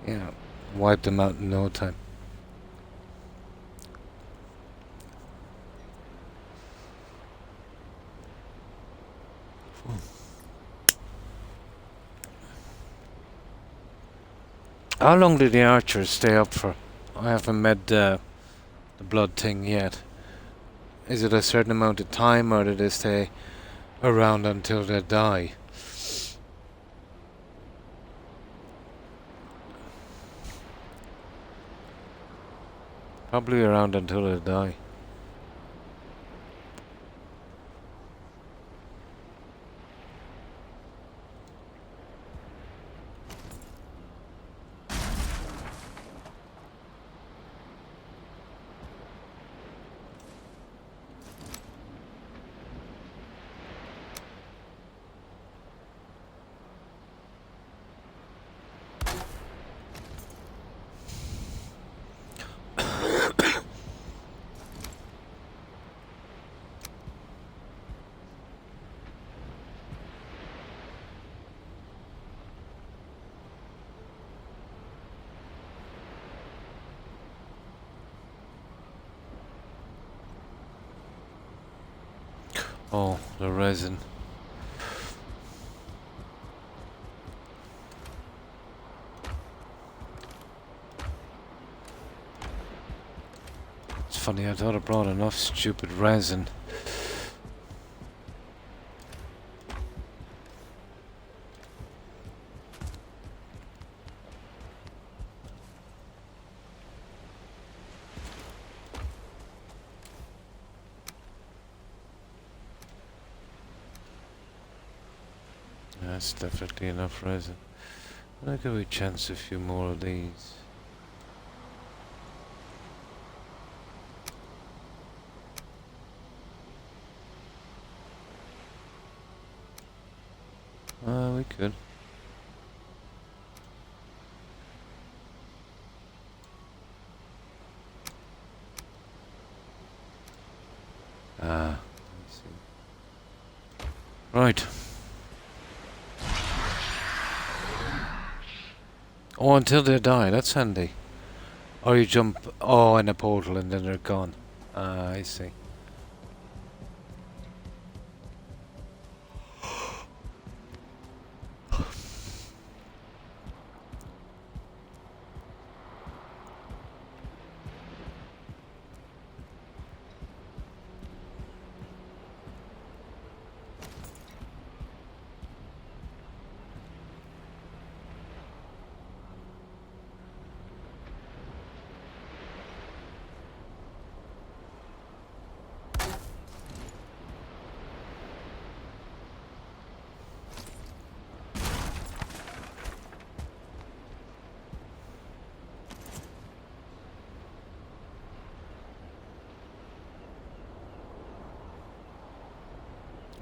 Yeah, wiped them out in no time. How long did the archers stay up for? I haven't met the blood thing yet. Is it a certain amount of time, or do they stay around until they die? Probably around until they die. Oh, the resin. It's funny, I thought I brought enough stupid resin. That's definitely enough resin. I could we chance a few more of these. We could. I see. Right. Oh, until they die, that's handy. Or you jump, in a portal and then they're gone. I see.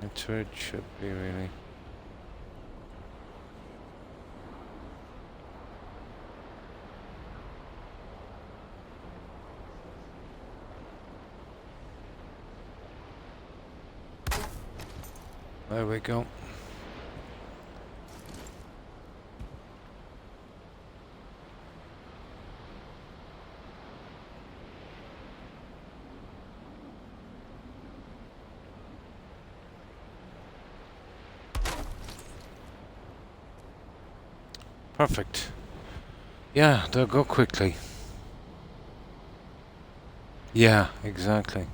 That's where it should be, really. There we go. Perfect. Yeah, they'll go quickly. Yeah, exactly.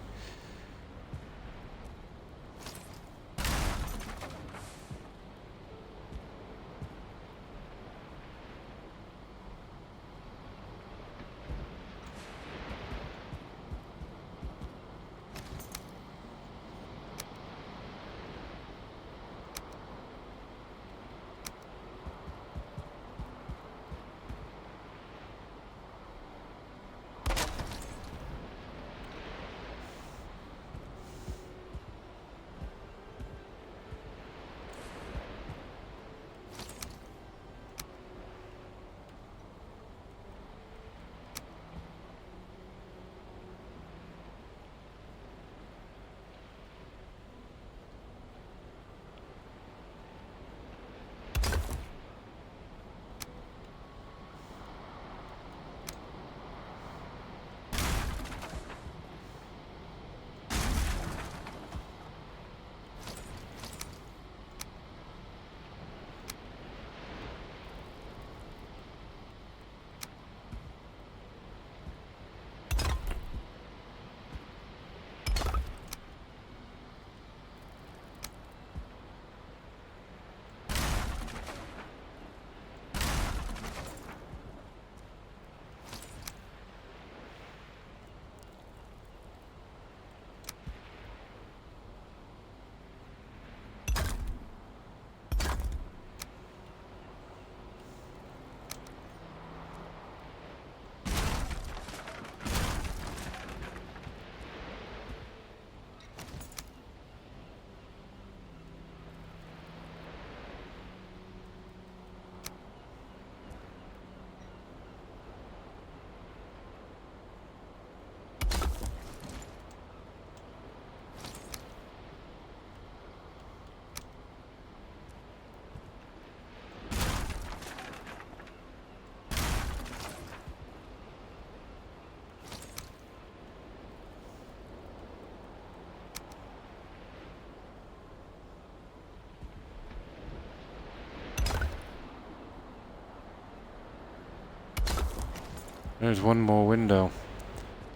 There's one more window.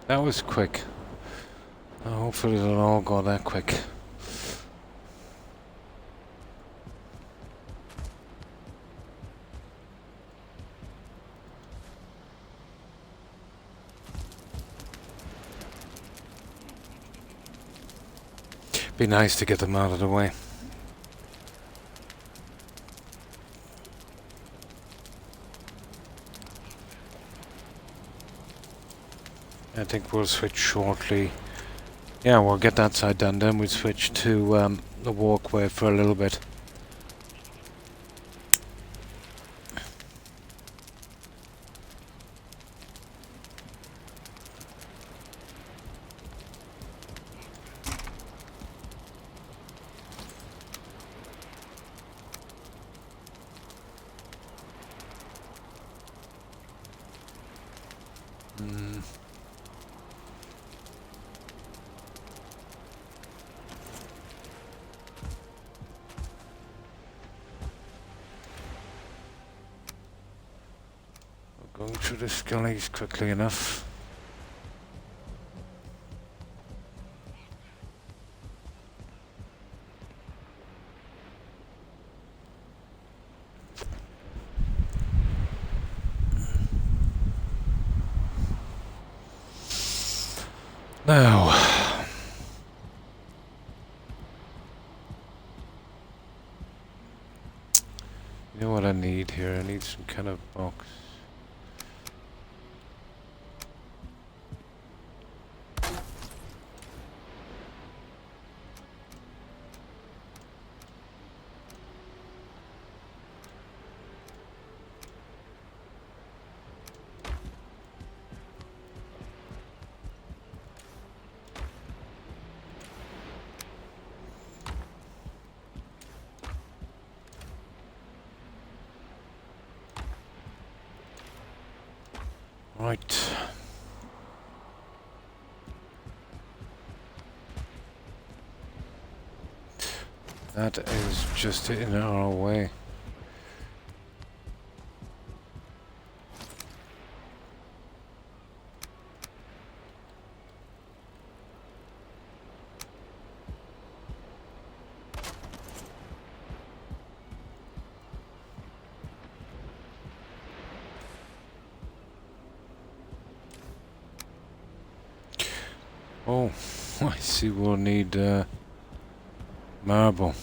That was quick. Hopefully it'll all go that quick. Be nice to get them out of the way. I think we'll switch shortly. Yeah, we'll get that side done, then we'll switch to the walkway for a little bit. Going through the skellies quickly enough. Now, you know what I need here? I need some kind of box. Right. That is just in our way. Oh, I see we'll need marble.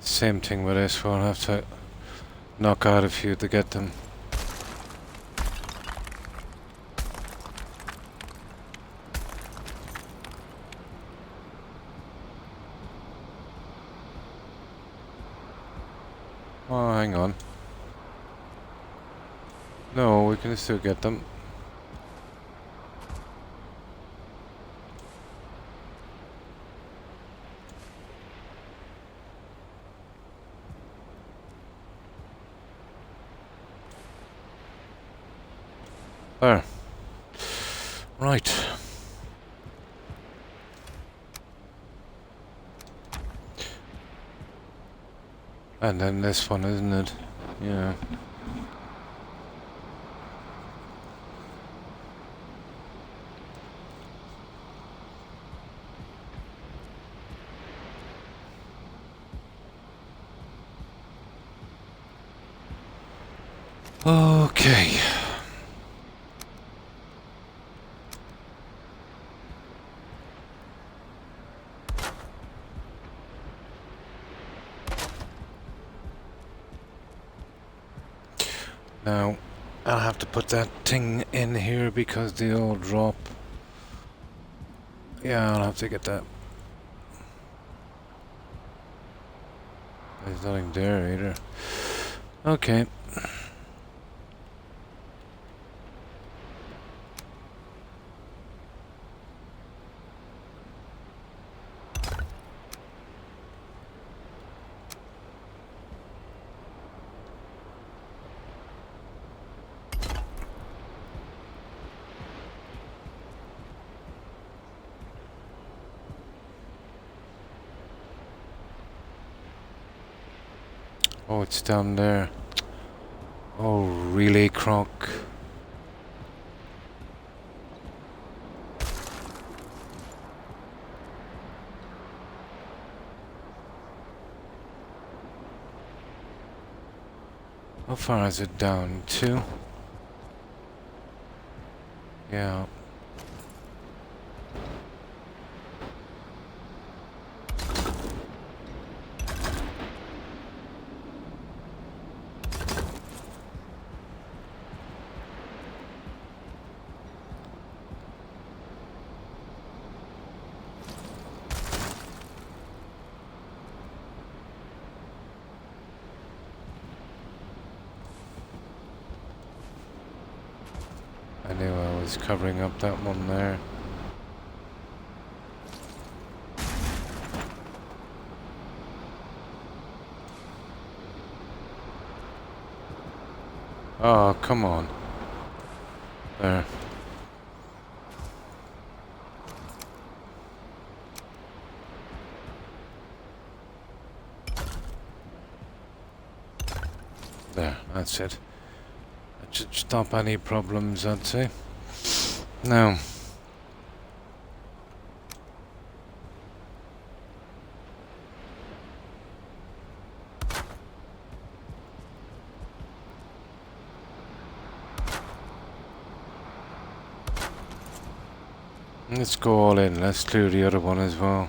Same thing with this, we'll have to knock out a few to get them. Oh, hang on. No, we can still get them. There. Right. And then this one, isn't it? Yeah. Okay. Now, I'll have to put that thing in here because the old drop. Yeah, I'll have to get that. There's nothing there either. Okay. Oh, it's down there. Oh, really, Croc? How far is it down? 2? Yeah. I knew I was covering up that one there. Oh, come on. There. There, that's it. That should stop any problems, I'd say. Now. Let's go all in. Let's clear the other one as well.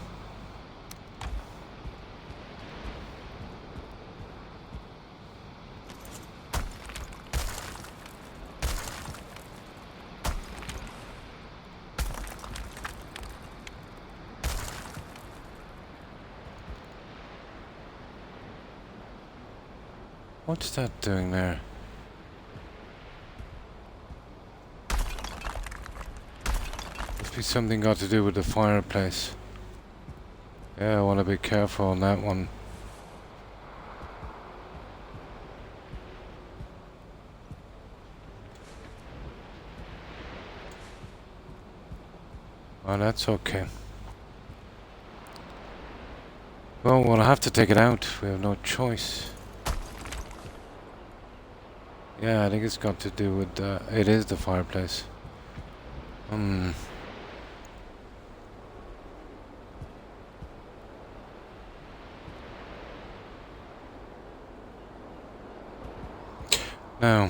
What's that doing there? Must be something got to do with the fireplace. Yeah, I want to be careful on that one. Oh, that's okay. Well, we'll have to take it out. We have no choice. Yeah, I think it's got to do with... it is the fireplace. Now...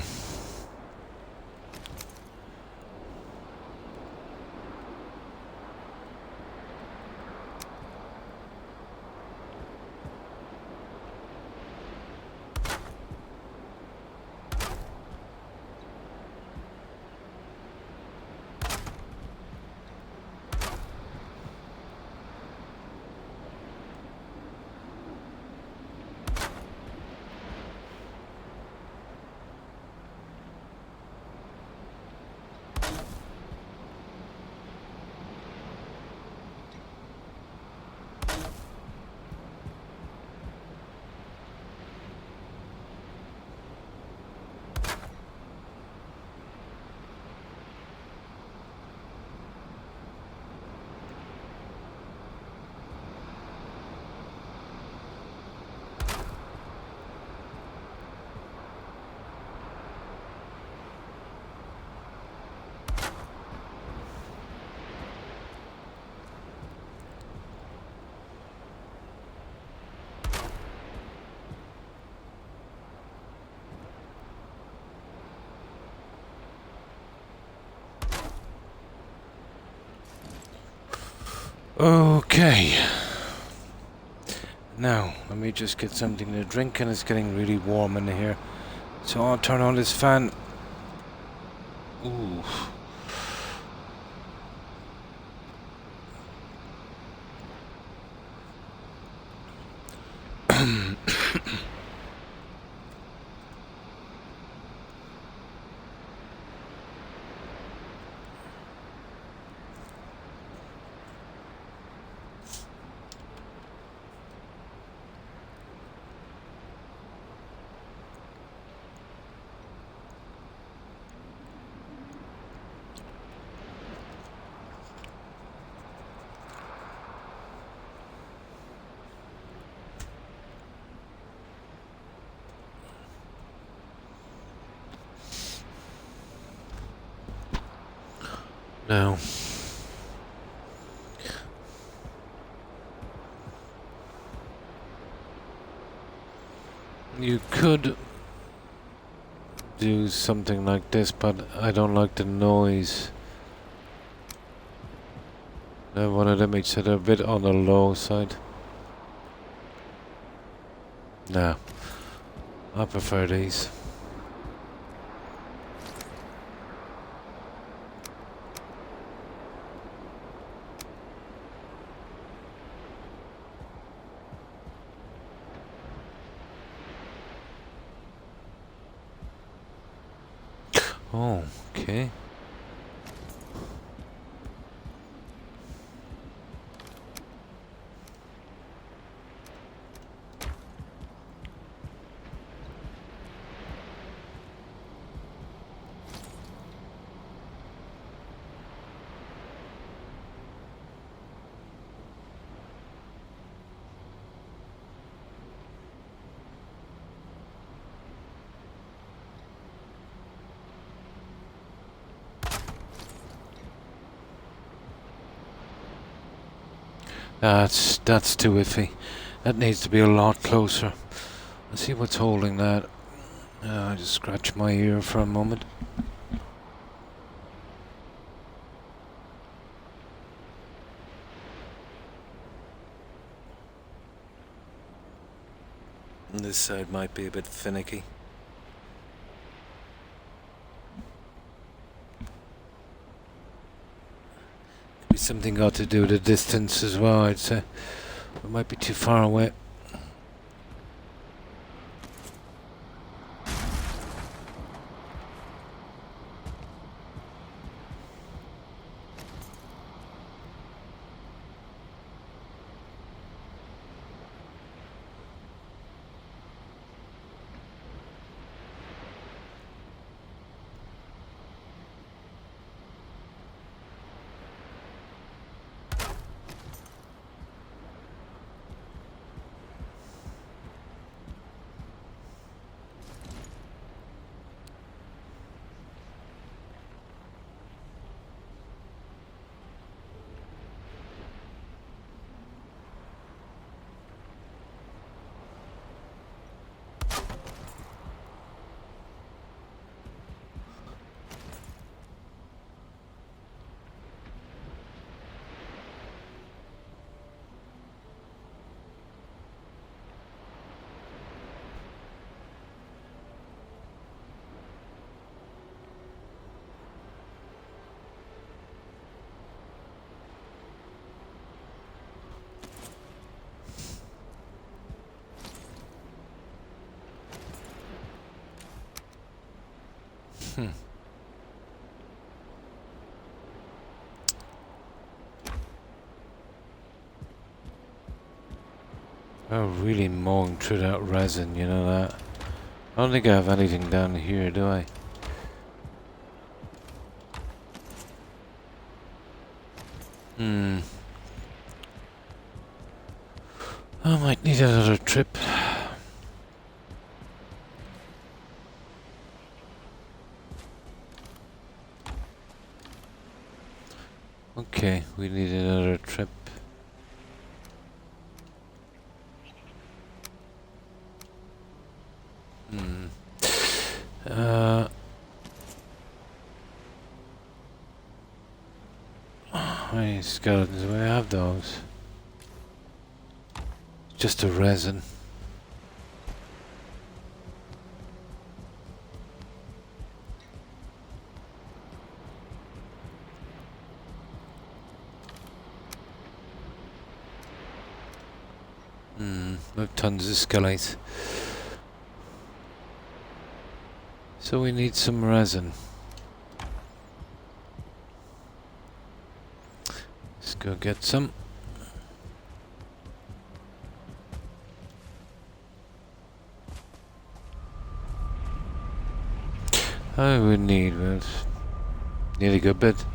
Okay. Now, let me just get something to drink, and it's getting really warm in here. So I'll turn on this fan. Ooh. Now, you could do something like this, but I don't like the noise. I wanted to make sure they're a bit on the low side. No, I prefer these. Oh, okay. That's too iffy. That needs to be a lot closer. Let's see what's holding that. I just scratch my ear for a moment. This side might be a bit finicky. Could be something got to do with the distance as well, I'd say. It might be too far away. I'm really mowing through that resin, you know that? I don't think I have anything down here, do I? I might need another trip. Okay, we need another trip. How many skeletons do I have those? Just a resin. Look, tons of skellies. So we need some resin. Let's go get some. I would need a good bit.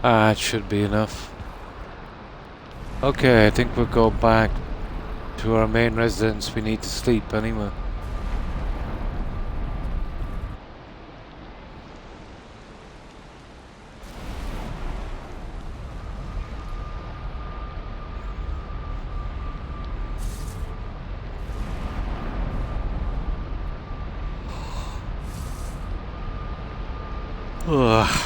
Ah, it should be enough. Okay, I think we'll go back to our main residence. We need to sleep anyway. Ugh.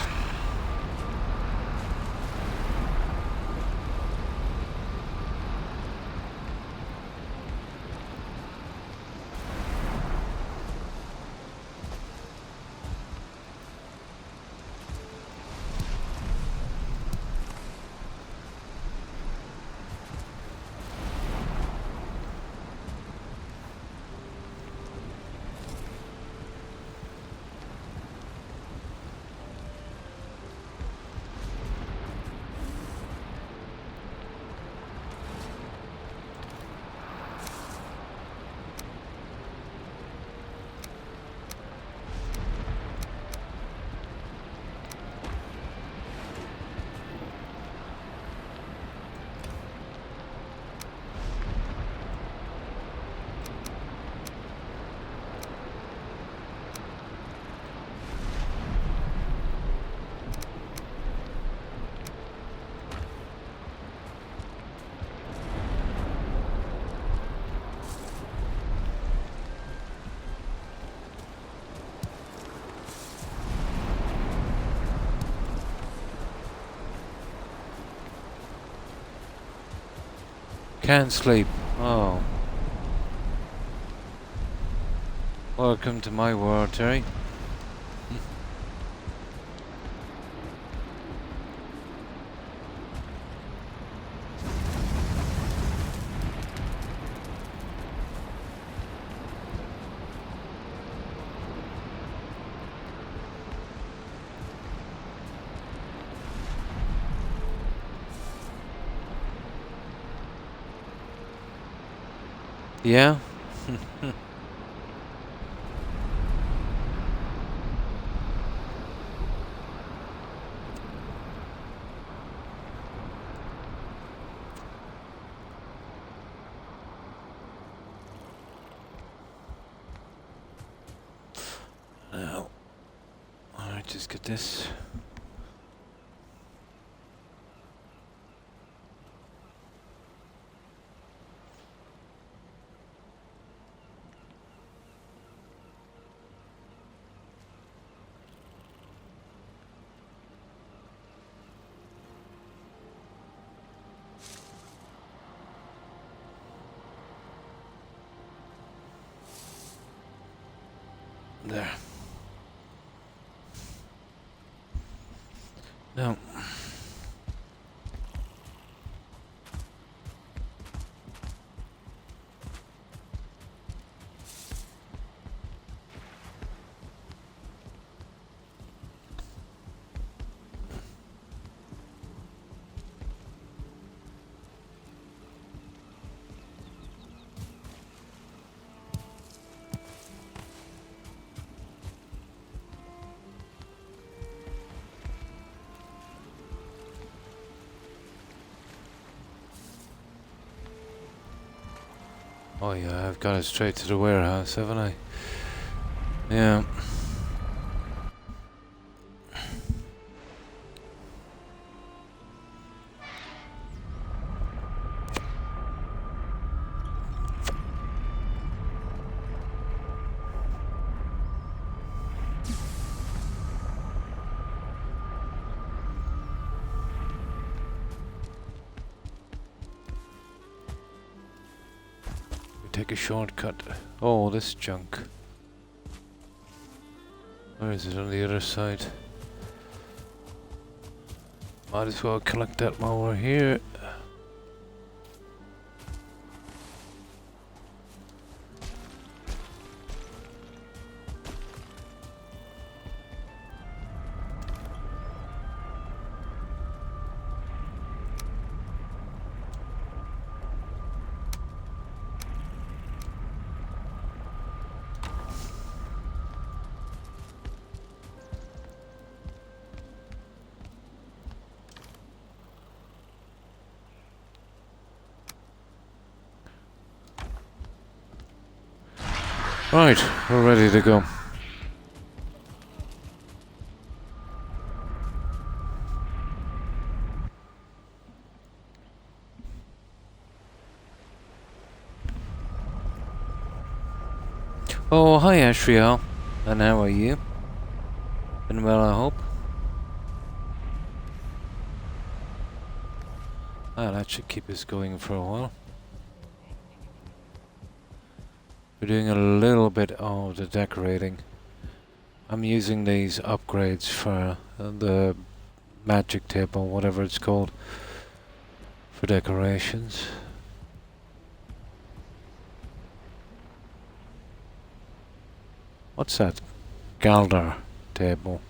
Can't sleep. Oh. Welcome to my world, Terry. Yeah? Now, alright, just get this. There. No. Oh yeah, I've got it straight to the warehouse, haven't I? Yeah. Take a shortcut. Oh, this junk. Where is it? On the other side. Might as well collect that while we're here. Right, we're ready to go. Oh, hi Ashriel. And how are you? Been well, I hope? Ah, that should keep us going for a while. We're doing a little bit of the decorating. I'm using these upgrades for the magic table, whatever it's called, for decorations. What's that? Galdar table.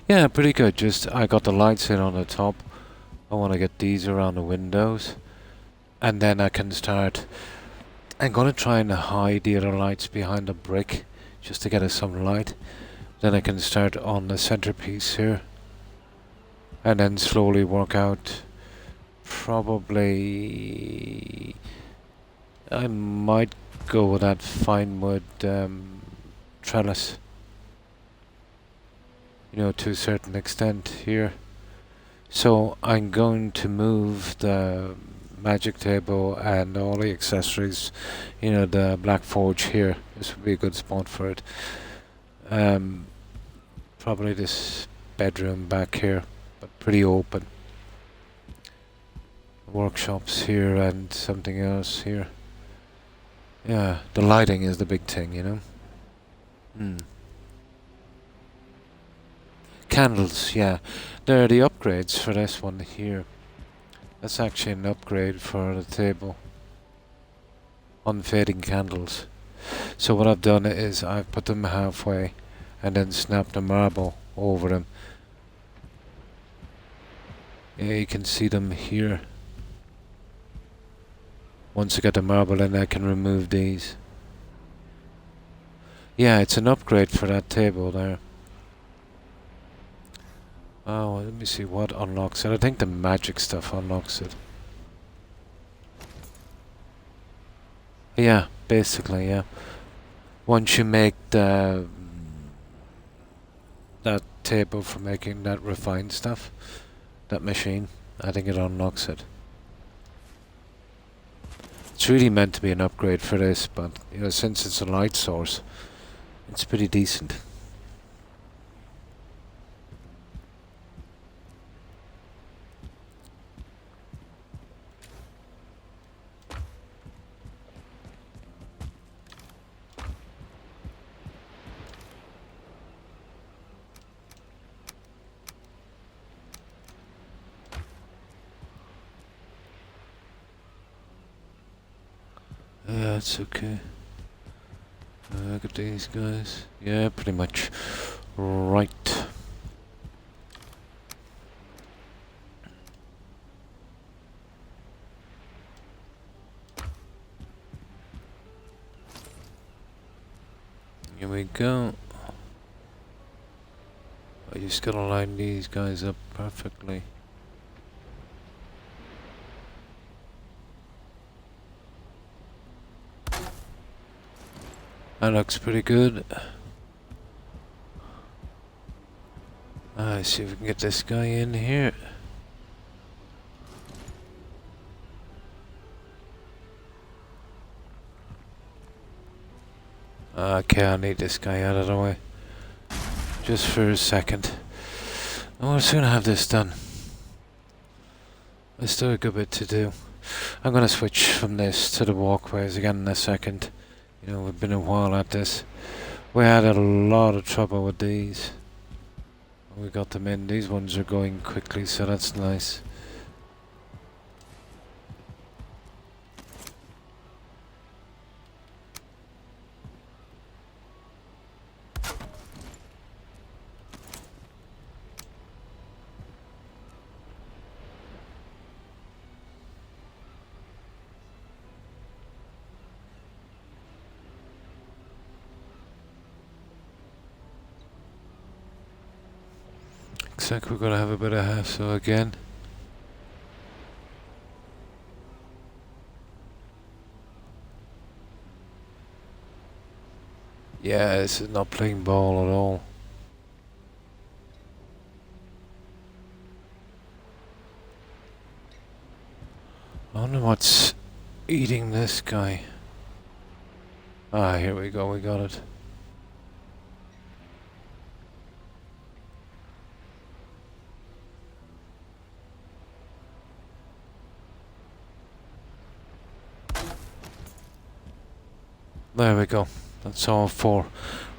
Yeah, pretty good. Just I got the lights in on the top. I want to get these around the windows. And then I can start. I'm going to try and hide the other lights behind the brick just to get us some light. Then I can start on the centerpiece here. And then slowly work out. Probably I might go with that fine wood trellis. You know, to a certain extent here. So I'm going to move the magic table and all the accessories, you know, the black forge here. This would be a good spot for it. Probably this bedroom back here, but pretty open. Workshops here and something else here. Yeah, the lighting is the big thing, you know. Candles, yeah. They're the upgrades for this one here. That's actually an upgrade for the table. Unfading candles. So what I've done is I've put them halfway and then snapped a marble over them. Yeah, you can see them here. Once I get the marble in, I can remove these. Yeah, it's an upgrade for that table there. Oh, let me see what unlocks it. I think the magic stuff unlocks it. Yeah, basically, yeah. once you make that table for making that refined stuff, that machine, I think it unlocks it. It's really meant to be an upgrade for this, but you know, since it's a light source, it's pretty decent. Yeah, it's okay. Look at these guys. Yeah, pretty much. Right. Here we go. I just gotta line these guys up perfectly. That looks pretty good. Let's see if we can get this guy in here. Okay, I need this guy out of the way. Just for a second. We'll soon have this done. There's still a good bit to do. I'm gonna switch from this to the walkways again in a second. You know, we've been a while at this. We had a lot of trouble with these. We got them in. These ones are going quickly, so that's nice. Looks like we're gonna have a bit of hassle again. Yeah, this is not playing ball at all. I wonder what's eating this guy. Ah, here we go, we got it. There we go. That's all 4.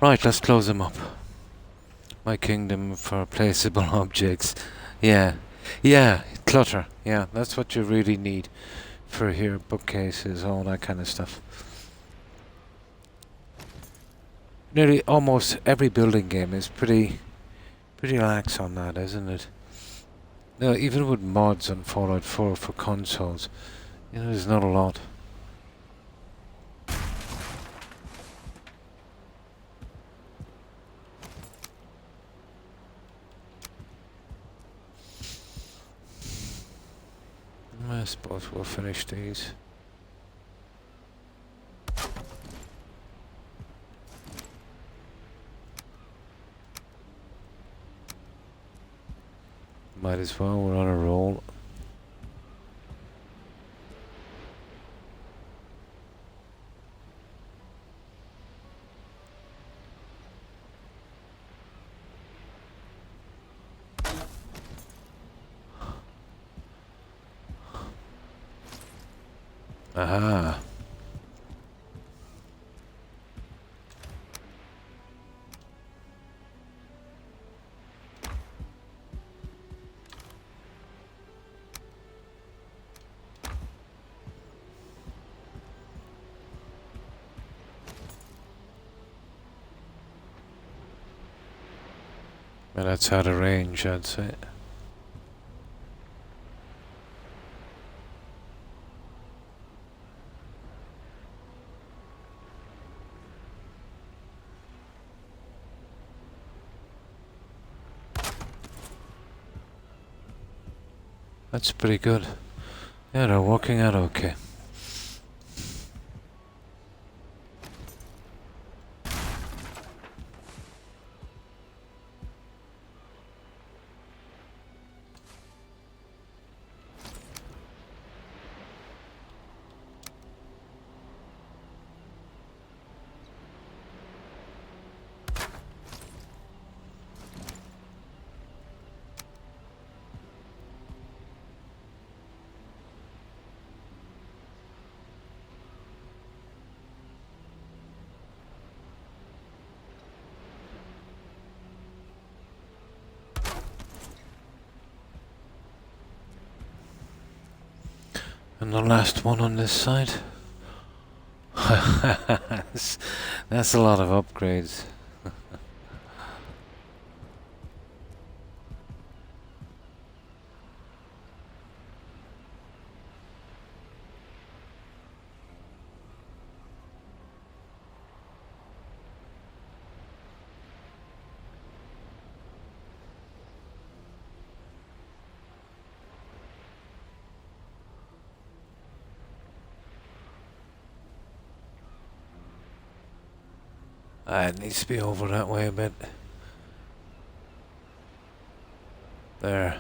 Right, let's close them up. My kingdom for placeable objects. Yeah. Yeah, clutter. Yeah, that's what you really need for here. Bookcases, all that kind of stuff. Nearly almost every building game is pretty lax on that, isn't it? No, even with mods on Fallout 4 for consoles, you know, there's not a lot. I suppose we'll finish these. Might as well, we're on a roll. Aha. Well, that's out of range, I'd say. That's pretty good. Yeah, they're working out okay. And the last one on this side. That's a lot of upgrades. It needs to be over that way a bit. There.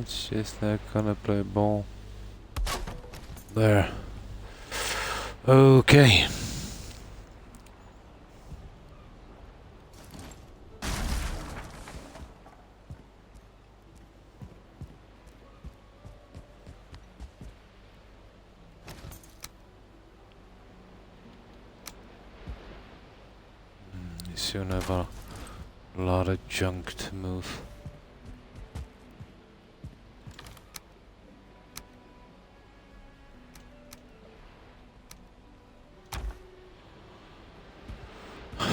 It's just not gonna play ball. There. Okay. You soon have a lot of junk to move.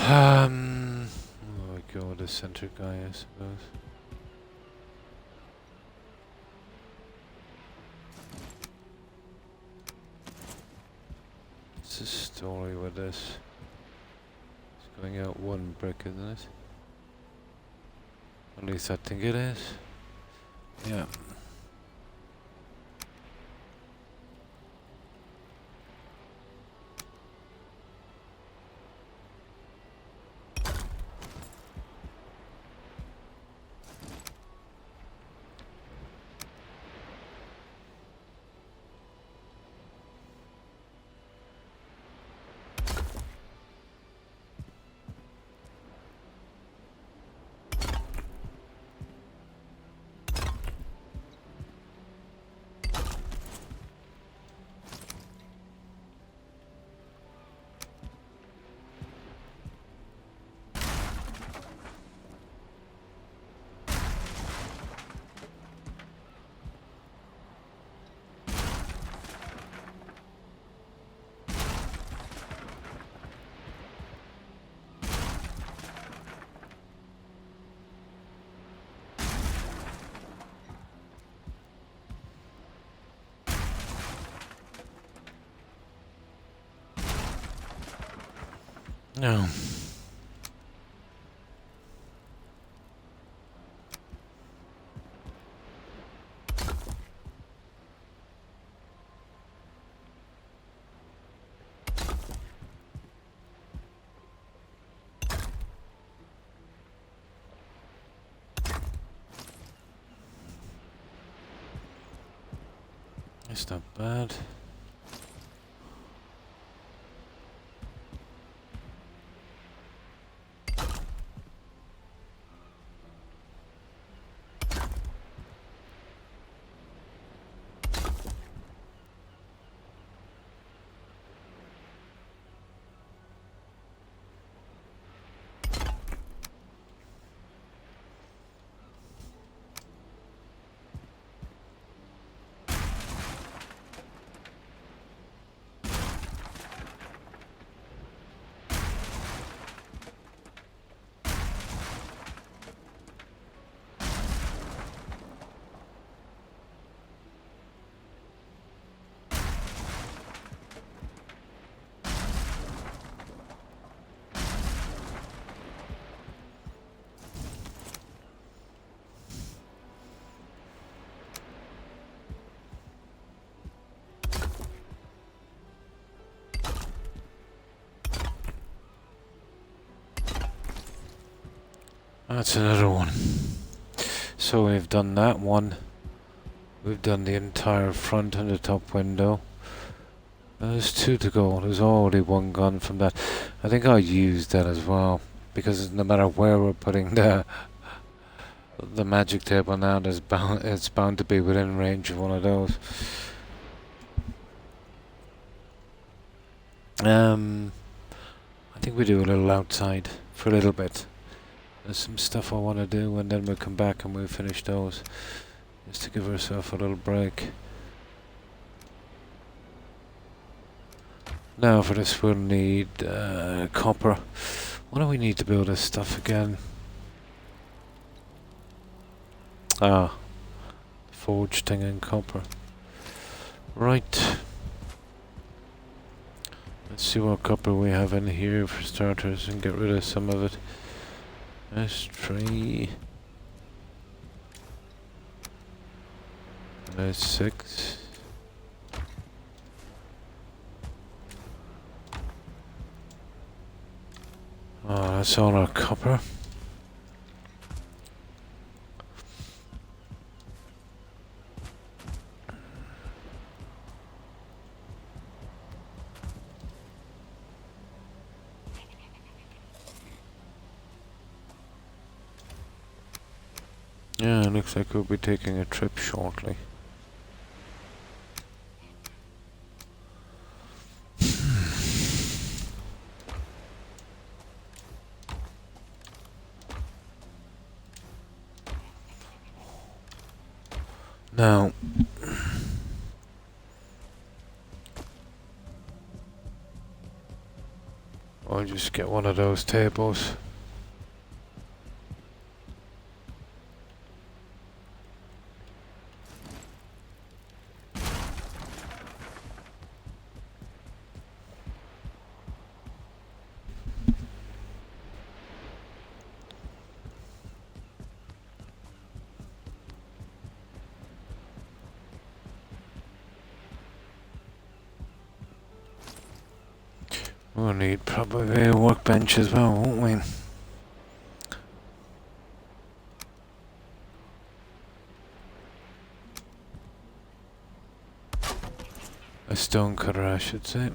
Oh, I go with the center guy, I suppose. What's the story with this? It's going out one brick, isn't it? At least I think it is. Yeah. No. It's not bad. That's another one. So we've done that one. We've done the entire front and the top window. There's two to go. There's already one gone from that. I think I'll use that as well, because no matter where we're putting the magic table now. It's bound to be within range of one of those. I think we do a little outside for a little bit. There's some stuff I want to do, and then we'll come back and we'll finish those, just to give ourselves a little break. Now for this we'll need copper. What do we need to build this stuff again? Ah, forge thing in copper. Right. Let's see what copper we have in here for starters and get rid of some of it. There's 3. There's 6. Oh, that's all our copper. Yeah, it looks like we'll be taking a trip shortly. Now, I'll just get one of those tables. We'll need probably a workbench as well, won't we? A stone cutter, I should say.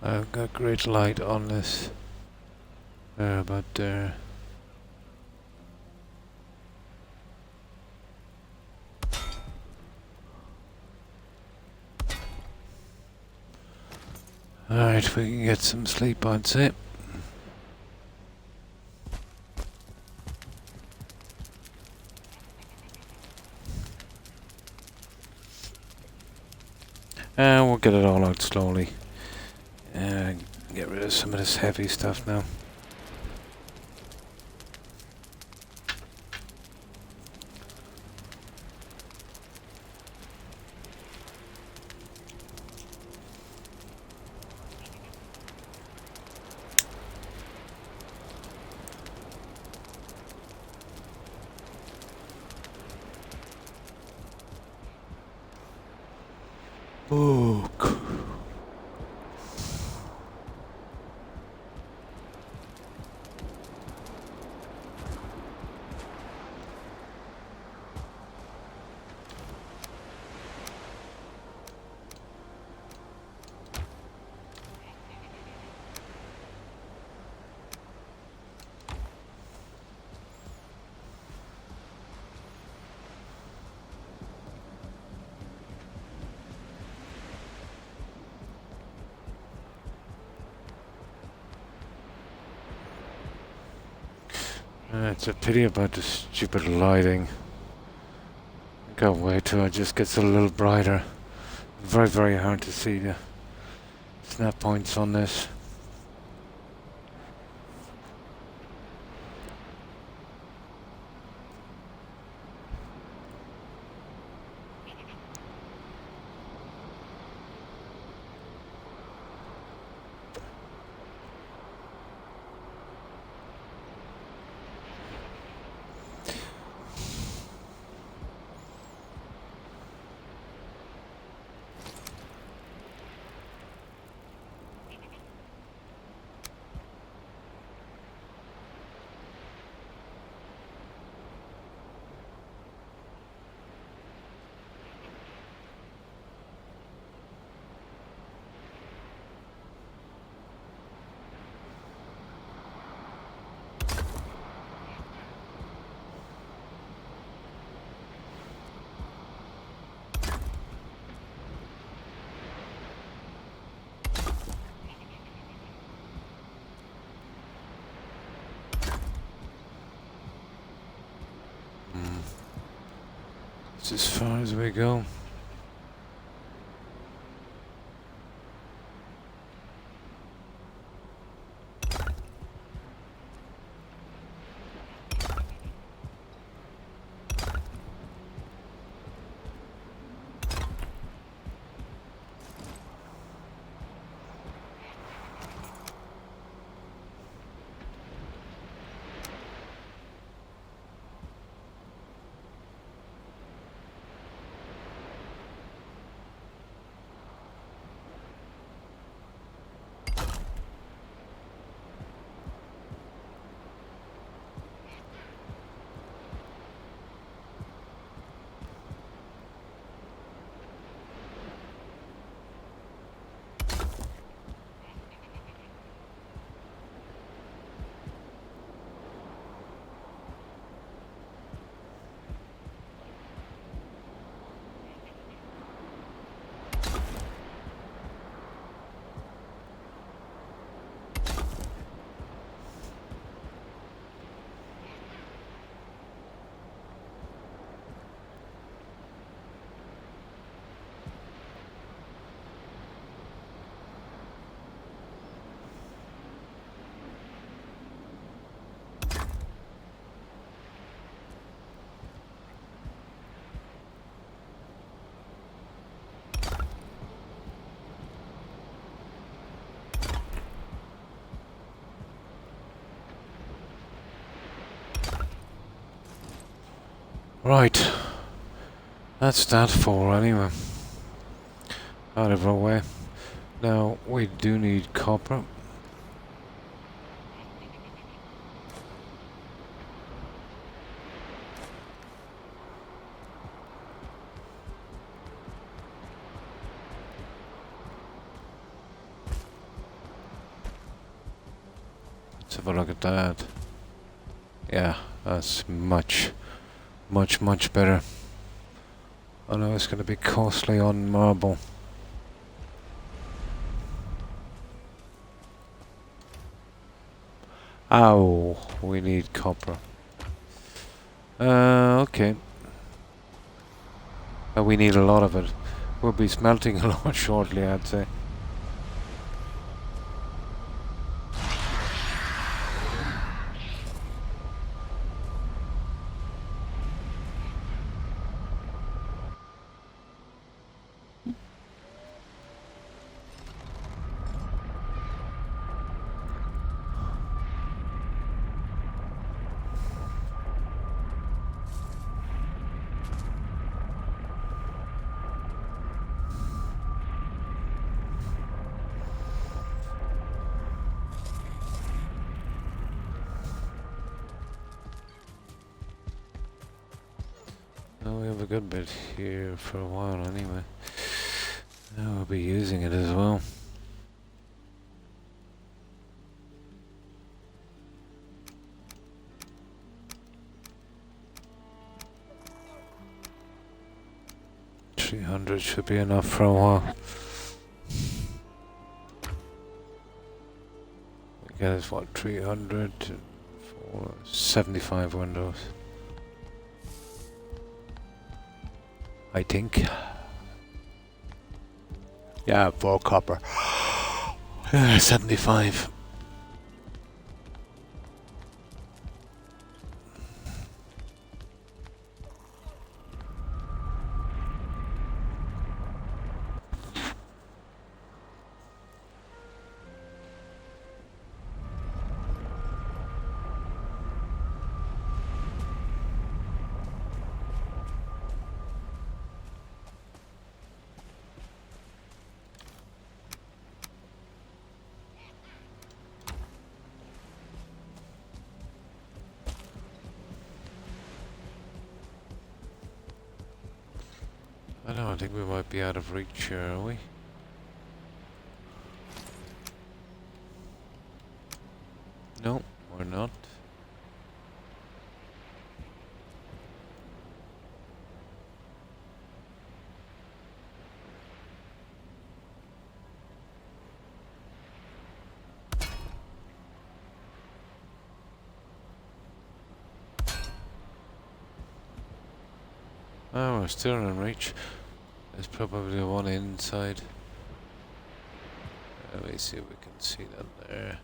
I've got great light on this. There, about there. Alright, we can get some sleep, I'd say. And we'll get it all out slowly. Get rid of some of this heavy stuff now. Oh, it's a pity about the stupid lighting. Can't wait till it just gets a little brighter. Very, very hard to see the snap points on this. It's as far as we go. Right. That's that for anyway. Out of our way. Now, we do need copper. Let's have a look at that. Yeah, that's much better. I know it's going to be costly on marble. Oh, we need copper. Okay. We need a lot of it. We'll be smelting a lot shortly, I'd say. Well, we have a good bit here for a while anyway. Now we'll be using it as well. $300 should be enough for a while. We get us what, 300 for 75 windows. I think. Yeah, 4 copper. 75. I don't think we might be out of reach here, are we? No, we're not. Oh, we're still in reach. There's probably one inside. Let me see if we can see that there.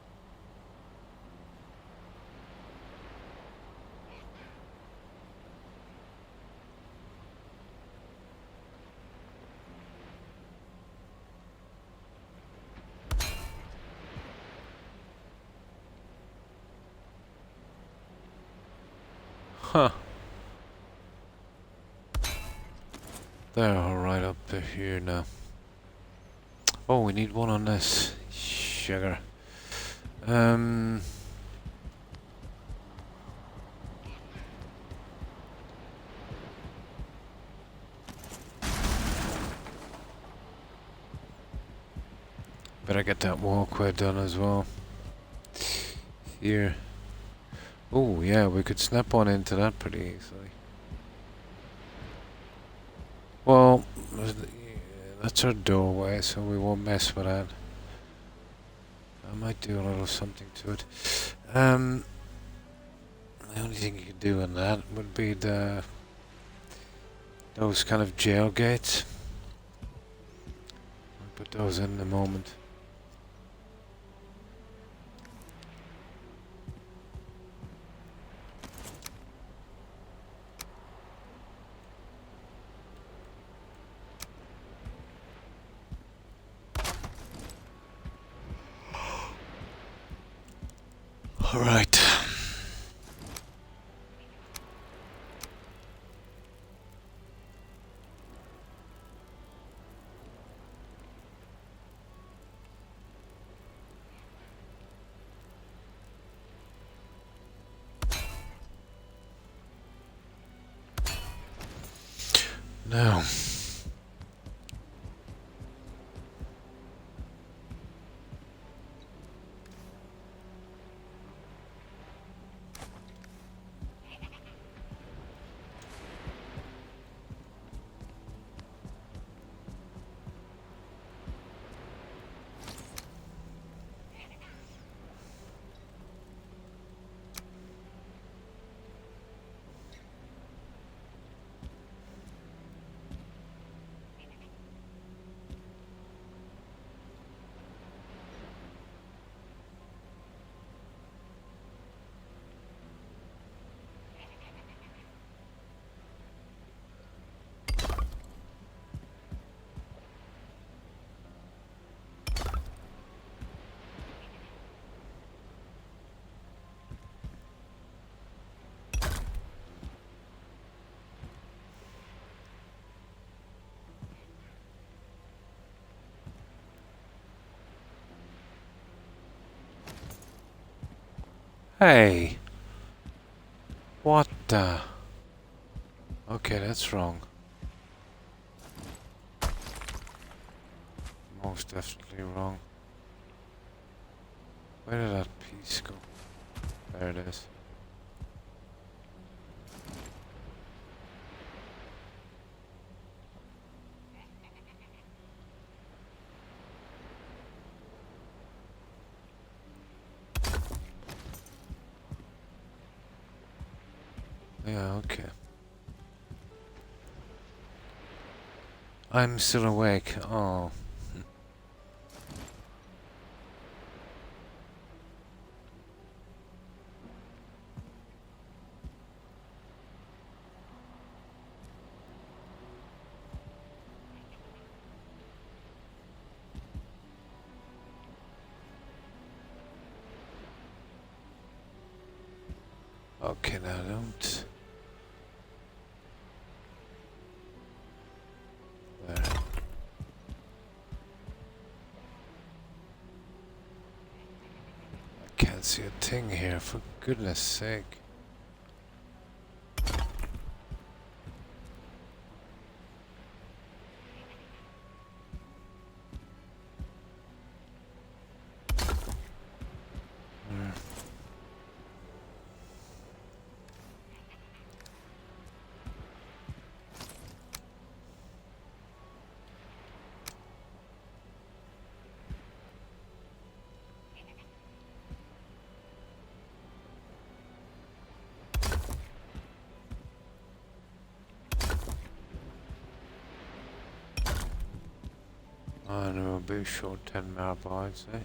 Huh. They're right up to here now. Oh, we need one on this. Sugar. Better get that walkway done as well. Here. Oh, yeah, we could snap one into that pretty easily. Well, that's our doorway, so we won't mess with that. I might do a little something to it. The only thing you could do on that would be those kind of jail gates. I'll put those in a moment. All right. Now. Hey! What the? Okay, that's wrong. Most definitely wrong. Where did that piece go? There it is. Yeah, okay. I'm still awake. Oh. Okay, now don't. There. I can't see a thing here, for goodness sake. Hmm. Oh no, a bit short 10 marble, I'd say.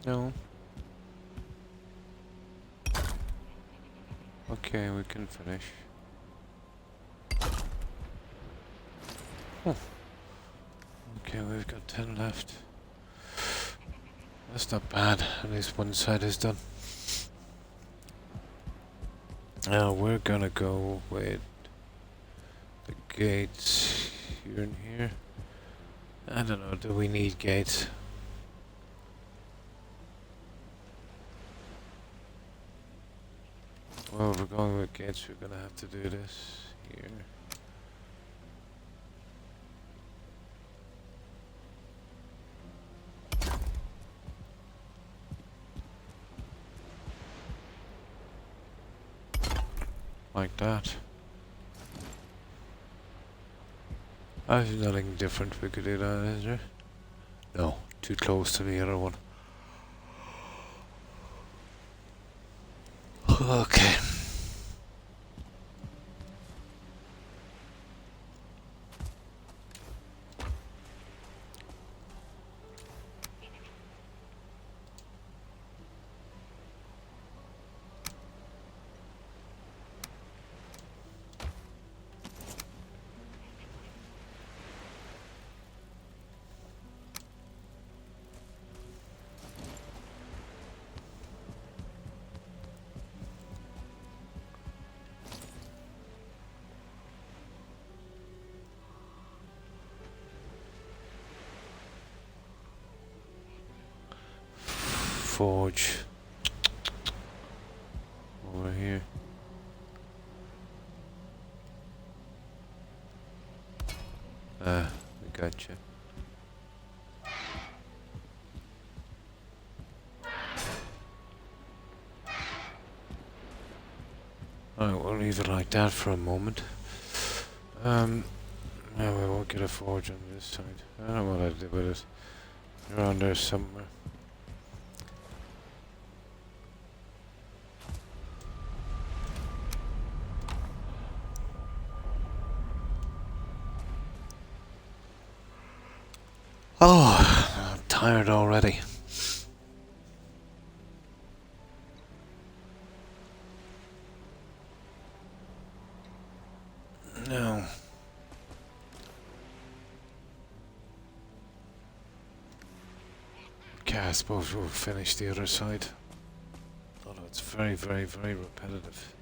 No. Okay, we can finish. Oh. Okay, we've got 10 left. That's not bad. At least one side is done. Now we're gonna go with the gates here and here. I don't know, do we need gates? Well, if we're going with gates, we're gonna have to do this here. Like that. There's nothing different we could do that, is there? No, too close to the other one. Okay. Forge. Over here. We gotcha. Alright, we'll leave it like that for a moment. No, we won't get a forge on this side. I don't know what I'd do with it. Around there somewhere. Oh, I'm tired already. No. Yeah, I suppose we'll finish the other side. Although it's very, very, very repetitive.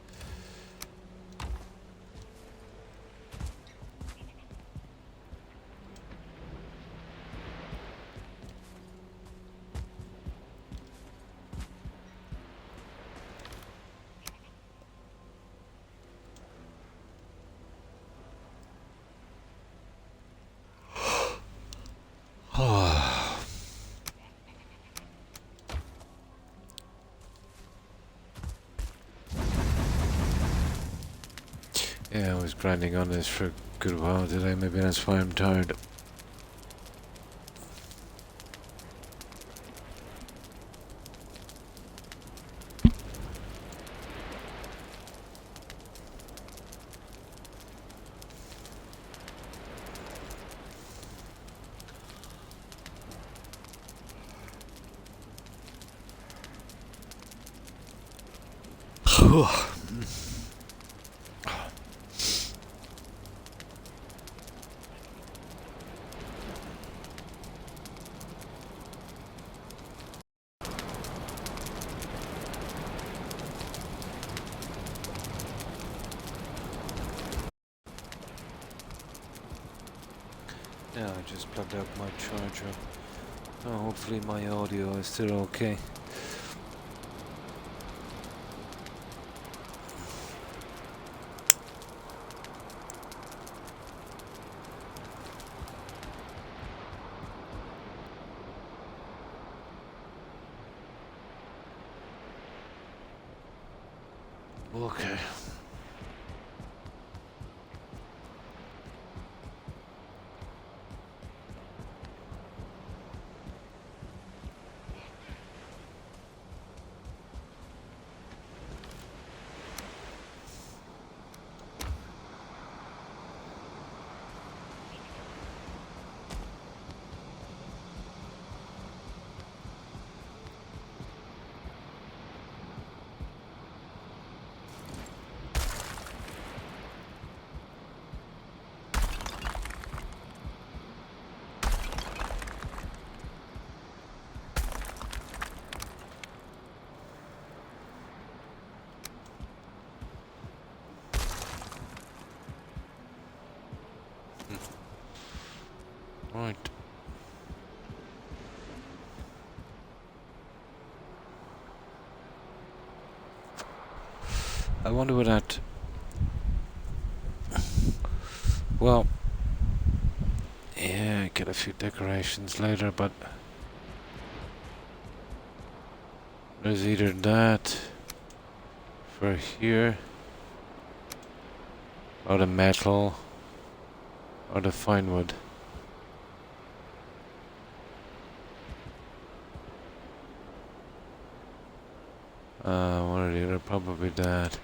Yeah, I was grinding on this for a good while today. Maybe that's why I'm tired. Yeah, I just plugged out my charger. Oh, hopefully my audio is still okay. Okay. Right. I wonder what that... Well... Yeah, get a few decorations later, but... There's either that... For here... Or the metal... Or the fine wood. One or the other, probably that.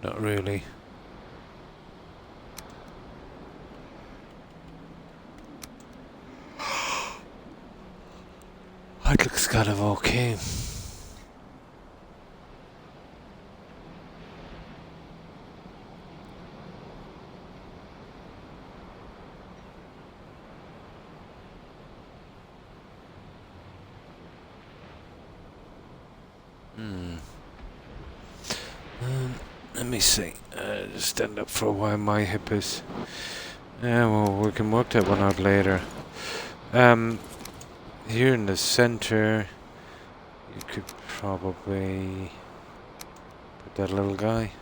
Not really. It looks kind of okay. Let me see. Just stand up for a while. My hip is. Yeah, well, we can work that one out later. Here in the center, you could probably put that little guy.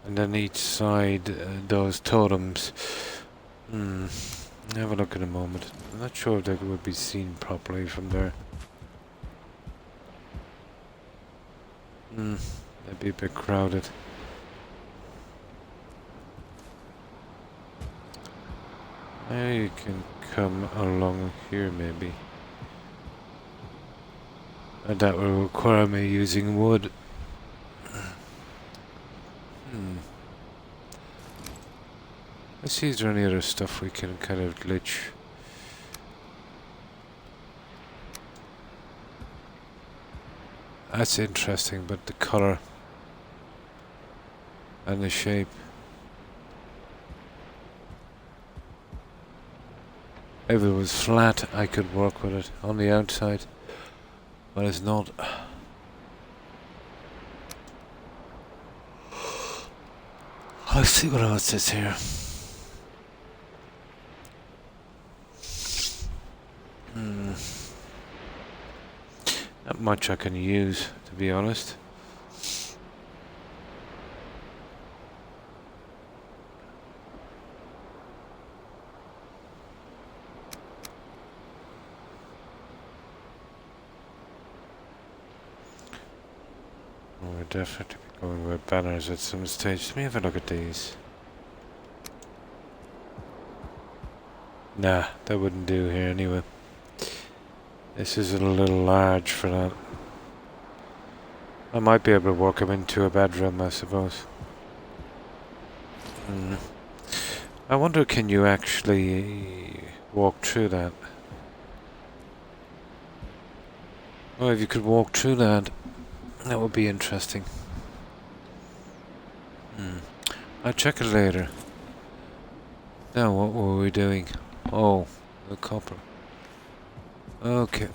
And then each side, those totems. Have a look in a moment. I'm not sure if they would be seen properly from there. That'd be a bit crowded. Now you can come along here maybe. And that will require me using wood. Let's see, is there any other stuff we can kind of glitch? That's interesting, but the color and the shape. If it was flat, I could work with it on the outside, but it's not. I'll see what else is here. Not much I can use, to be honest. We're definitely going with banners at some stage. Let me have a look at these. Nah, that wouldn't do here anyway. This is a little large for that. I might be able to work him into a bedroom, I suppose. I wonder, can you actually walk through that? Oh, if you could walk through that, that would be interesting. I'll check it later. Now, what were we doing? Oh, the copper. Okay.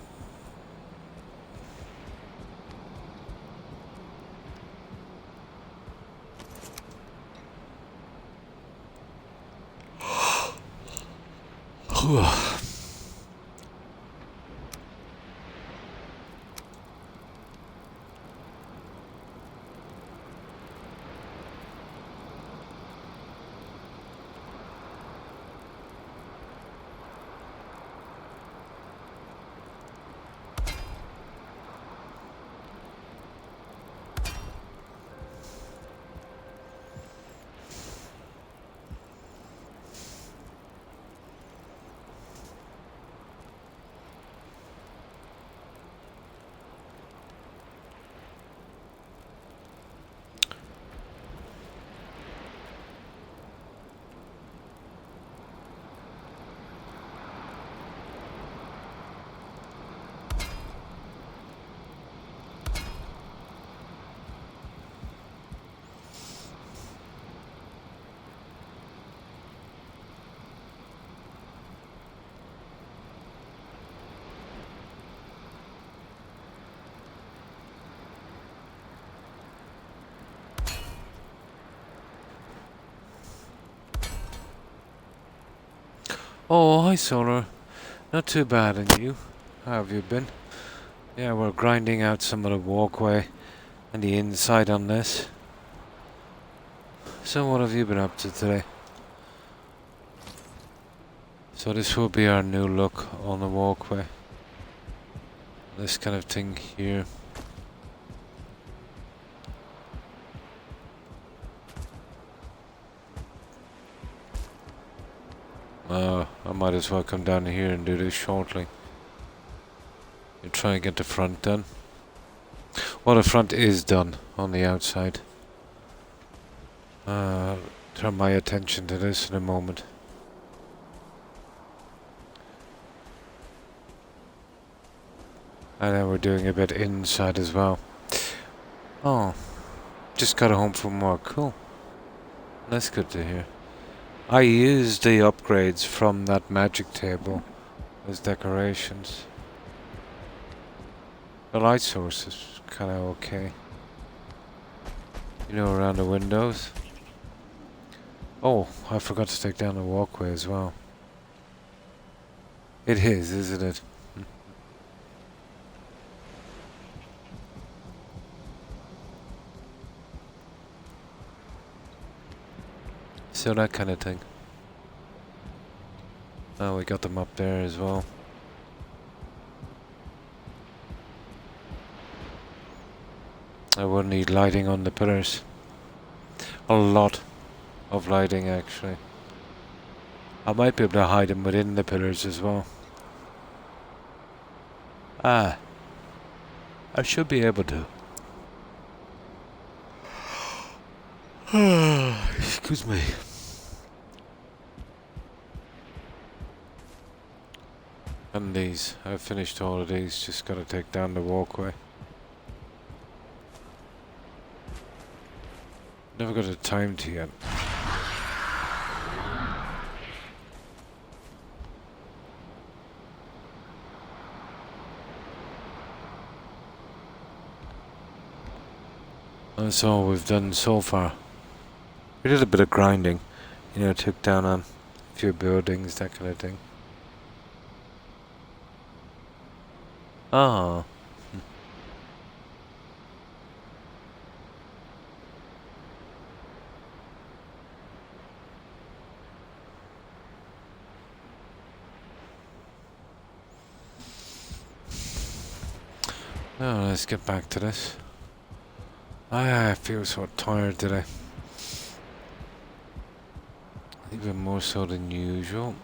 Oh, hi Solar. Not too bad, and you? How have you been? Yeah, we're grinding out some of the walkway and the inside on this. So what have you been up to today? So this will be our new look on the walkway. This kind of thing here. I might as well come down here and do this shortly. You try and get the front done. Well, the front is done on the outside. Turn my attention to this in a moment. And then we're doing a bit inside as well. Oh, just got home from work. Cool. That's good to hear. I used the upgrades from that magic table as decorations. The light source is kind of okay. You know, around the windows. Oh, I forgot to take down the walkway as well. It is, isn't it? So that kind of thing. Oh, we got them up there as well. I will need lighting on the pillars. A lot of lighting, actually. I might be able to hide them within the pillars as well. Ah, I should be able to. Excuse me. And these. I've finished all of these. Just gotta take down the walkway. Never got the time to yet. That's all we've done so far. We did a bit of grinding. You know, took down a few buildings, that kind of thing. Ah. Now let's get back to this. I feel so tired today. Even more so than usual.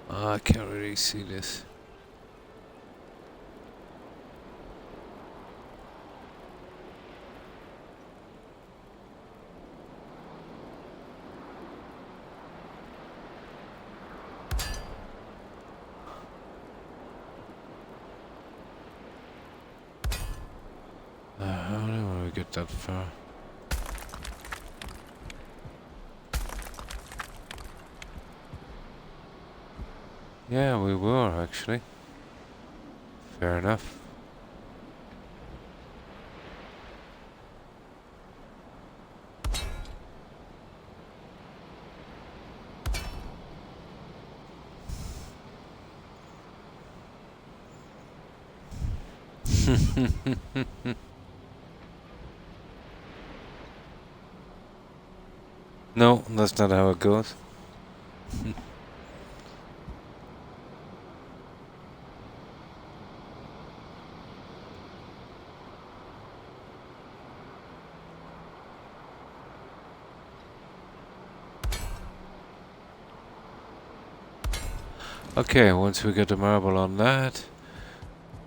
I can't really see this. How do we get that far? Yeah, we were actually. Fair enough. No, that's not how it goes. Okay, once we get the marble on that,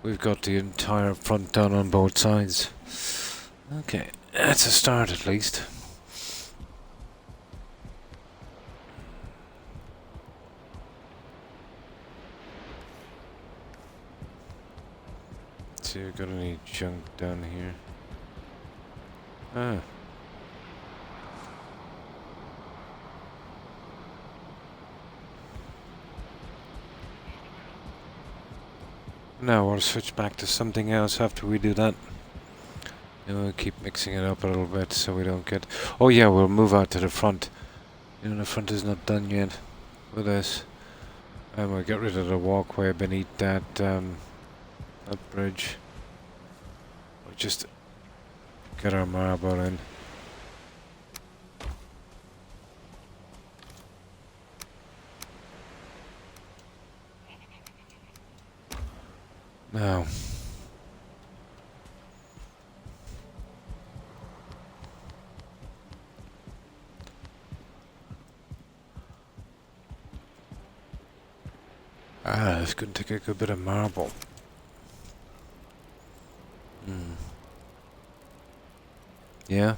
we've got the entire front done on both sides. Okay, that's a start at least. See, we got any junk down here? Ah. Now we'll switch back to something else after we do that. And we'll keep mixing it up a little bit so we don't get... Oh yeah, we'll move out to the front. You know, the front is not done yet with this. And we'll get rid of the walkway beneath that bridge. We'll just get our marble in. Now, it's going to take a good bit of marble. Yeah?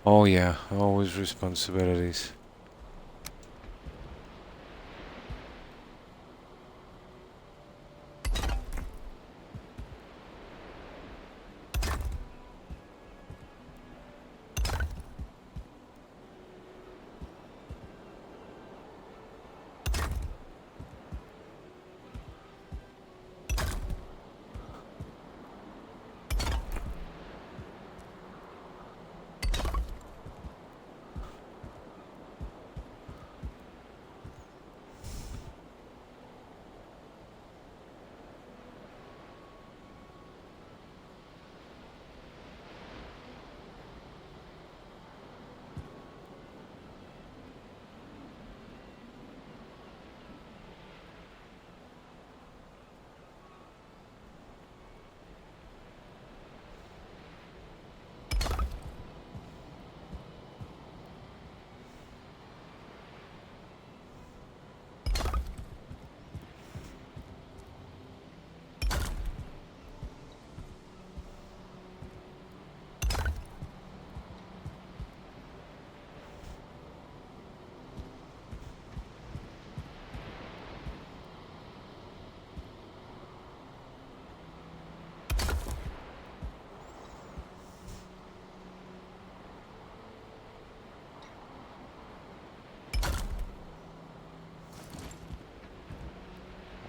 Oh yeah, always responsibilities.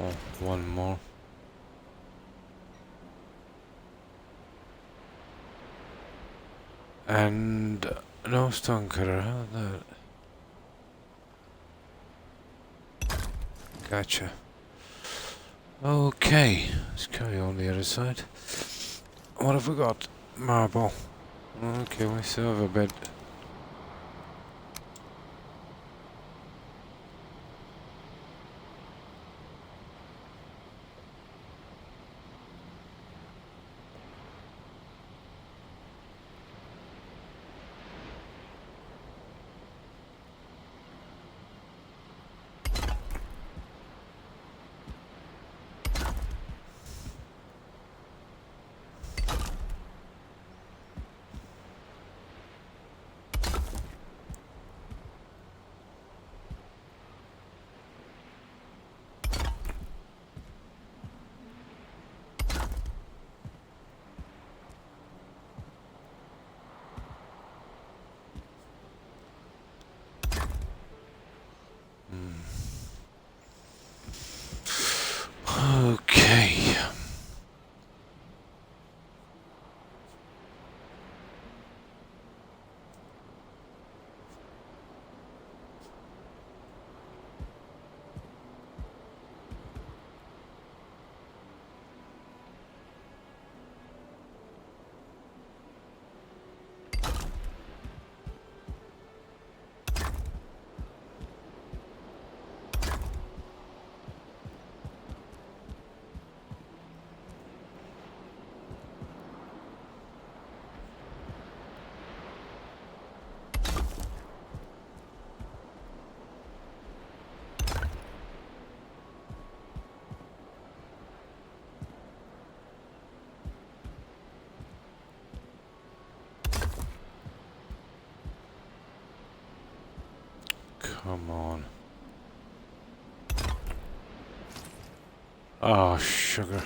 Oh, one more. And no stone cutter, huh? Gotcha. Okay, let's carry on the other side. What have we got? Marble. Okay, we still have a bit. Okay. Come on. Oh, sugar.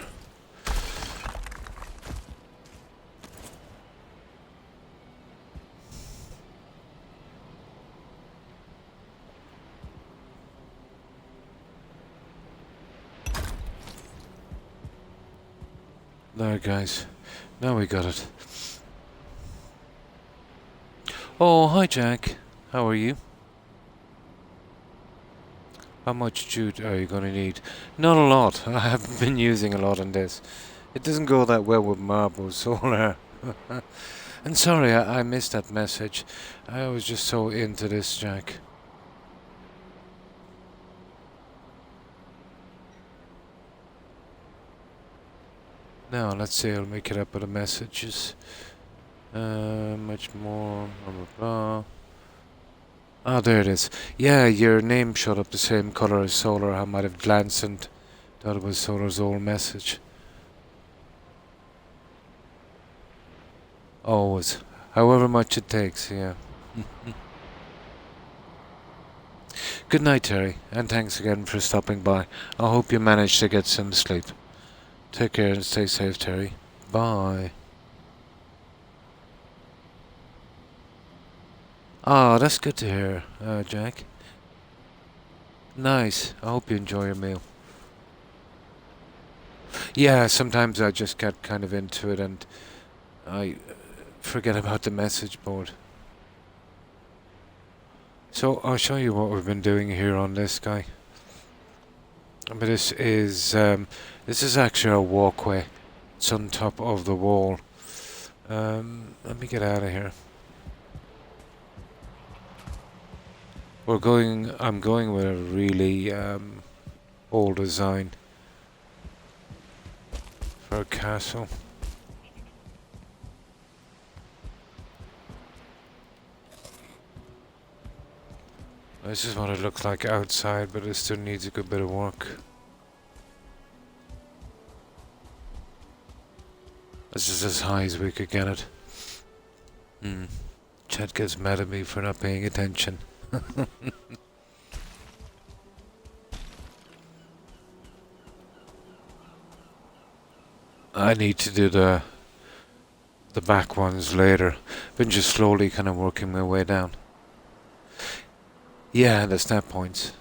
There, guys. Now we got it. Oh, hi, Jack. How are you? How much jute are you going to need? Not a lot. I haven't been using a lot on this. It doesn't go that well with marble solar. And sorry, I missed that message. I was just so into this, Jack. Now, let's see, I'll make it up with the messages. Much more, blah, blah, blah. Ah, there it is. Yeah, your name showed up the same color as Solar. I might have glanced and thought it was Solar's old message. Always. However much it takes, yeah. Good night, Terry, and thanks again for stopping by. I hope you managed to get some sleep. Take care and stay safe, Terry. Bye. Ah, that's good to hear, Jack. Nice. I hope you enjoy your meal. Yeah, sometimes I just get kind of into it and I forget about the message board. So I'll show you what we've been doing here on this guy. But this is actually a walkway. It's on top of the wall. Let me get out of here. I'm going with a really old design for a castle. This is what it looks like outside, but it still needs a good bit of work. This is as high as we could get it. Chad gets mad at me for not paying attention. I need to do the back ones later. Been just slowly kind of working my way down. Yeah, the snap points.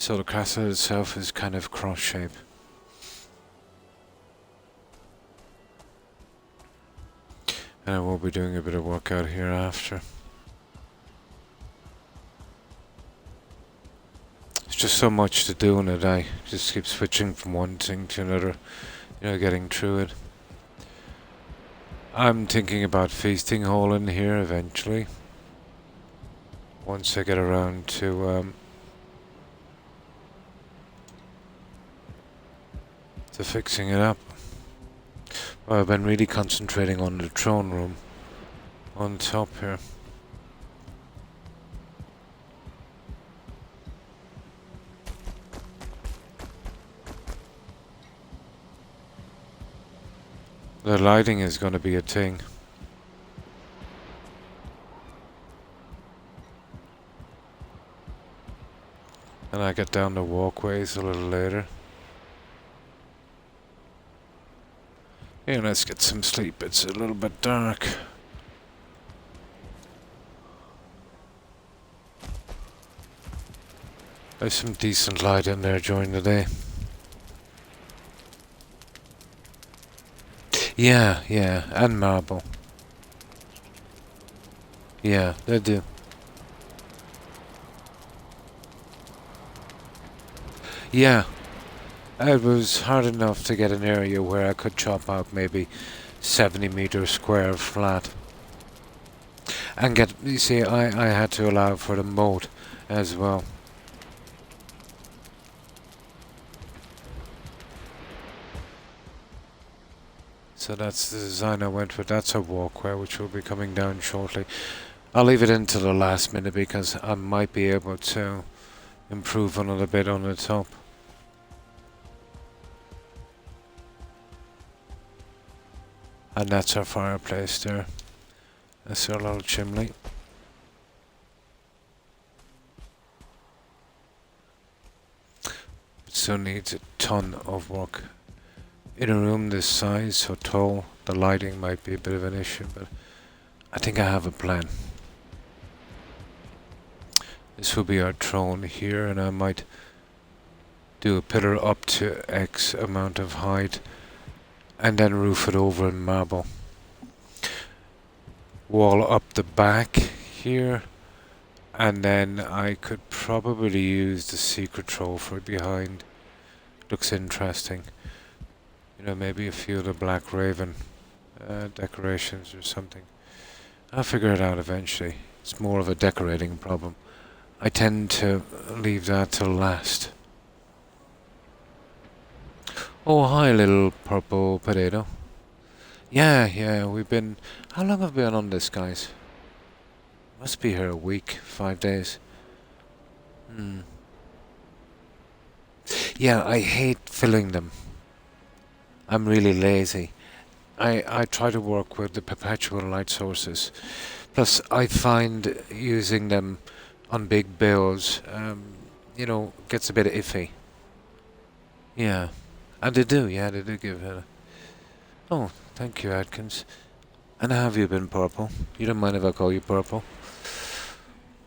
So the castle itself is kind of cross-shaped. And I will be doing a bit of work out here after. It's just so much to do in a day. Just keep switching from one thing to another, you know, getting through it. I'm thinking about feasting hole in here eventually. Once I get around to fixing it up. Well, I've been really concentrating on the throne room on top here. The lighting is going to be a thing. And I get down the walkways a little later. Yeah, let's get some sleep. It's a little bit dark. There's some decent light in there during the day. Yeah, yeah, and marble. Yeah, they do. Yeah, it was hard enough to get an area where I could chop out maybe 70 meters square flat. And get, you see, I had to allow for the moat as well. So that's the design I went with. That's a walkway which will be coming down shortly. I'll leave it until the last minute because I might be able to improve on it a bit on the top. And that's our fireplace there. That's our little chimney. It still needs a ton of work. In a room this size, so tall, the lighting might be a bit of an issue, but I think I have a plan. This will be our throne here, and I might do a pillar up to X amount of height, and then roof it over in marble. Wall up the back here, and then I could probably use the secret trophy behind. Looks interesting. You know, maybe a few of the Black Raven decorations or something. I'll figure it out eventually. It's more of a decorating problem. I tend to leave that till last. Oh, hi, little purple potato. Yeah, we've been... How long have we been on this, guys? Must be here a week, 5 days. Yeah, I hate filling them. I'm really lazy. I try to work with the perpetual light sources. Plus, I find using them on big builds, you know, gets a bit iffy. Yeah. And they do give it a... Oh, thank you, Adkins. And how have you been, Purple? You don't mind if I call you Purple?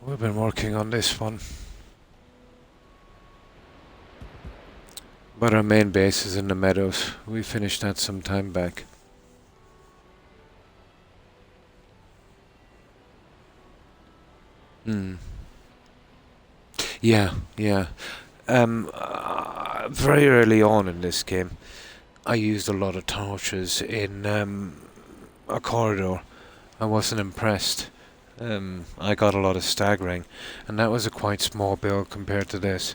We've been working on this one. But our main base is in the meadows. We finished that some time back. Yeah. Very early on in this game, I used a lot of torches in a corridor. I wasn't impressed. I got a lot of staggering, and that was a quite small build compared to this.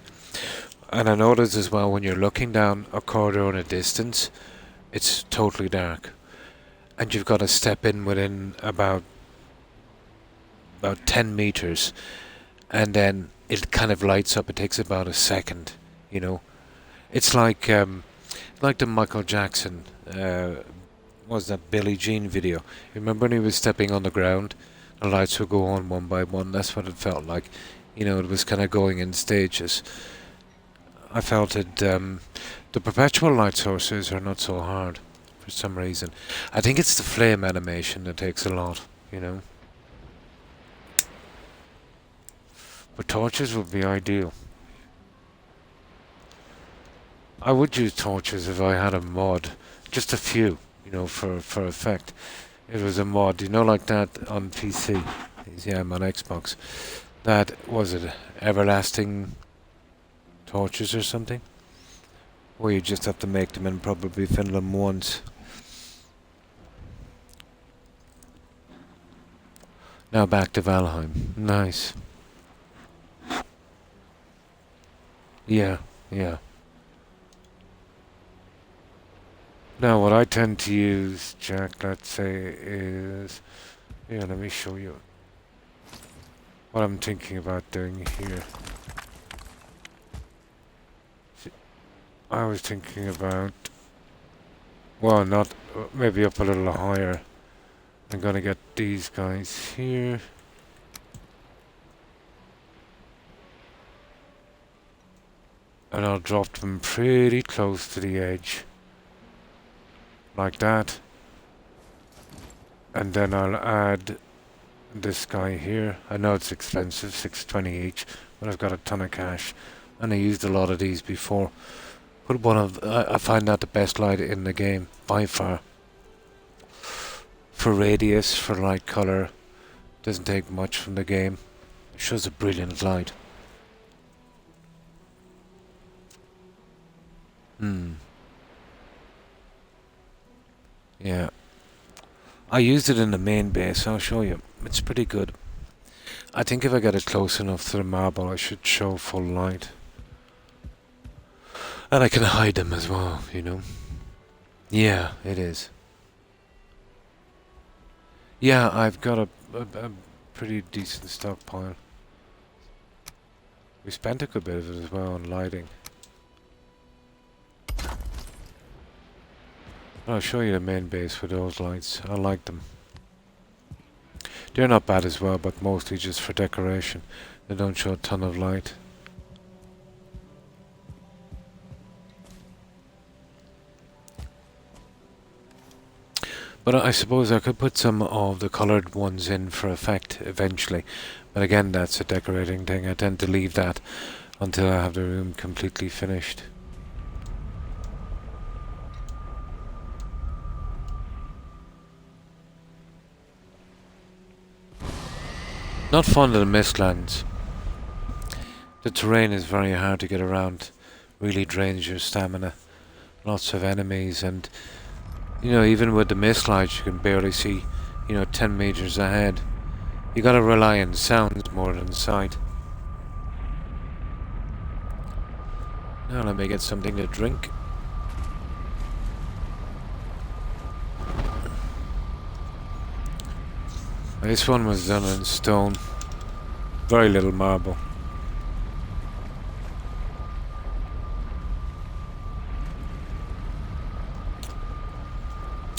And I noticed as well, when you're looking down a corridor in a distance, it's totally dark. And you've got to step in within about 10 meters, and then it kind of lights up. It takes about a second, you know. It's like the Michael Jackson, was that Billie Jean video? Remember when he was stepping on the ground? The lights would go on one by one. That's what it felt like. You know, it was kind of going in stages. I felt it, the perpetual light sources are not so hard for some reason. I think it's the flame animation that takes a lot, you know. But torches would be ideal. I would use torches if I had a mod. Just a few, for effect. It was a mod, like that on PC. Yeah, I'm on Xbox. That, was it everlasting torches or something? Where you just have to make them and probably fill them once. Now back to Valheim. Nice. Yeah, yeah. Now what I tend to use, Jack, let's say, is... Yeah, let me show you what I'm thinking about doing here. I was thinking about... Well, not... maybe up a little higher. I'm gonna get these guys here. And I'll drop them pretty close to the edge. Like that. And then I'll add this guy here. I know it's expensive, 620 each, but I've got a ton of cash. And I used a lot of these before. But I find that the best light in the game, by far. For radius, for light color, doesn't take much from the game. It shows a brilliant light. Yeah. I used it in the main base, I'll show you. It's pretty good. I think if I get it close enough to the marble, I should show full light. And I can hide them as well, Yeah, it is. Yeah, I've got a pretty decent stockpile. We spent a good bit of it as well on lighting. I'll show you the main base with those lights. I like them. They're not bad as well, but mostly just for decoration. They don't show a ton of light. But I suppose I could put some of the coloured ones in for effect eventually. But again, that's a decorating thing. I tend to leave that until I have the room completely finished. Not fond of the mistlands. The terrain is very hard to get around. Really drains your stamina. Lots of enemies, and even with the mist lights you can barely see 10 meters ahead. You gotta rely on sounds more than sight. Now let me get something to drink. This one was done in stone. Very little marble.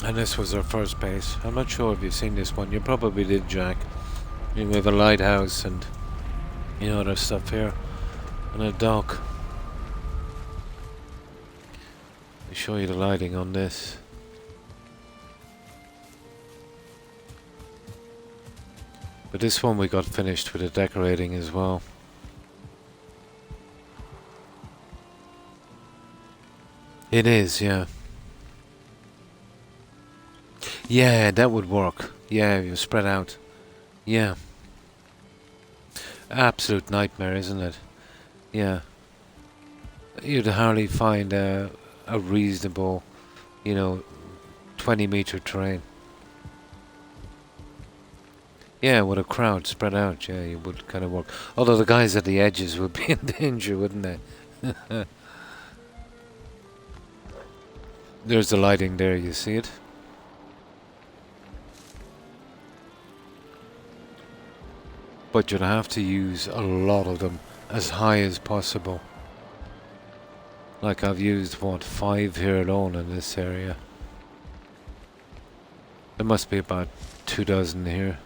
And this was our first base. I'm not sure if you've seen this one. You probably did, Jack. We have a lighthouse and other stuff here. And a dock. Let me show you the lighting on this. But this one we got finished with the decorating as well. It is, yeah. Yeah, that would work. Yeah, you spread out. Yeah. Absolute nightmare, isn't it? Yeah. You'd hardly find a reasonable, 20-meter terrain. Yeah, with a crowd spread out, yeah, it would kind of work. Although the guys at the edges would be in danger, wouldn't they? There's the lighting there, you see it? But you'd have to use a lot of them as high as possible. Like I've used, 5 here alone in this area. There must be about 24 here.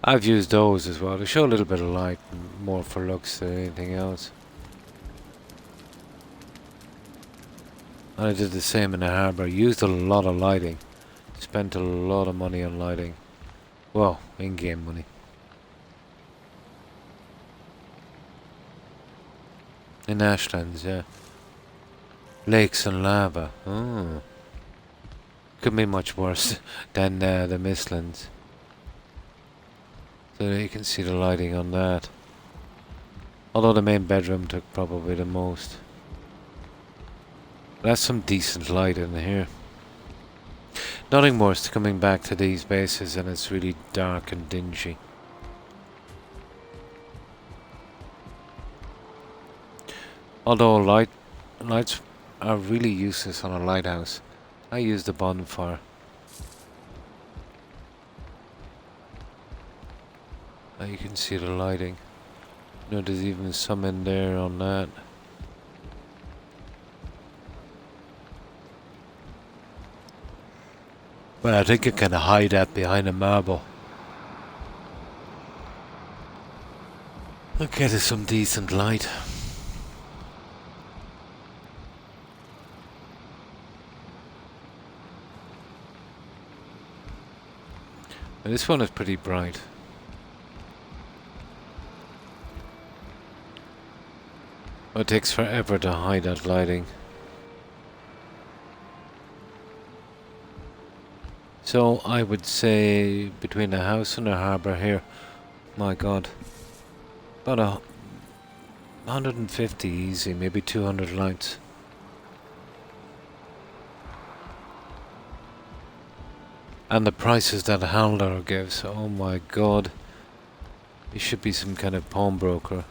I've used those as well to show a little bit of light, more for looks than anything else. And I did the same in the harbour. Used a lot of lighting. Spent a lot of money on lighting. Well, in-game money. In Ashlands, yeah. Lakes and lava. Oh. Could be much worse than the Mistlands. So you can see the lighting on that. Although the main bedroom took probably the most. That's some decent light in here. Nothing worse than coming back to these bases and it's really dark and dingy. Although lights are really useless on a lighthouse. I use the bonfire. Now you can see the lighting. You know, there's even some in there on that. But I think you can hide that behind a marble. Okay, there's some decent light. And this one is pretty bright. It takes forever to hide that lighting. So I would say between the house and the harbour here, my god, about 150 easy, maybe 200 lights. And the prices that Haldor gives, oh my god. He should be some kind of pawnbroker.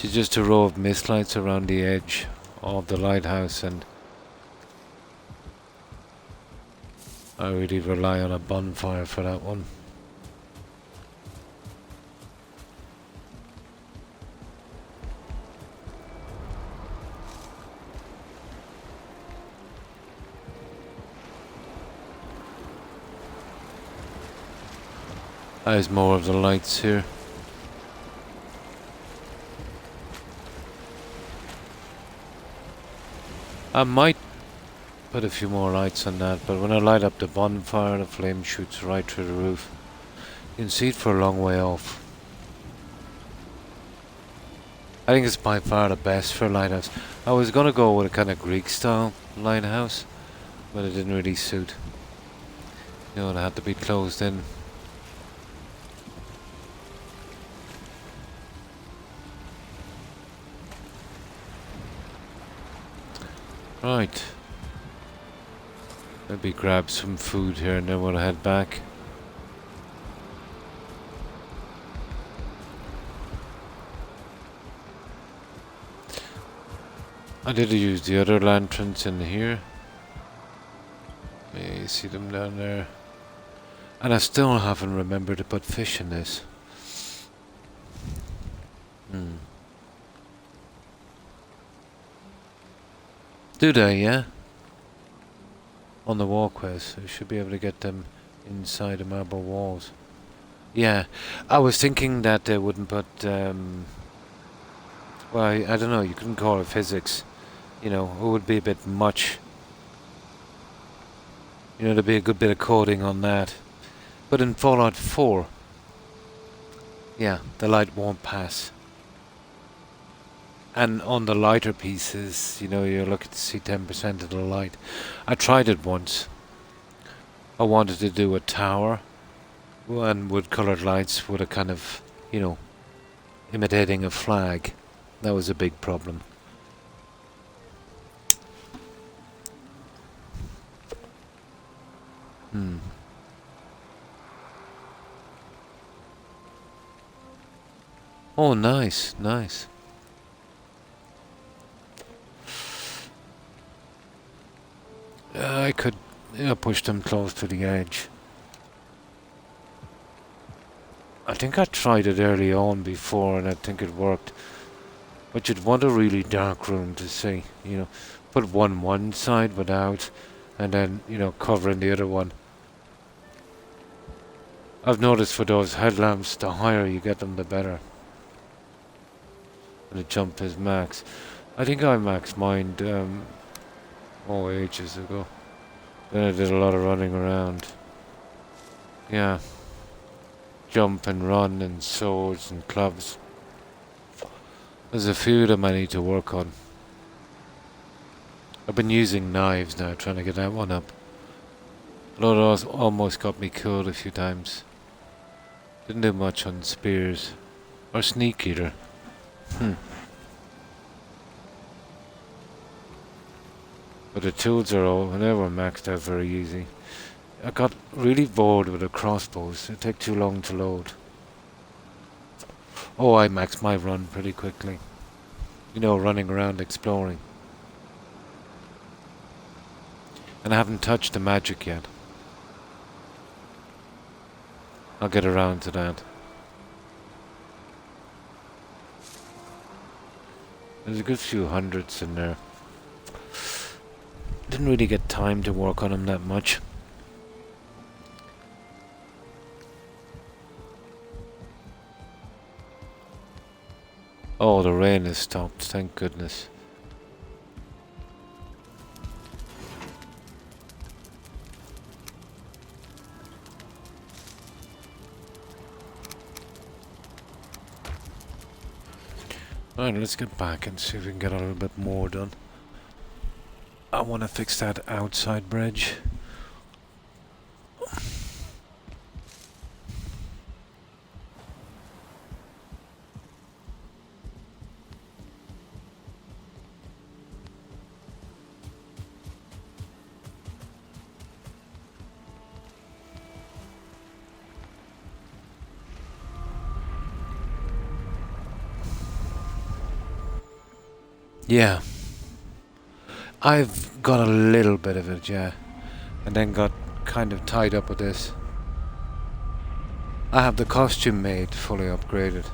It's just a row of mist lights around the edge of the lighthouse, and I really rely on a bonfire for that one. There's more of the lights here. I might put a few more lights on that, but when I light up the bonfire, the flame shoots right through the roof. You can see it for a long way off. I think it's by far the best for a lighthouse. I was gonna go with a kind of Greek style lighthouse, but it didn't really suit. You know, it had to be closed in. Right. Maybe grab some food here and then we'll head back. I did use the other lanterns in here. You see them down there. And I still haven't remembered to put fish in this. Do they, yeah? On the walkways. You should be able to get them inside the marble walls. Yeah. I was thinking that they wouldn't put, well, I don't know, you couldn't call it physics. You know, it would be a bit much. You know, there'd be a good bit of coding on that. But in Fallout 4, yeah, the light won't pass. And on the lighter pieces, you know, you're looking to see 10% of the light. I tried it once. I wanted to do a tower and with coloured lights with a kind of, you know, imitating a flag. That was a big problem. Oh, nice, nice. I could, you know, push them close to the edge. I think I tried it early on before and I think it worked. But you'd want a really dark room to see, you know. Put one side without and then, you know, covering the other one. I've noticed for those headlamps, the higher you get them, the better. And the jump is max. I think I maxed mine, ages ago. Then I did a lot of running around. Yeah. jump and run and swords and clubs. There's a few of them I need to work on. I've been using knives now, trying to get that one up. Although it almost got me killed a few times. Didn't do much on spears. Or sneak eater. But the tools are all, they were maxed out very easy. I got really bored with the crossbows. They take too long to load. Oh, I maxed my run pretty quickly. You know, running around exploring. And I haven't touched the magic yet. I'll get around to that. There's a good few hundreds in there. Didn't really get time to work on them that much. Oh, the rain has stopped, thank goodness. Alright, let's get back and see if we can get a little bit more done. I want to fix that outside bridge. Yeah. I've got a little bit of it, yeah. And then got kind of tied up with this. I have the costume made, fully upgraded.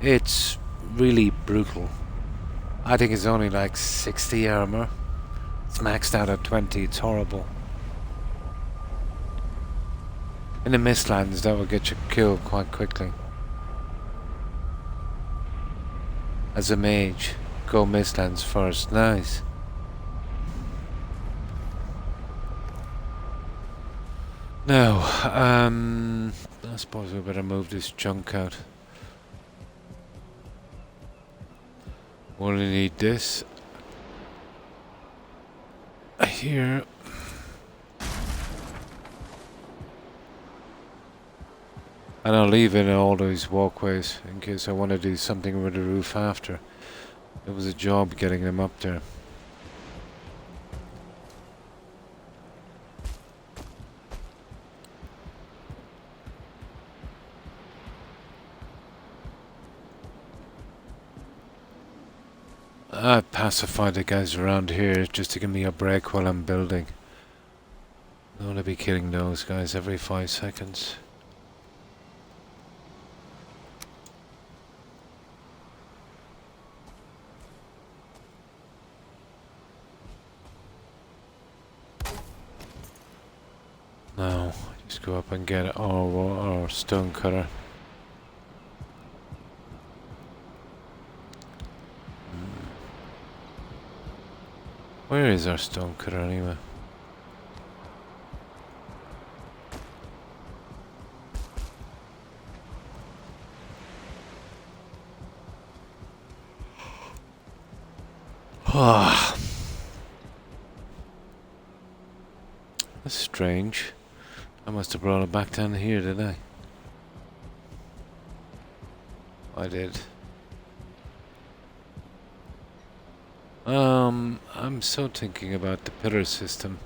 It's really brutal. I think it's only like 60 armor. It's maxed out at 20, it's horrible. In the Mistlands, that will get you killed quite quickly. As a mage, go Mistlands first, nice. Now, I suppose we better move this junk out. Only need this. Here. And I'll leave in all those walkways in case I want to do something with the roof after. It was a job getting them up there. I pacify the guys around here just to give me a break while I'm building. I don't want to be killing those guys every 5 seconds. Now, just go up and get our stone cutter. Where is our stone cutter anyway? Ah, that's strange. I must have brought it back down here, did I? I did. I'm so thinking about the pillar system.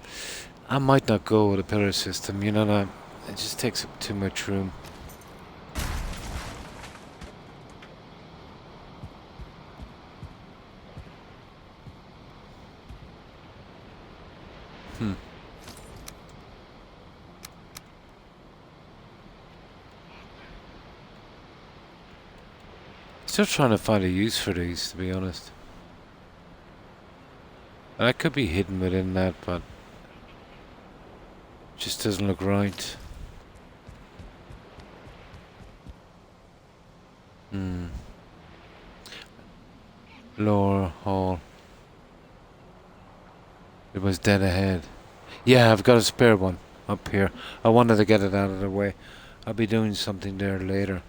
I might not go with a pillar system, you know, that it just takes up too much room. Still trying to find a use for these, to be honest. I could be hidden within that, but it just doesn't look right. Lower hall. It was dead ahead. Yeah, I've got a spare one up here. I wanted to get it out of the way. I'll be doing something there later.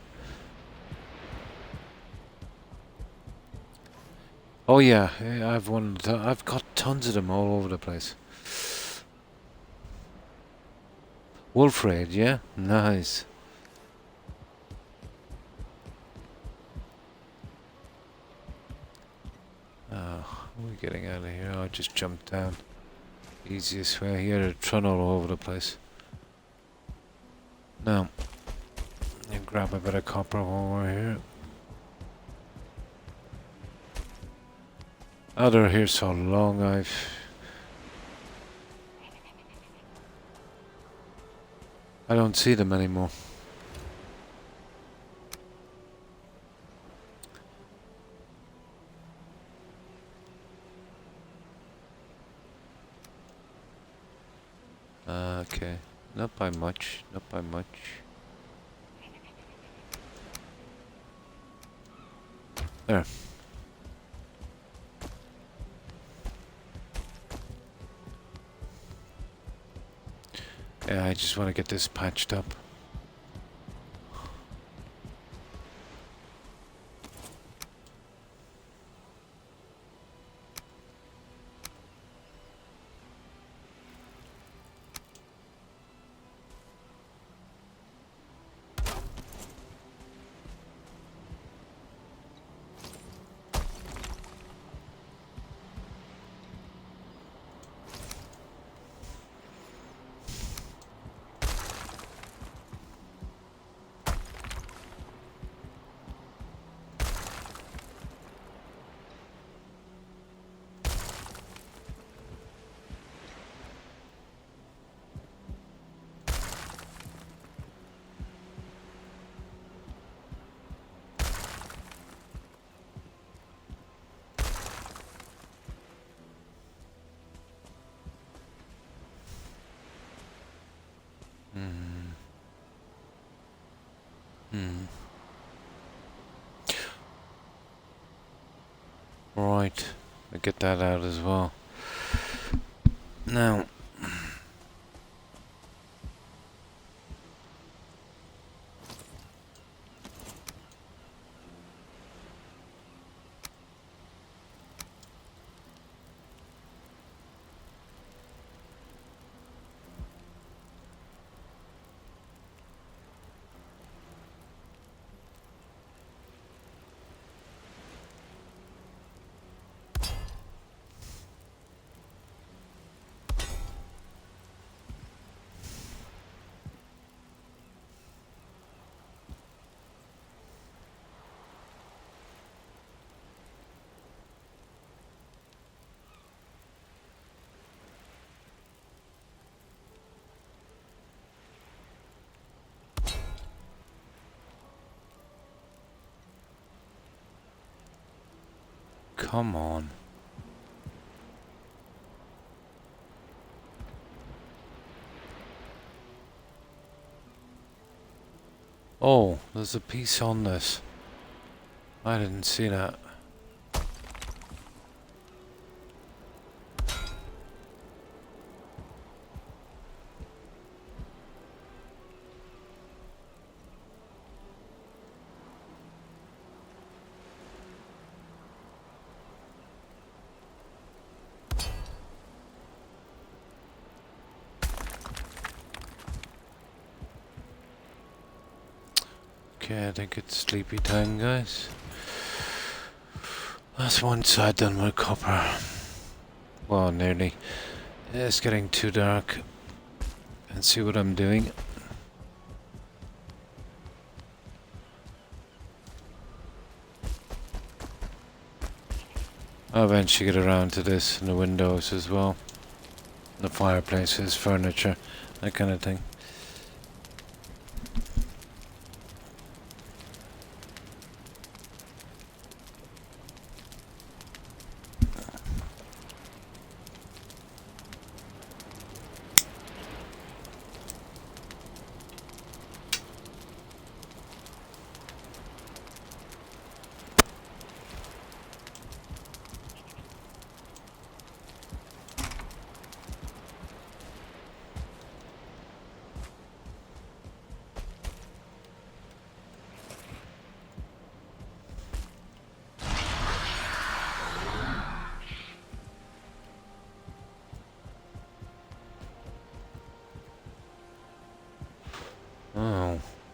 Oh yeah, I've got tons of them all over the place. Wolf raid, yeah? Nice. Oh, how are we getting out of here? I just jumped down. Easiest way here to run all over the place. Now, you grab a bit of copper while we're here. Oh, they're here so long, I don't see them anymore. Okay, not by much, not by much. There. Yeah, I just want to get this patched up. Right, I get that out as well. Now, come on. Oh, there's a piece on this. I didn't see that. Okay, I think it's sleepy time, guys. That's one side done with copper. Well, nearly. It's getting too dark. And see what I'm doing. I'll eventually get around to this and the windows as well. The fireplaces, furniture, that kind of thing.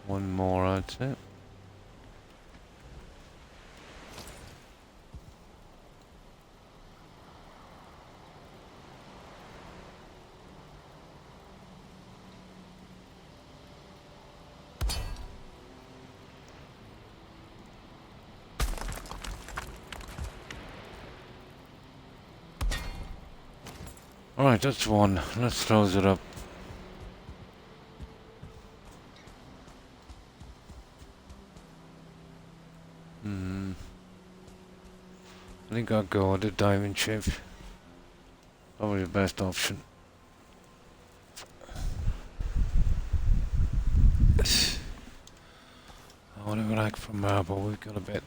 One more, I'd say. Alright, that's one. Let's close it up. I think I'll go with the diamond shape. Probably the best option. What do we like for marble? We've got a bit.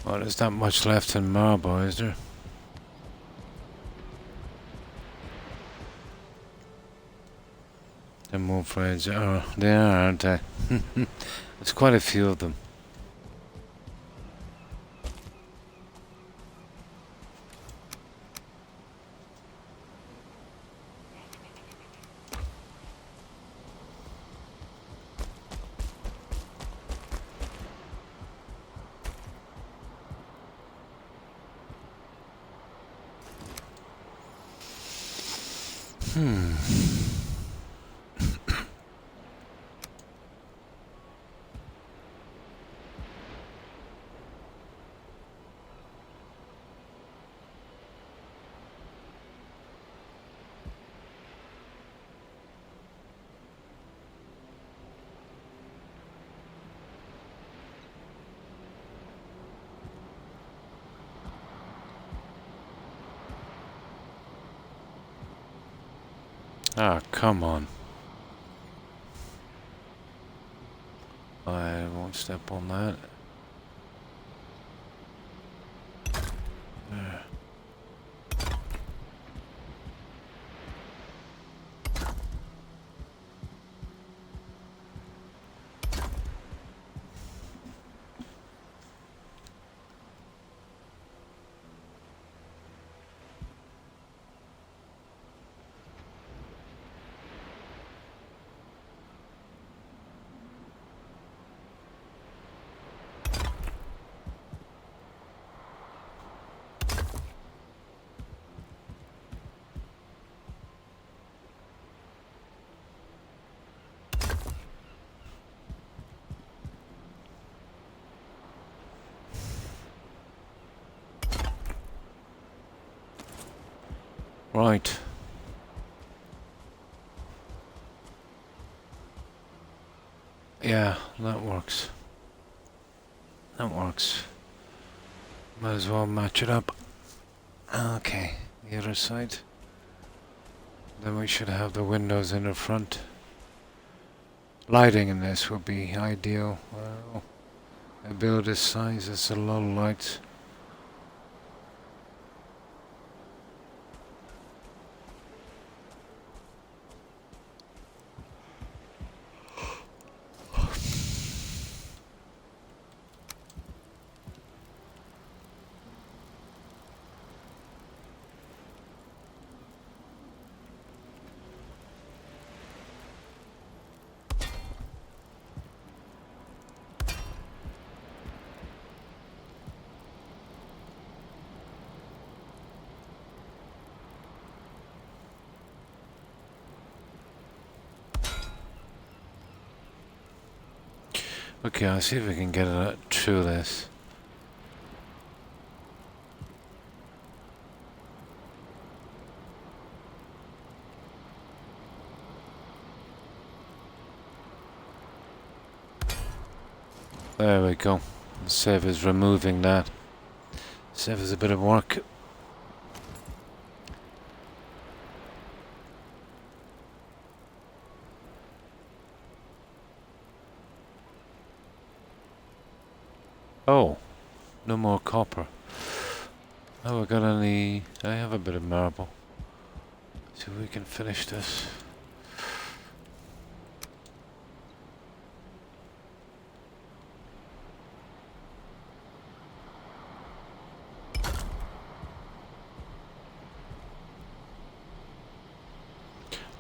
Well, there's not much left in marble, is there? The more friends are. They are, aren't they? There's quite a few of them. Ah, come on. I won't step on that. There. Right. Yeah, that works. That works. Might as well match it up. Okay, the other side. Then we should have the windows in the front. Lighting in this would be ideal. Well, a build this size, it's a lot of lights. Okay, I'll see if we can get it through this. There we go. Save is removing that. Save is a bit of work. Oh, no more copper. Oh, we got any... I have a bit of marble. See if we can finish this.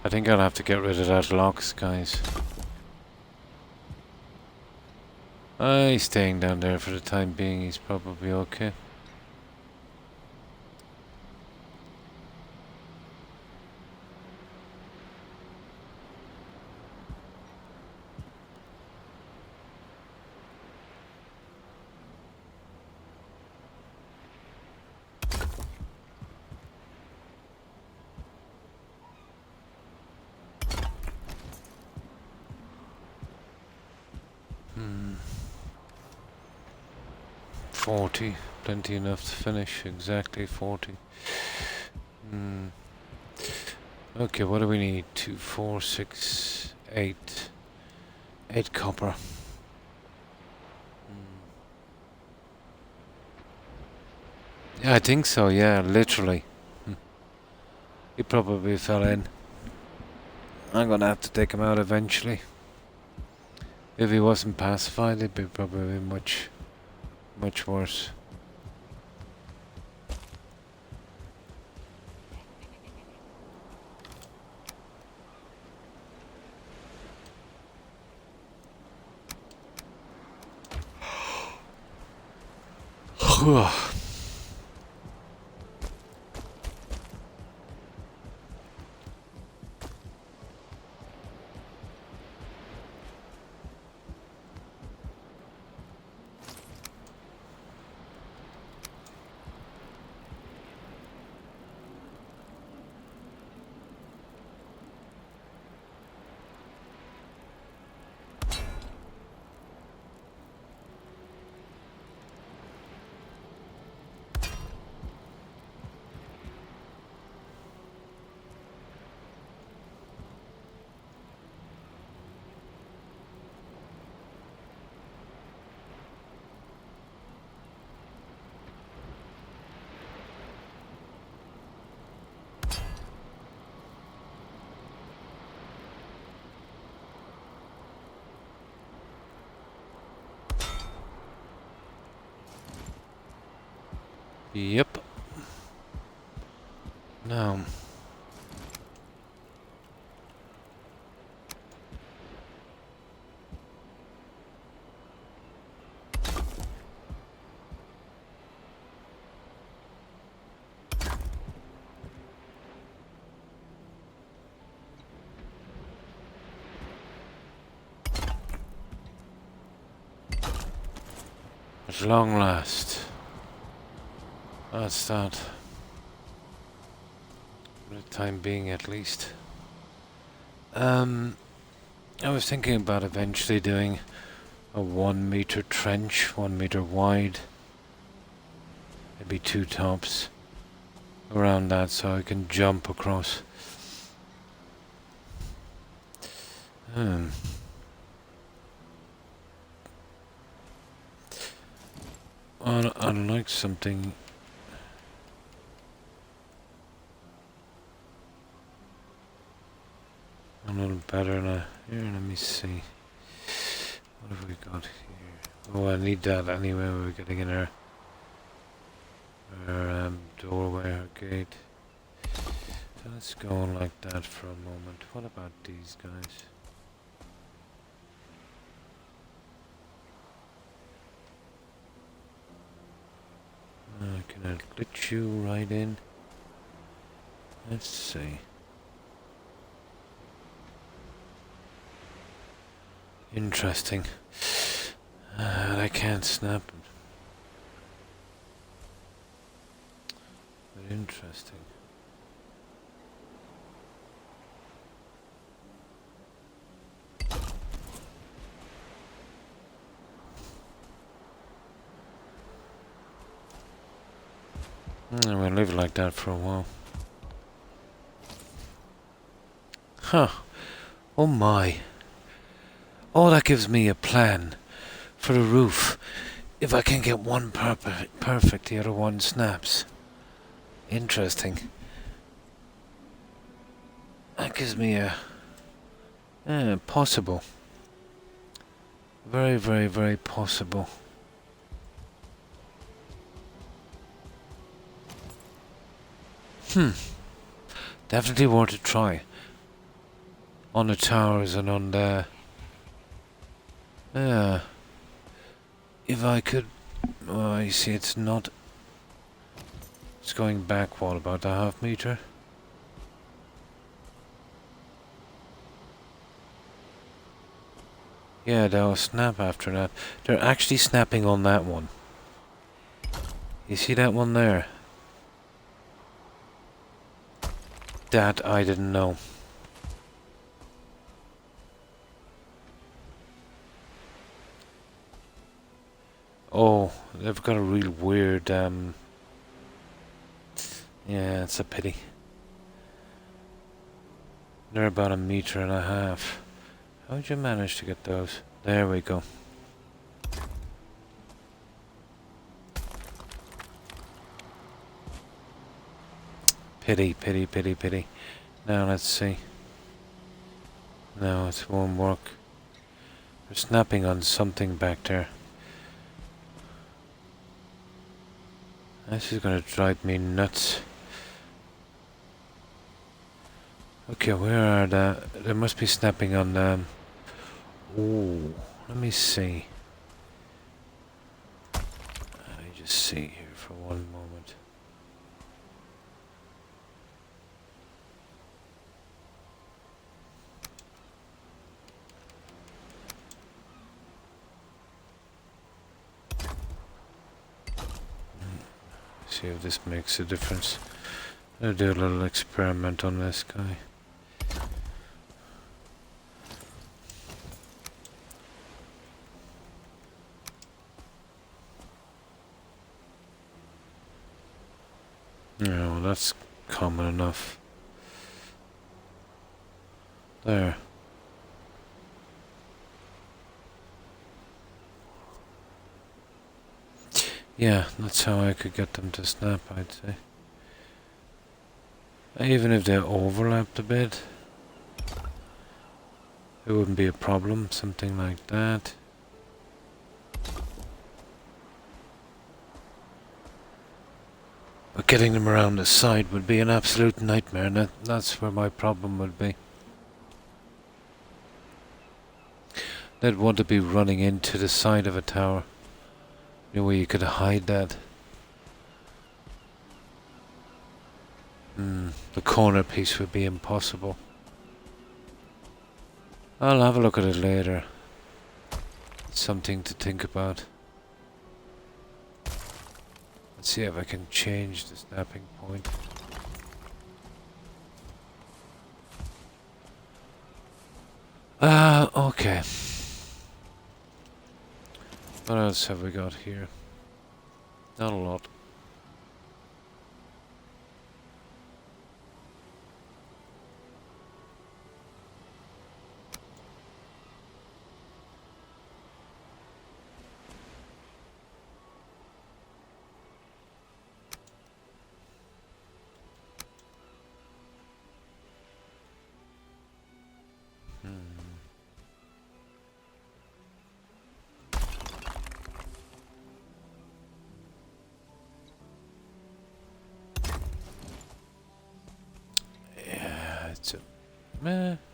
I think I'll have to get rid of that locks, guys. He's staying down there for the time being. He's probably okay. Hmm. 40. Plenty enough to finish. Exactly 40. Hmm. Okay, what do we need? 2, 4, 6, 8. 8 copper. Yeah, I think so, yeah, literally. He probably fell in. I'm gonna have to take him out eventually. If he wasn't pacified, it'd be probably much worse. Yep. Now. At long last. That's that. For the time being, at least. I was thinking about eventually doing a 1 meter trench, 1 meter wide. Maybe 2 tops around that so I can jump across. I'd like something a little better now. Here, let me see. What have we got here? Oh, I need that anyway. We're getting in our doorway, our gate. So let's go on like that for a moment. What about these guys? Can I let you right in? Let's see. Interesting. I can't snap it. But interesting. We'll leave it like that for a while. Huh. Oh my. Oh, that gives me a plan for the roof. If I can get one perfect, the other one snaps. Interesting. That gives me a... possible. Very, very, very possible. Definitely worth a try. On the towers and on the... if I could... Oh, you see, it's not... It's going back, what, about a half meter? Yeah, they'll snap after that. They're actually snapping on that one. You see that one there? That I didn't know. Oh, they've got a real weird, yeah, it's a pity. They're about 1.5 meters. How'd you manage to get those? There we go. Pity, pity, pity, pity. Now let's see. No, it won't work. They're snapping on something back there. This is gonna drive me nuts. Okay, where are the... They must be snapping on them. Oh, let me see. Let me just see here for one moment. See if this makes a difference. I'll do a little experiment on this guy. Yeah, well, that's common enough. There. Yeah, that's how I could get them to snap, I'd say. Even if they overlapped a bit, it wouldn't be a problem, something like that. But getting them around the side would be an absolute nightmare, and that's where my problem would be. They'd want to be running into the side of a tower. You know, where you could hide that. The corner piece would be impossible. I'll have a look at it later. It's something to think about. Let's see if I can change the snapping point. Okay. What else have we got here? Not a lot.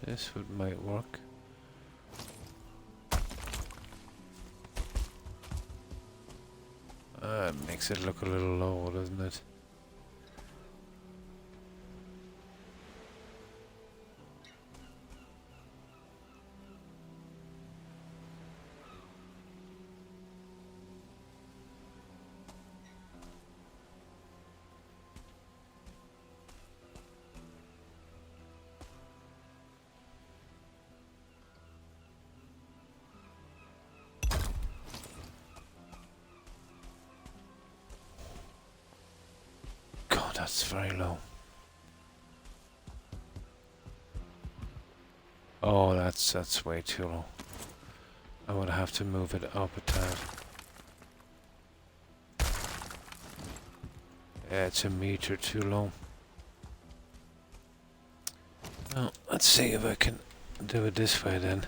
This might work. It makes it look a little low, doesn't it? that's very low. Oh, that's way too low. I would have to move it up a tad. Yeah, it's a meter too low. Well, let's see if I can do it this way then.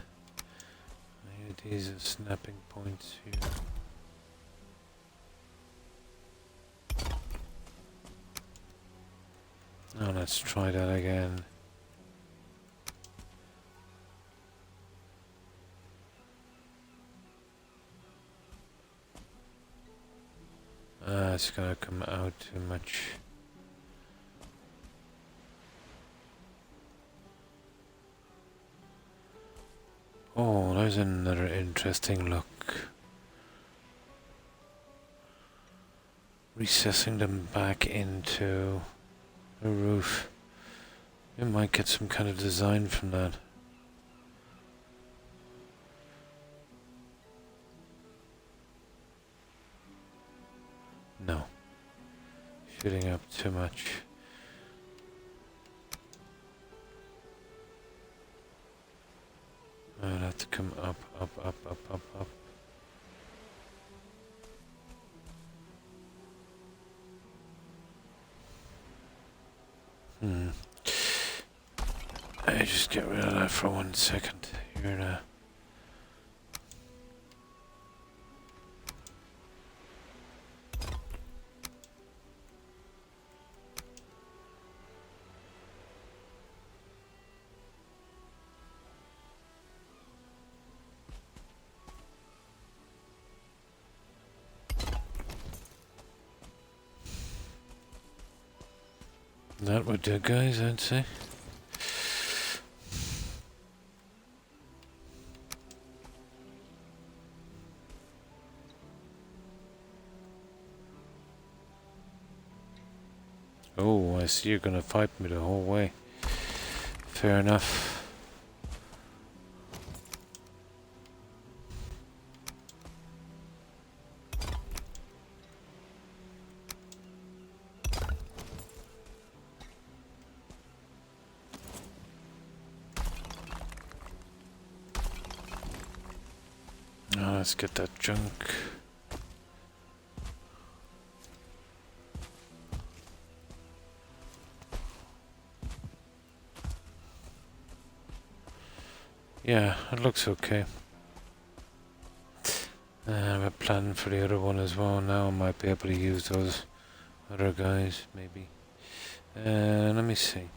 Maybe these are snapping points here. Now let's try that again. It's gonna come out too much. Oh, there's another interesting look. Recessing them back into the roof. We might get some kind of design from that. No. Shooting up too much. I'll have to come up, up, up, up, up, up. I just get rid of that for 1 second. Here now. That would do, guys, I'd say. Oh, I see you're gonna fight me the whole way. Fair enough. Now let's get that junk. Yeah, it looks okay. I have a plan for the other one as well. Now I might be able to use those other guys, maybe. Let me see.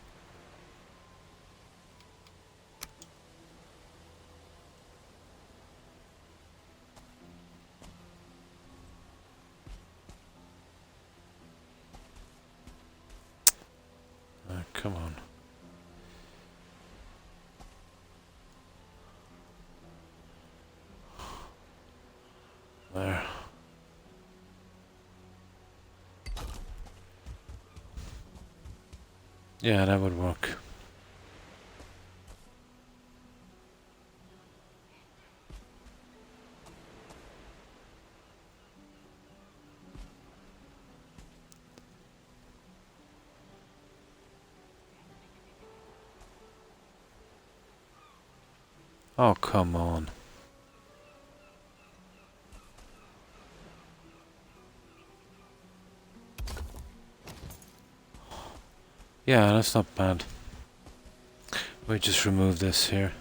Come on. There. Yeah, that would work. Oh, come on. Yeah, that's not bad. We just remove this here.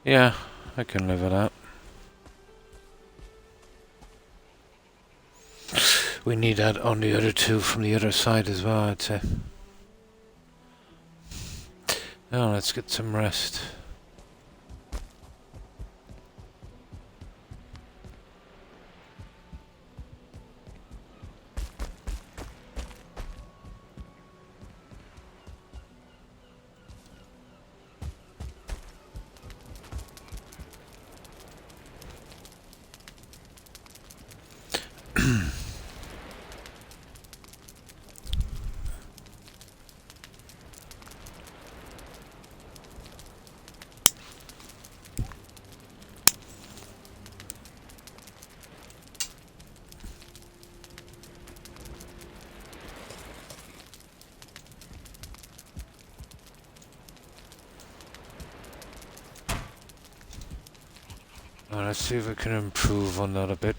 Yeah, I can live with that. We need that on the other two from the other side as well, I'd say. Now let's get some rest. let's see if we can improve on that a bit.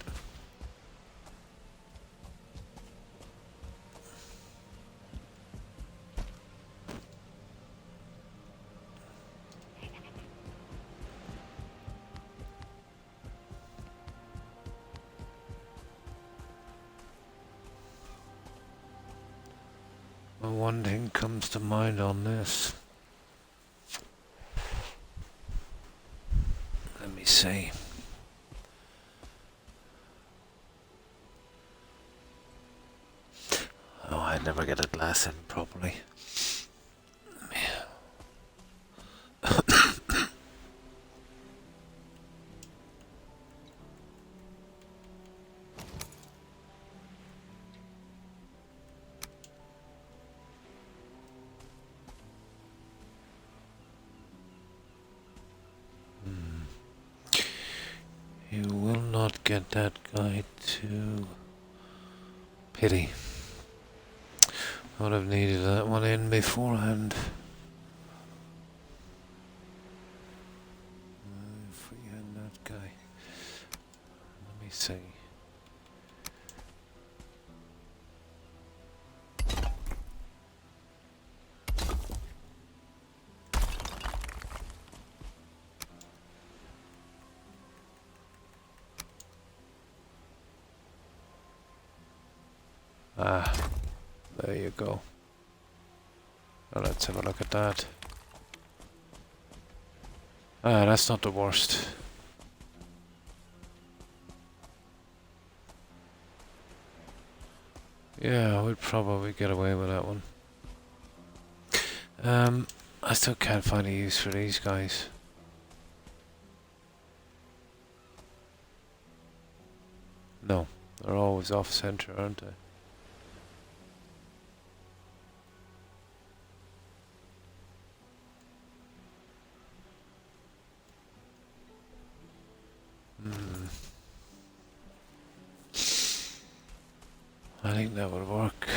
Well, one thing comes to mind on this. Let me see. Oh, I never get a glass in properly. You will not get that guy to... Pity. I would have needed that one in beforehand. Freehand that guy. Let me see. Ah, there you go. Now let's have a look at that. Ah, that's not the worst. Yeah, we'd probably get away with that one. I still can't find a use for these guys. No, they're always off center, aren't they? I think that would work.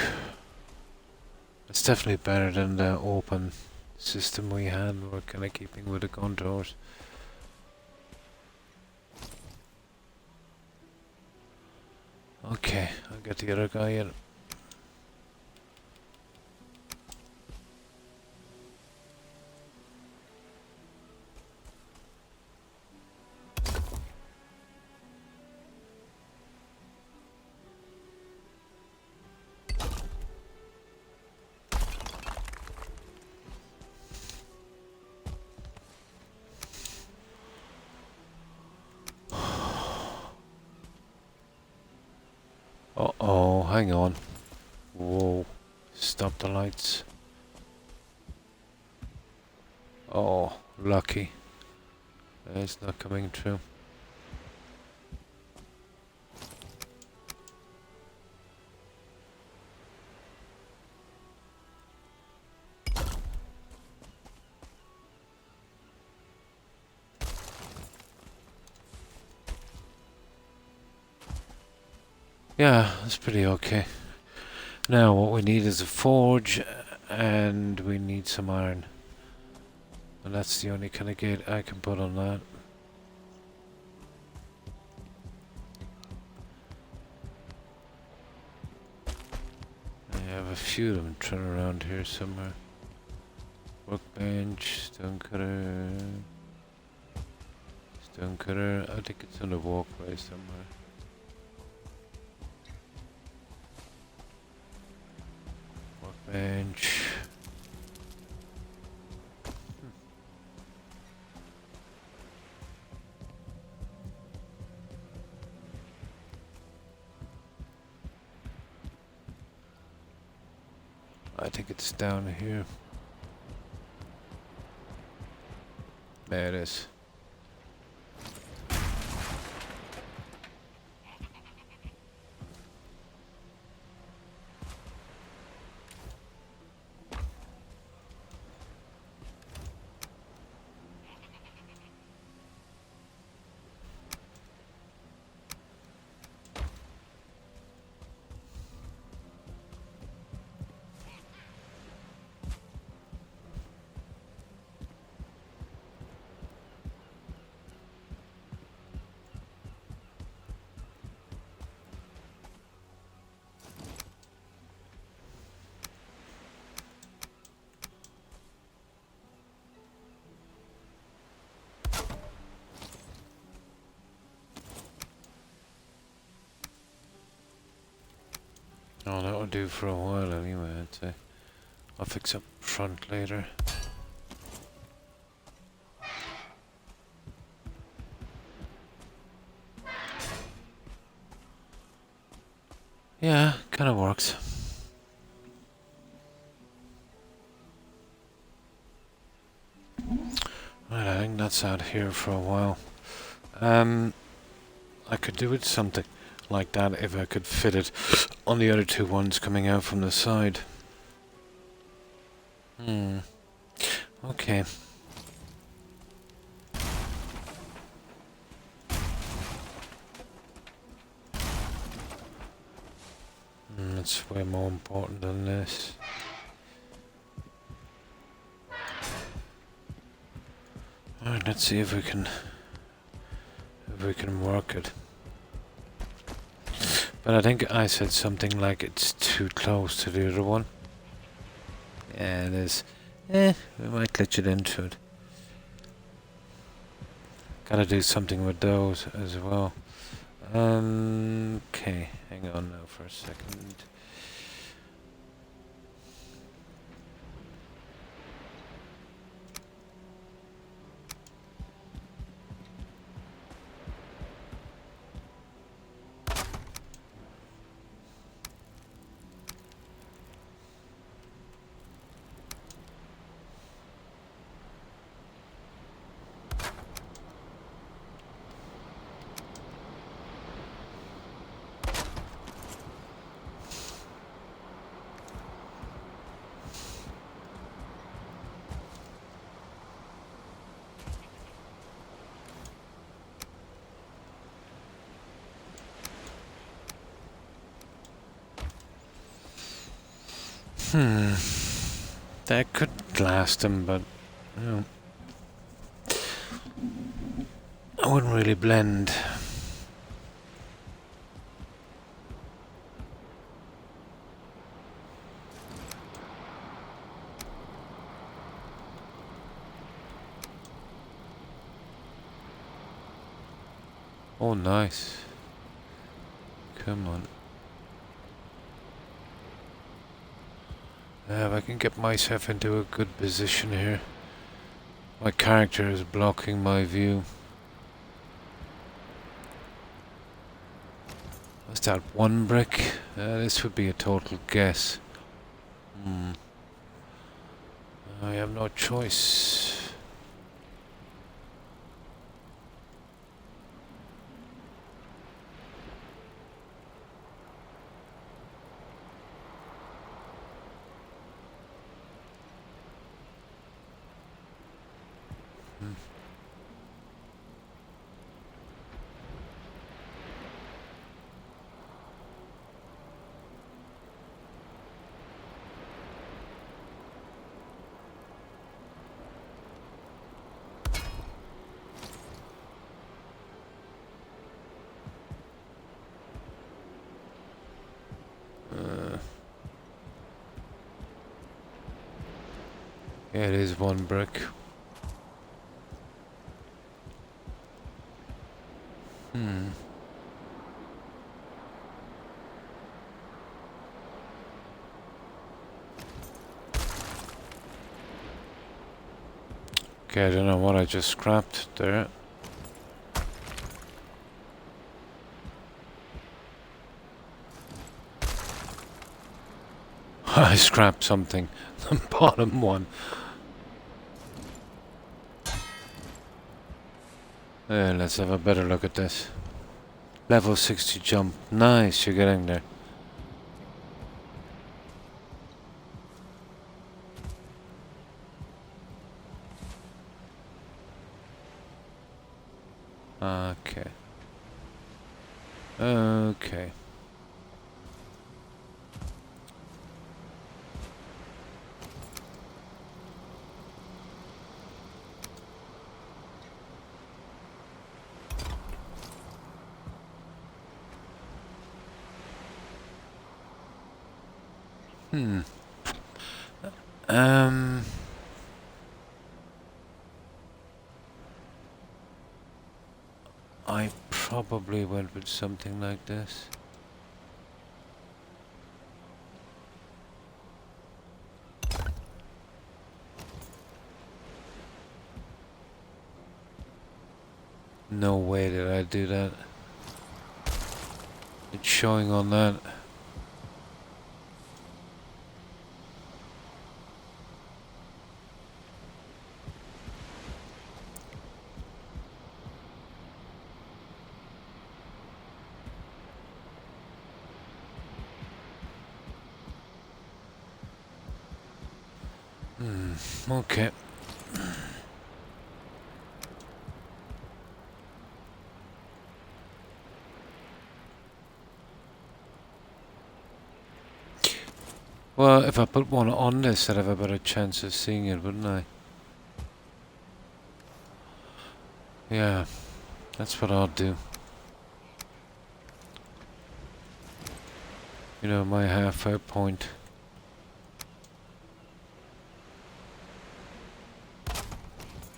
It's definitely better than the open system we had. We're kind of keeping with the contours. Okay, I'll get the other guy in. Uh-oh, hang on. Whoa, stop the lights. Oh, lucky. It's not coming through. Yeah, that's pretty okay. Now what we need is a forge and we need some iron. And that's the only kind of gate I can put on that. I have a few of them trying around here somewhere. Workbench, stone cutter. Stone cutter, I think it's on the walkway somewhere. Workbench. I think it's down here. There it is. Oh, that'll do for a while anyway, I'd say. I'll fix up front later. Yeah, kind of works. Right, I think that's out here for a while. I could do it something like that if I could fit it on the other two ones coming out from the side. Okay. It's way more important than this. Alright, let's see if we can work it. But I think I said something like it's too close to the other one. Yeah, it is. We might glitch it into it. Gotta do something with those as well. Okay, hang on now for a second. That could last him, but you know, I wouldn't really blend. Oh, nice. Come on. If I can get myself into a good position here. My character is blocking my view. What's that, 1 brick? This would be a total guess. I have no choice. Yeah, it is 1 brick. Okay, I don't know what I just scrapped there. I scrapped something. The bottom one. Let's have a better look at this. Level 60 jump. Nice, you're getting there. Okay. Okay. I probably went with something like this. No way did I do that. It's showing on that. Okay. Well, if I put one on this, I'd have a better chance of seeing it, wouldn't I? Yeah, that's what I'll do. You know, my halfway point.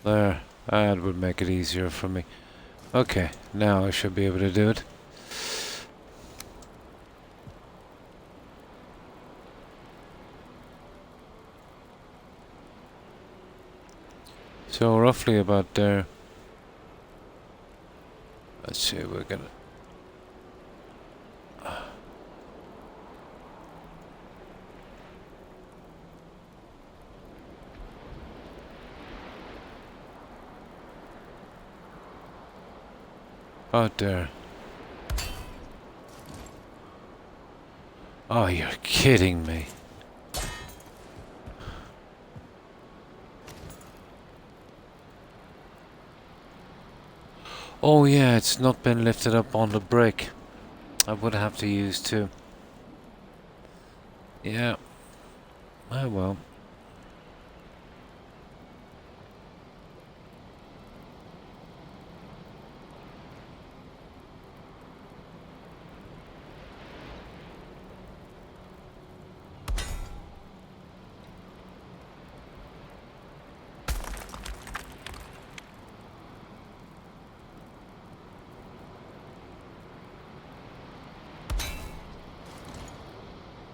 There, that would make it easier for me. Okay, now I should be able to do it. So roughly about there. Let's see, we're gonna... About there. Oh, you're kidding me. Oh yeah, it's not been lifted up on the brick. I would have to use two. Yeah. Oh well.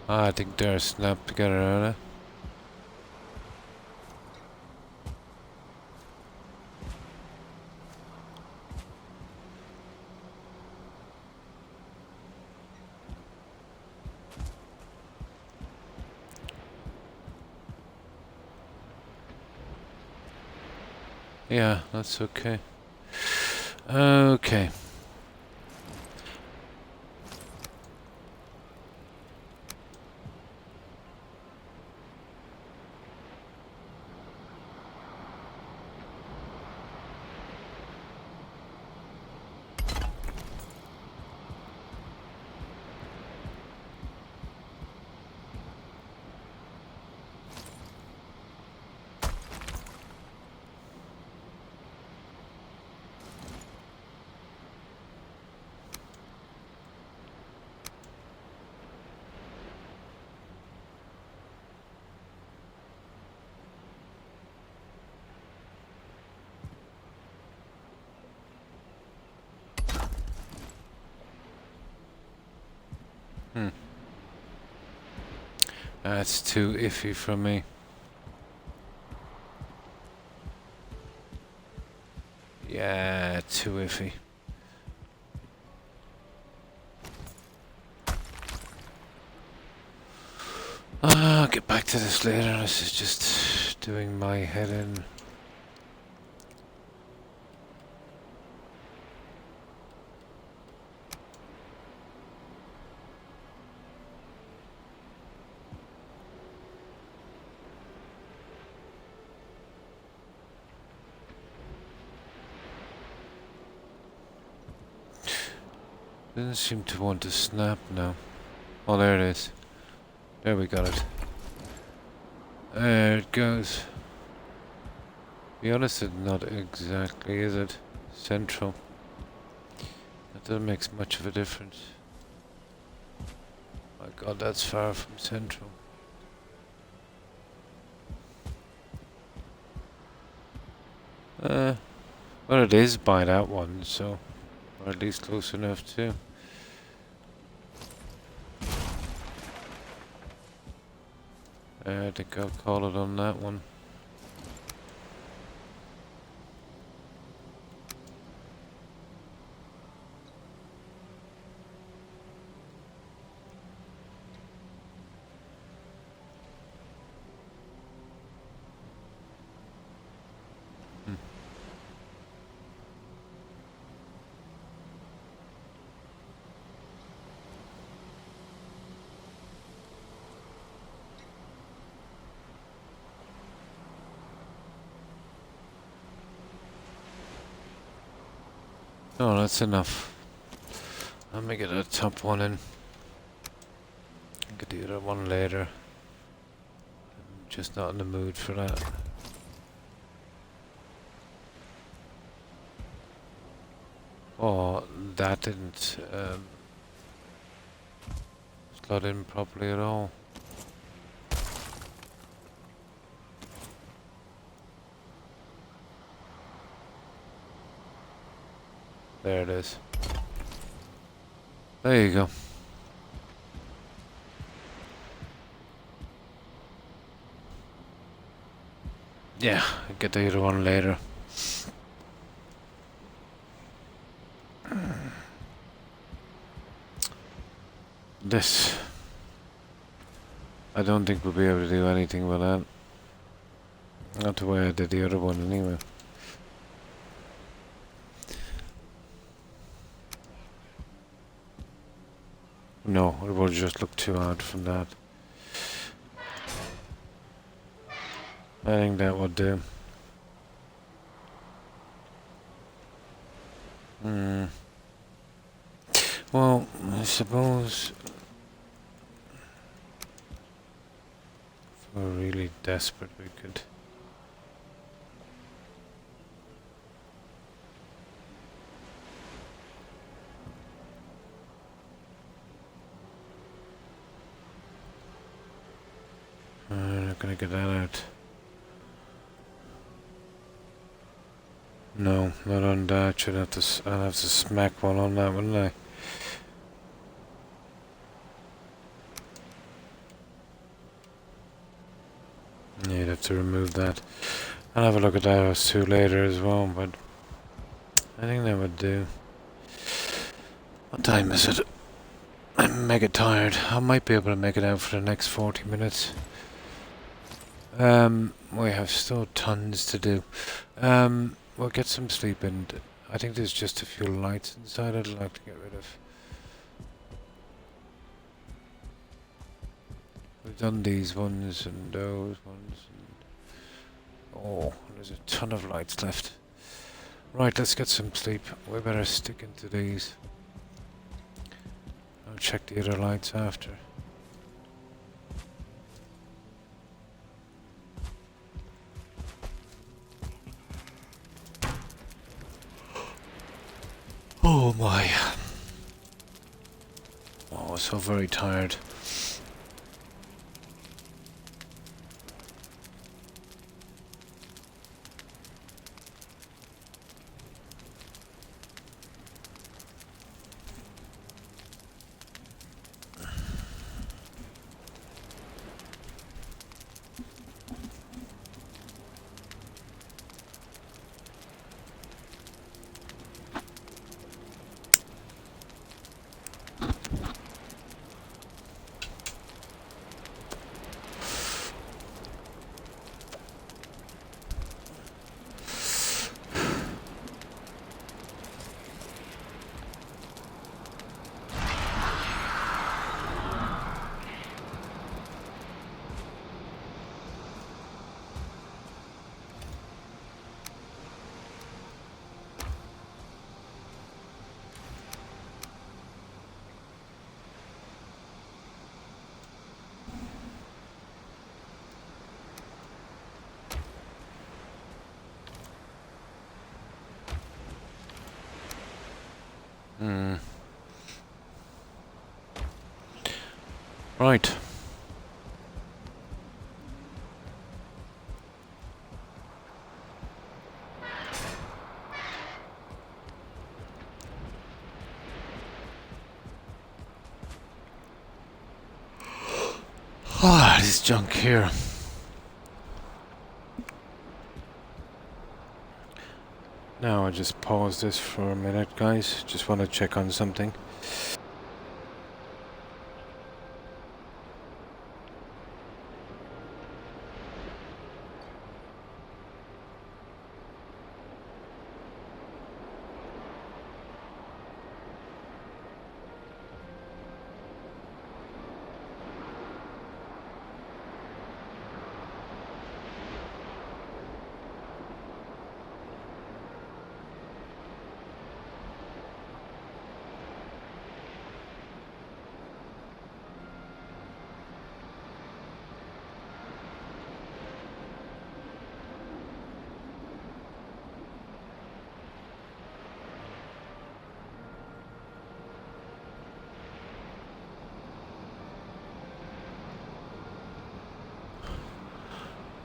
I think they're snapped together, aren't they? Yeah, that's okay. Okay. That's too iffy for me. Yeah, too iffy. I'll get back to this later. This is just doing my head in. Doesn't seem to want to snap now. Oh, there it is. There we got it. There it goes. To be honest, it's not exactly, is it? Central. That doesn't make much of a difference. My god, that's far from central. Well, it is by that one, so... Or at least close enough too. I think I'll call it on that one. No, that's enough. I'll make it a top one in. Get the other one later. I'm just not in the mood for that. Oh, that didn't slot in properly at all. There it is. There you go. Yeah, I'll get the other one later. This. I don't think we'll be able to do anything with that. Not the way I did the other one anyway. No, it will just look too odd from that. I think that would do. Well, I suppose if we're really desperate we could... I'm not gonna get that out. No, not on that. I'd have to smack one on that, wouldn't I? Yeah, you'd have to remove that. I'll have a look at those two later as well, but I think that would do. What time is it? I'm mega tired. I might be able to make it out for the next 40 minutes. We have still tons to do. We'll get some sleep in. I think there's just a few lights inside I'd like to get rid of. We've done these ones and those ones. And oh, there's a ton of lights left. Right, let's get some sleep. We better stick into these. I'll check the other lights after. Oh my. Oh, so very tired. Right. Ah, this junk here. Now I just pause this for a minute, guys. Just want to check on something.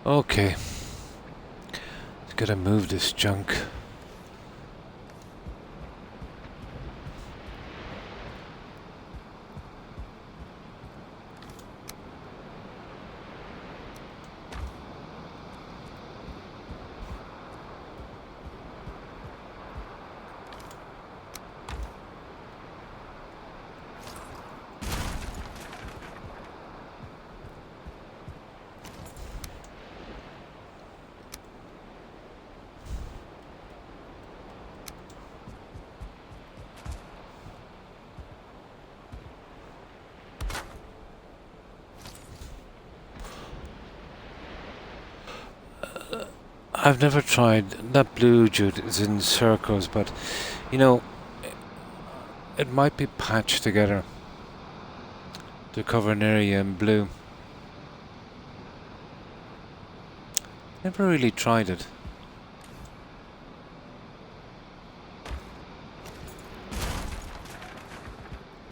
Okay. Gotta move this junk. I've never tried. That blue jute is in circles, but you know, it might be patched together to cover an area in blue. Never really tried it.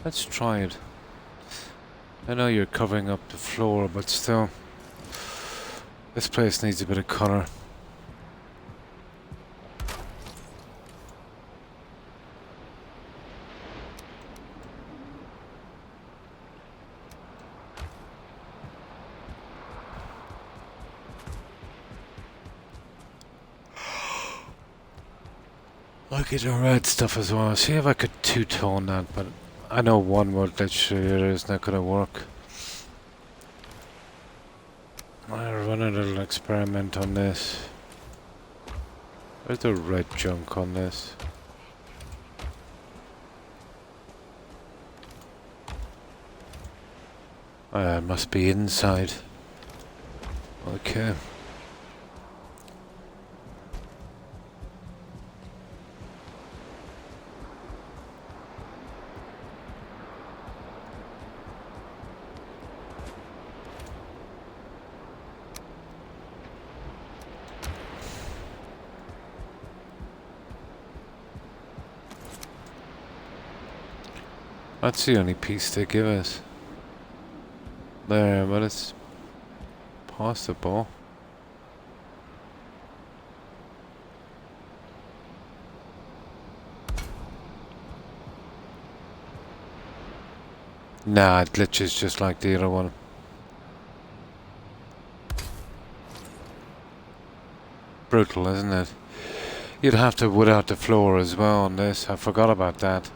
Let's try it. I know you're covering up the floor, but still, this place needs a bit of colour. I'll get the red stuff as well. See if I could two-tone that, but I know one would literally is not gonna work. I'll run a little experiment on this. Where's the red junk on this? It must be inside. Okay. That's the only piece they give us. There, but it's possible. Nah, it glitches just like the other one. Brutal, isn't it? You'd have to wood out the floor as well on this. I forgot about that.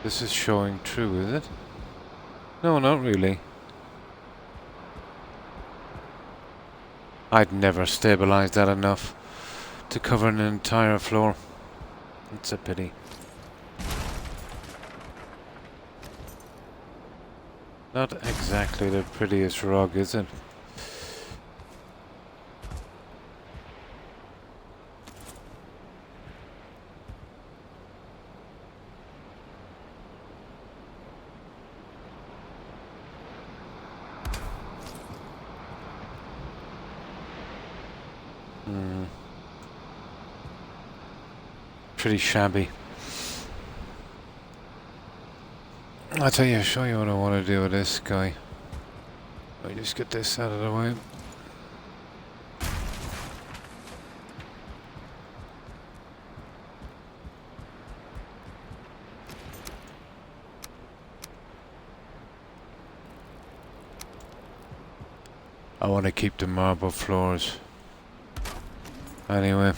This is showing true, is it? No, not really. I'd never stabilize that enough to cover an entire floor. It's a pity. Not exactly the prettiest rug, is it? Pretty shabby. I'll tell you, I'll show you what I want to do with this guy. Let me just get this out of the way. I want to keep the marble floors. Anyway.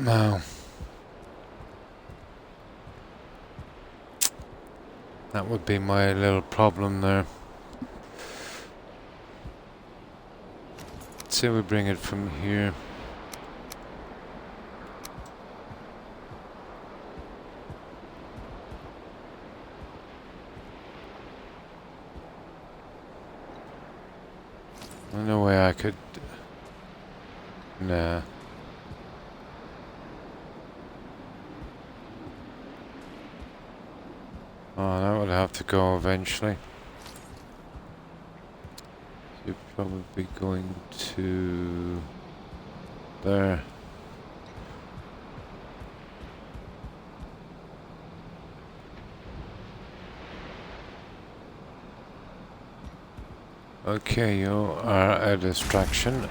Now, that would be my little problem there. Let's say we bring it from here. There's no way I could Nah. Oh, that would have to go eventually. You're probably going to there. Okay, you are a distraction.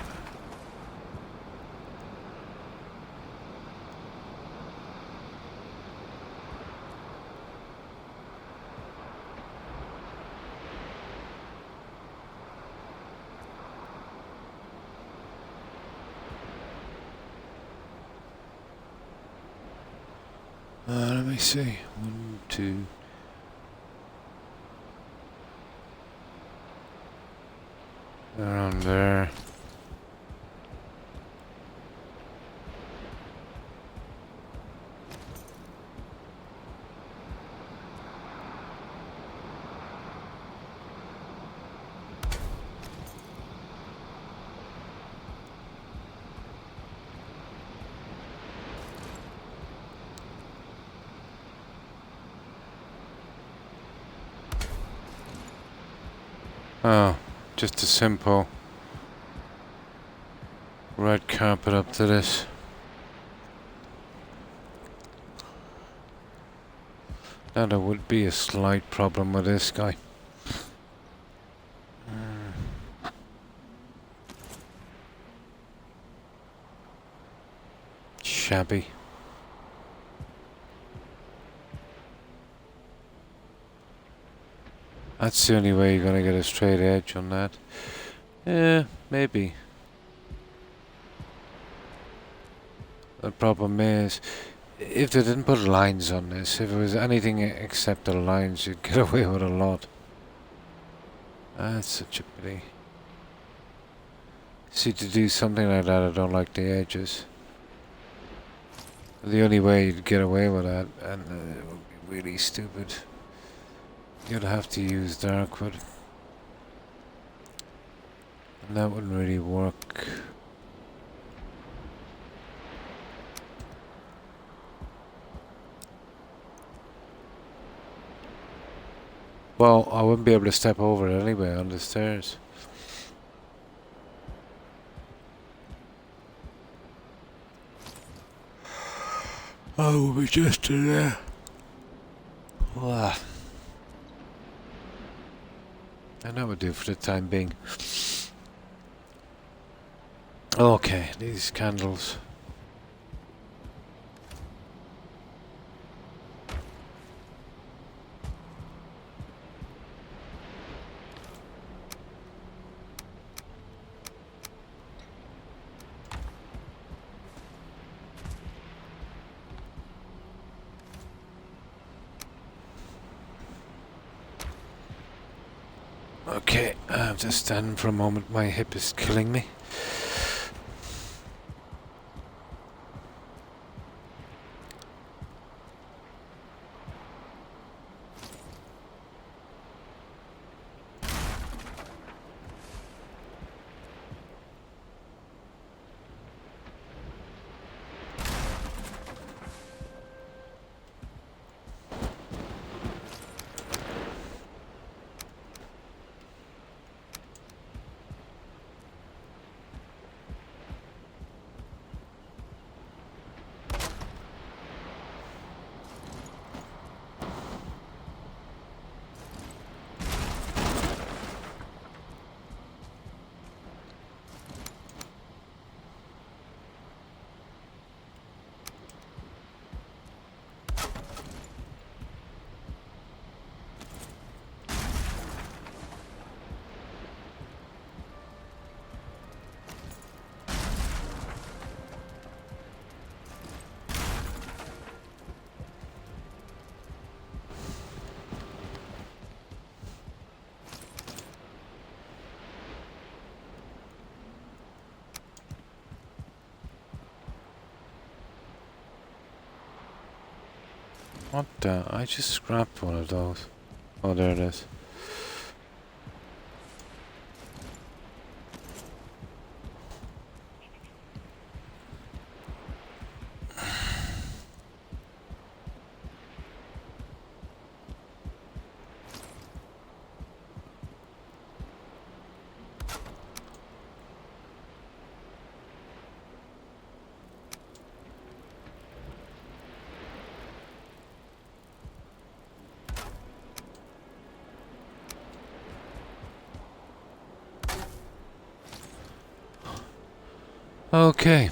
Let me see. 1, 2. Around there. Oh, just a simple red carpet up to this. Now there would be a slight problem with this guy. Shabby. That's the only way you're gonna get a straight edge on that. Yeah, maybe. The problem is, if they didn't put lines on this, if it was anything except the lines, you'd get away with a lot. That's such a pity. See, to do something like that, I don't like the edges. The only way you'd get away with that, and it would be really stupid, you'd have to use darkwood. And that wouldn't really work. Well, I wouldn't be able to step over it anyway on the stairs. I will be just in there. Wow. And that would do for the time being. Okay, these candles. Okay, I'm just standing for a moment. My hip is killing me. What the? I just scrapped one of those. Oh, there it is. Okay.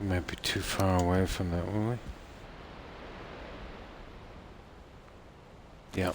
We might be too far away from that, will we? Yep.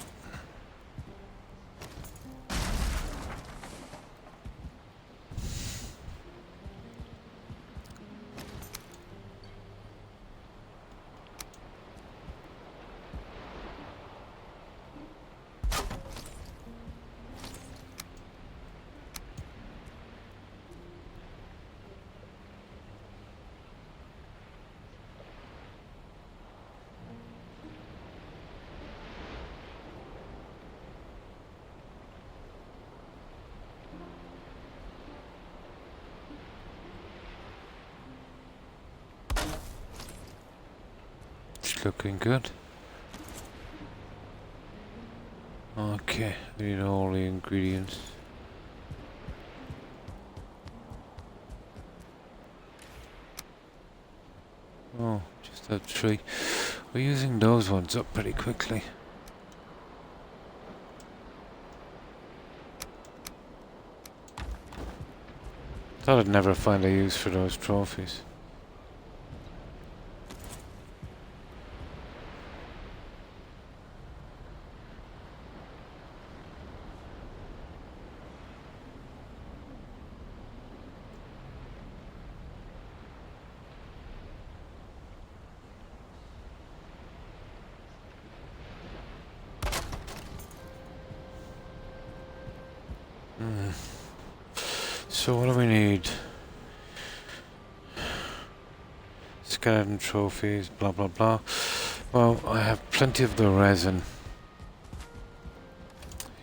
It's looking good. Okay, need all the ingredients. Oh, just that tree. We're using those ones up pretty quickly. Thought I'd never find a use for those trophies. So what do we need? Skeleton trophies, blah blah blah. Well, I have plenty of the resin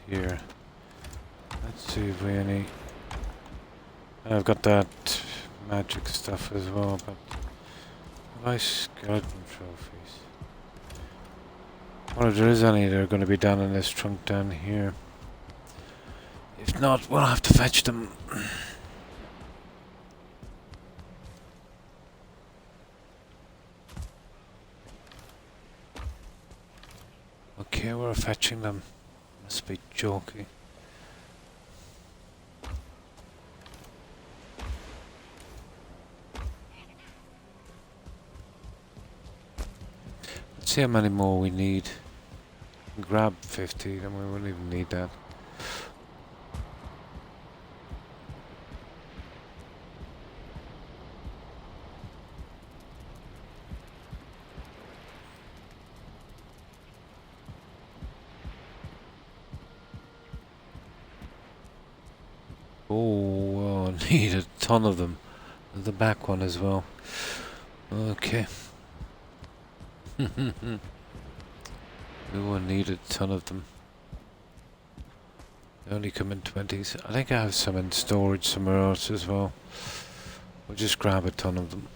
here. Let's see if we any... I've got that magic stuff as well, but... Have I skeleton trophies? Well, if there is any, they're going to be down in this trunk down here. If not, we'll have to fetch them. Okay, we're fetching them. Must be joking. Let's see how many more we need. Grab 50, then we won't even need that. Oh, I need a ton of them. The back one as well. Okay. We won't need a ton of them. They only come in 20s. I think I have some in storage somewhere else as well. We'll just grab a ton of them.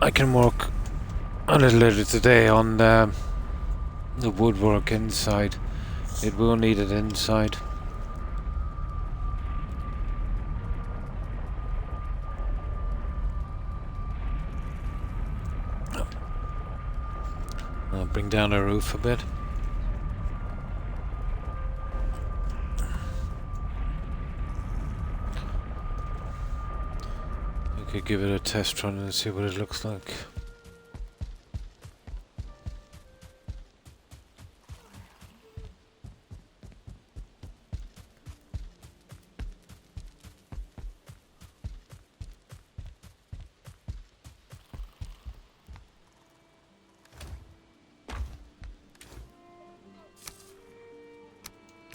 I can work a little later today on the woodwork inside. It will need it inside. I'll bring down the roof a bit. We could give it a test run and see what it looks like.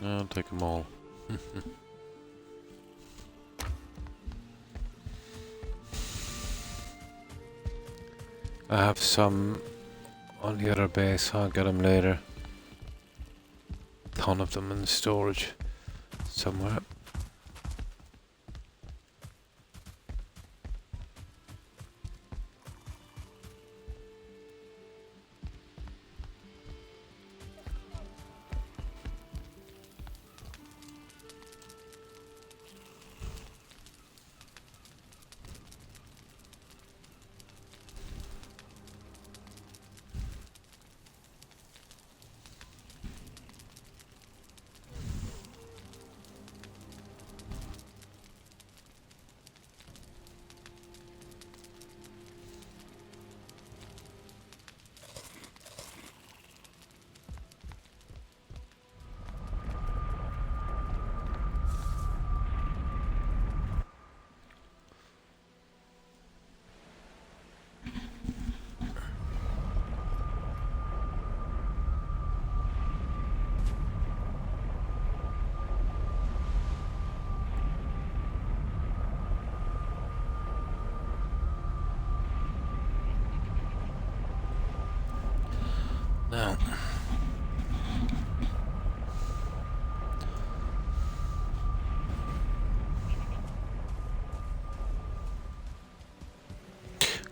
I'll take them all. I have some on the other base. I'll get them later. Ton of them in storage somewhere. Now,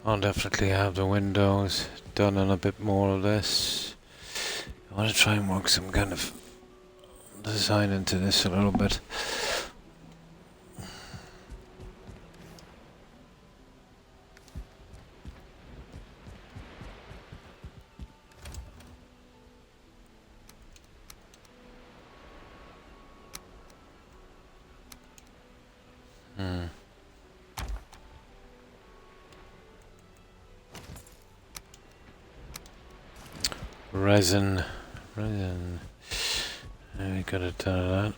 I'll definitely have the windows done and a bit more of this. I want to try and work some kind of design into this a little bit. Resin. We got a ton of that.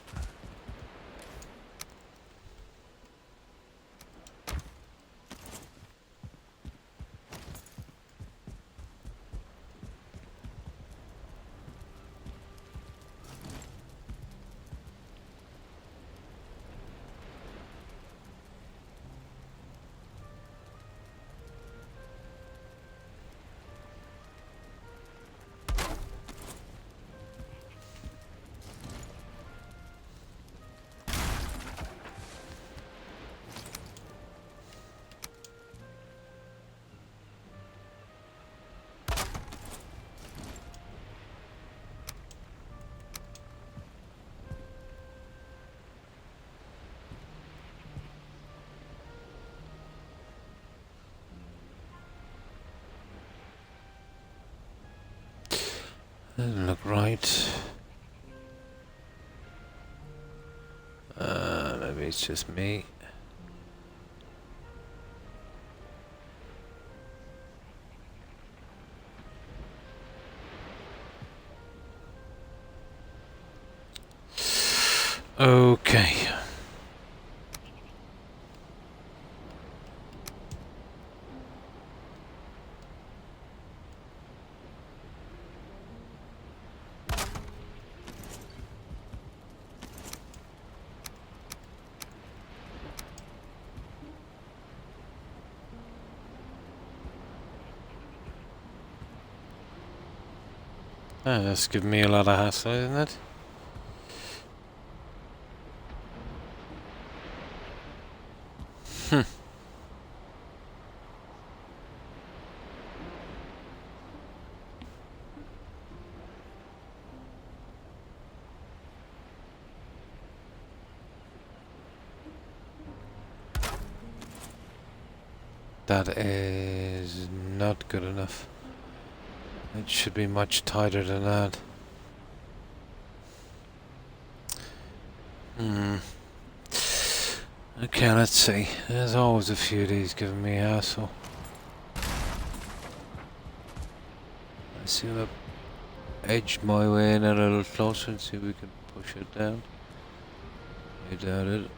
Doesn't look right. Maybe it's just me. Ah, that's giving me a lot of hassle, isn't it? That is not good enough. It should be much tighter than that. Okay, let's see. There's always a few of these giving me hassle. Let's see if I edge my way in a little closer and see if we can push it down. I doubt it.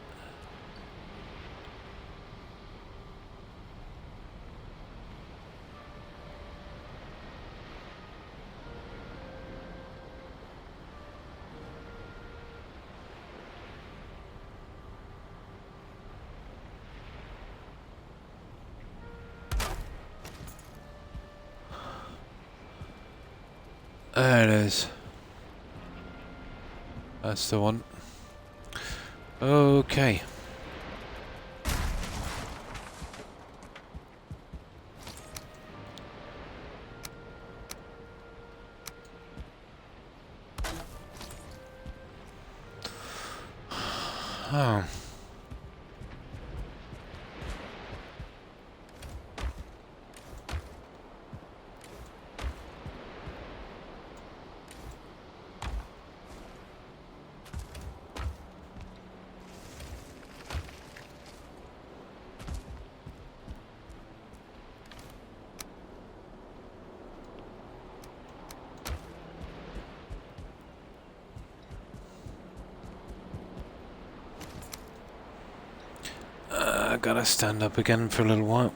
There it is. That's the one. Okay. Oh. I gotta stand up again for a little while.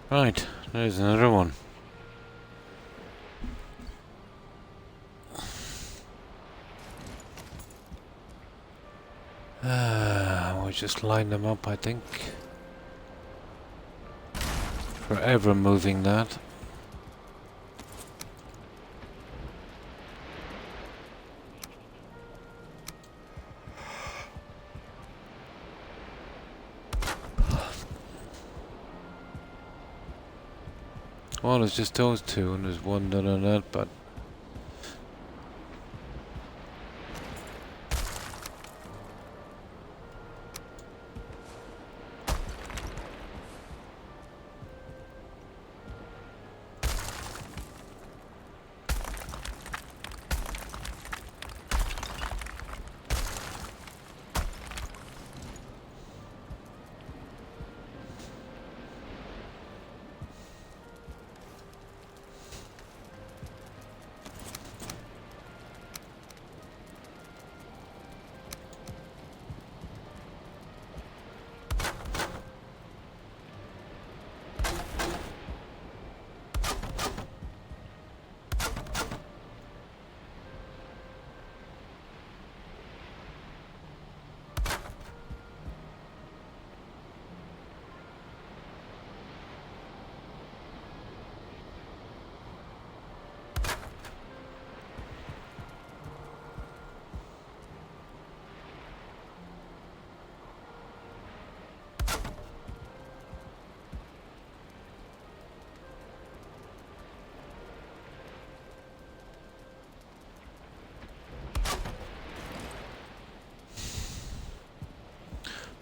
Right, there's another one. We'll just line them up, I think. Forever moving that. Well, it's just those two, and there's one done on that, but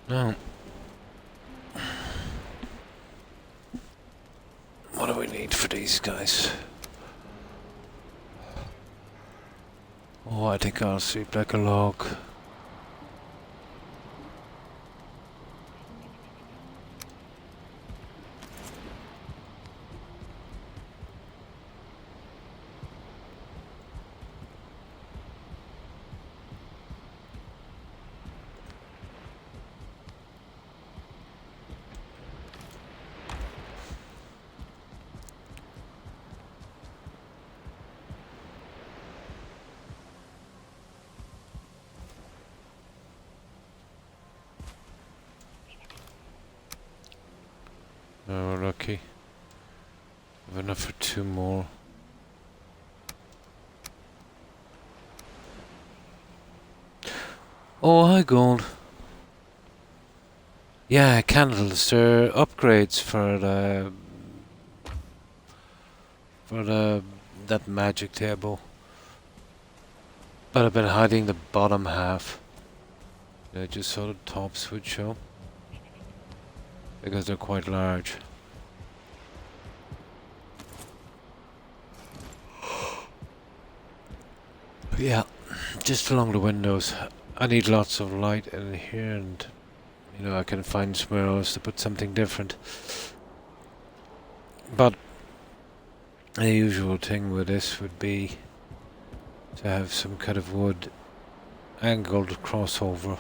Now, what do we need for these guys? Oh, I think I'll sleep like a log. Oh, we're lucky. We've enough for 2 more. Oh, hi, Gold. Yeah, candles. They're upgrades for that magic table. But I've been hiding the bottom half. I just saw the tops would show. Because they're quite large. But yeah, just along the windows. I need lots of light in here, and you know, I can find somewhere else to put something different. But the usual thing with this would be to have some kind of wood angled crossover.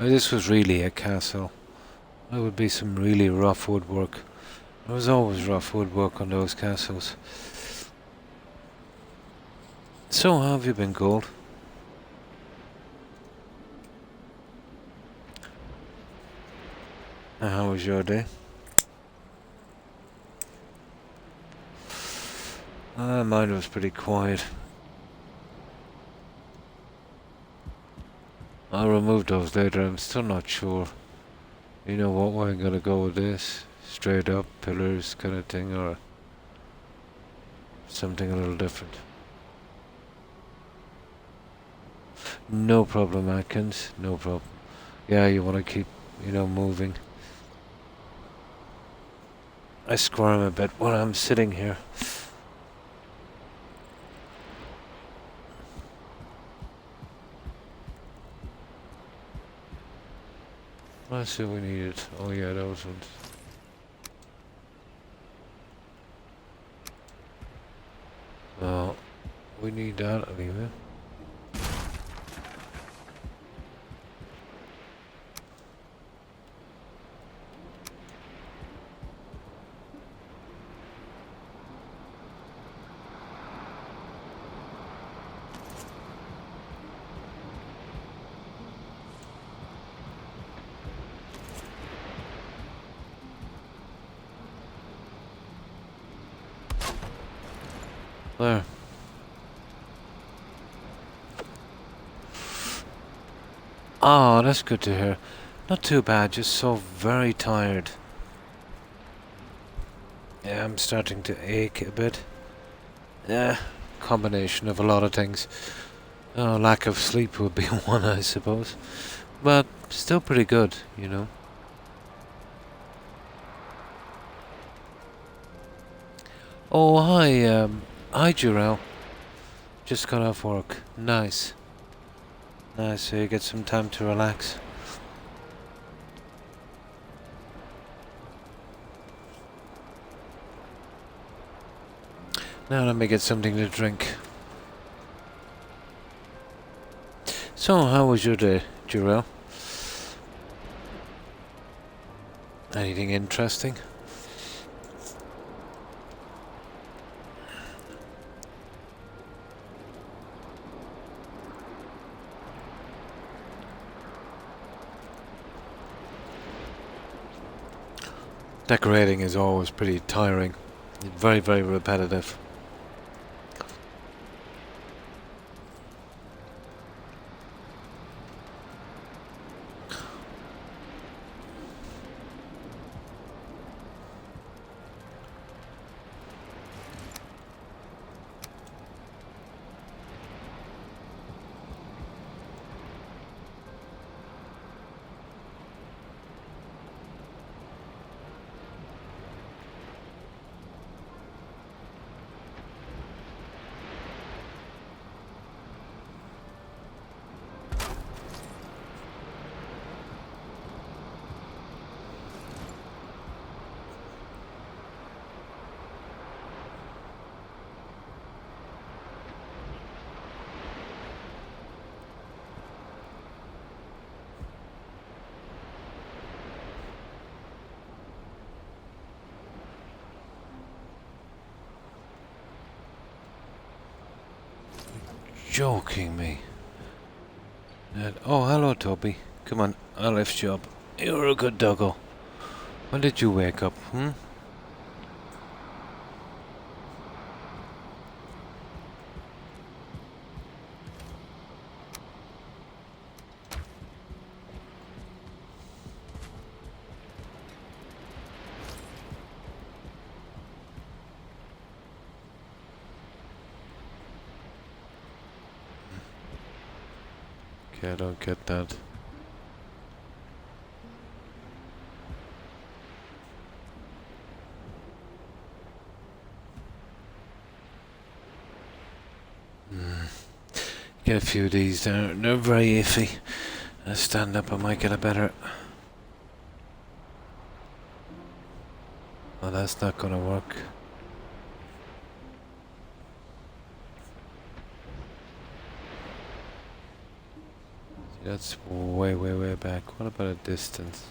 If this was really a castle, there would be some really rough woodwork. There was always rough woodwork on those castles. So, how have you been, Gold? How was your day? Mine was pretty quiet. I'll remove those later. I'm still not sure. You know what way I'm gonna go with this? Straight up pillars kind of thing, or something a little different. No problem, Atkins. No problem. Yeah, you want to keep, you know, moving. I squirm a bit when I'm sitting here. Let's see what we needed. Oh yeah, those ones. Oh, we need that anyway. There. Oh, that's good to hear. Not too bad, just so very tired. Yeah, I'm starting to ache a bit. Yeah, combination of a lot of things. Oh, lack of sleep would be one, I suppose. But still pretty good, you know. Oh, hi, Jurel. Just got off work. Nice. Nice, so you get some time to relax. Now let me get something to drink. So, how was your day, Jurel? Anything interesting? Decorating is always pretty tiring. Very, very repetitive. joking me. Oh, hello, Toby. Come on, I'll lift you up. You're a good doggo. When did you wake up, Okay, I don't get that. Get a few of these. They're very iffy. I stand up, I might get a better... Well, that's not gonna work. See, that's way, way, way back. What about a distance?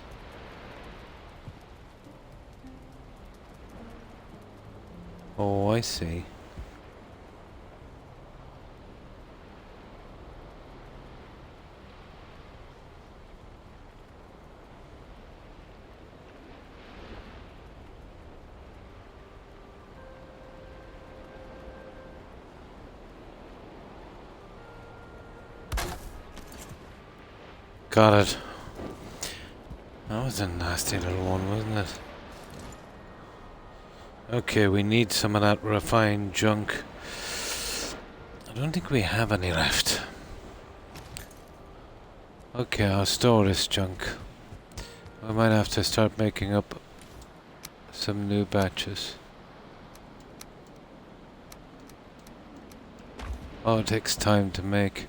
Oh, I see. Got it. That was a nasty little one, wasn't it? Okay, we need some of that refined junk. I don't think we have any left. Okay, I'll store this junk. I might have to start making up some new batches. Oh, it takes time to make.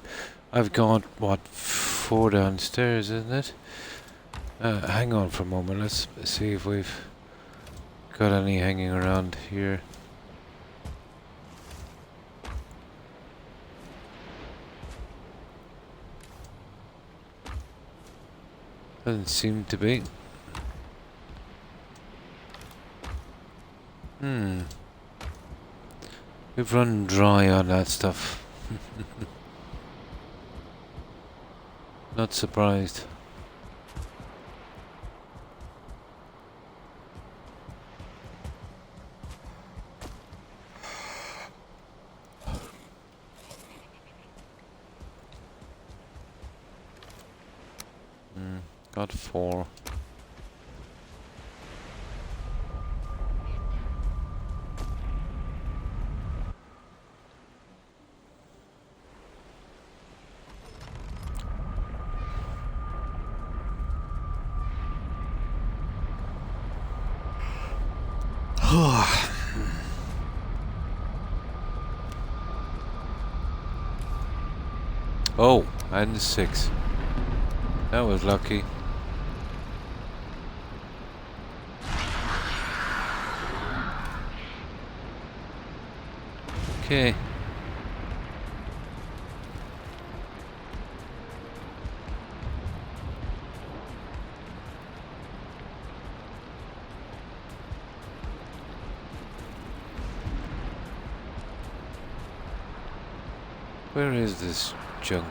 I've got, what, 4 downstairs, isn't it? Hang on for a moment, let's see if we've got any hanging around here. Doesn't seem to be. We've run dry on that stuff. Not surprised. Got 4. Oh, and 6. That was lucky. Okay. Where is this junk?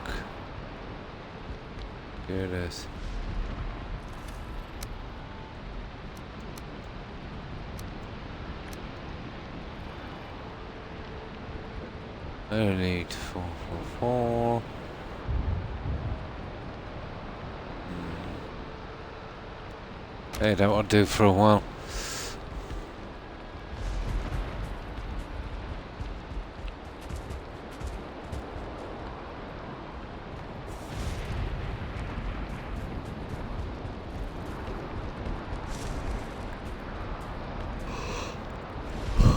Here it is. I need 4. Hey, that will do for a while.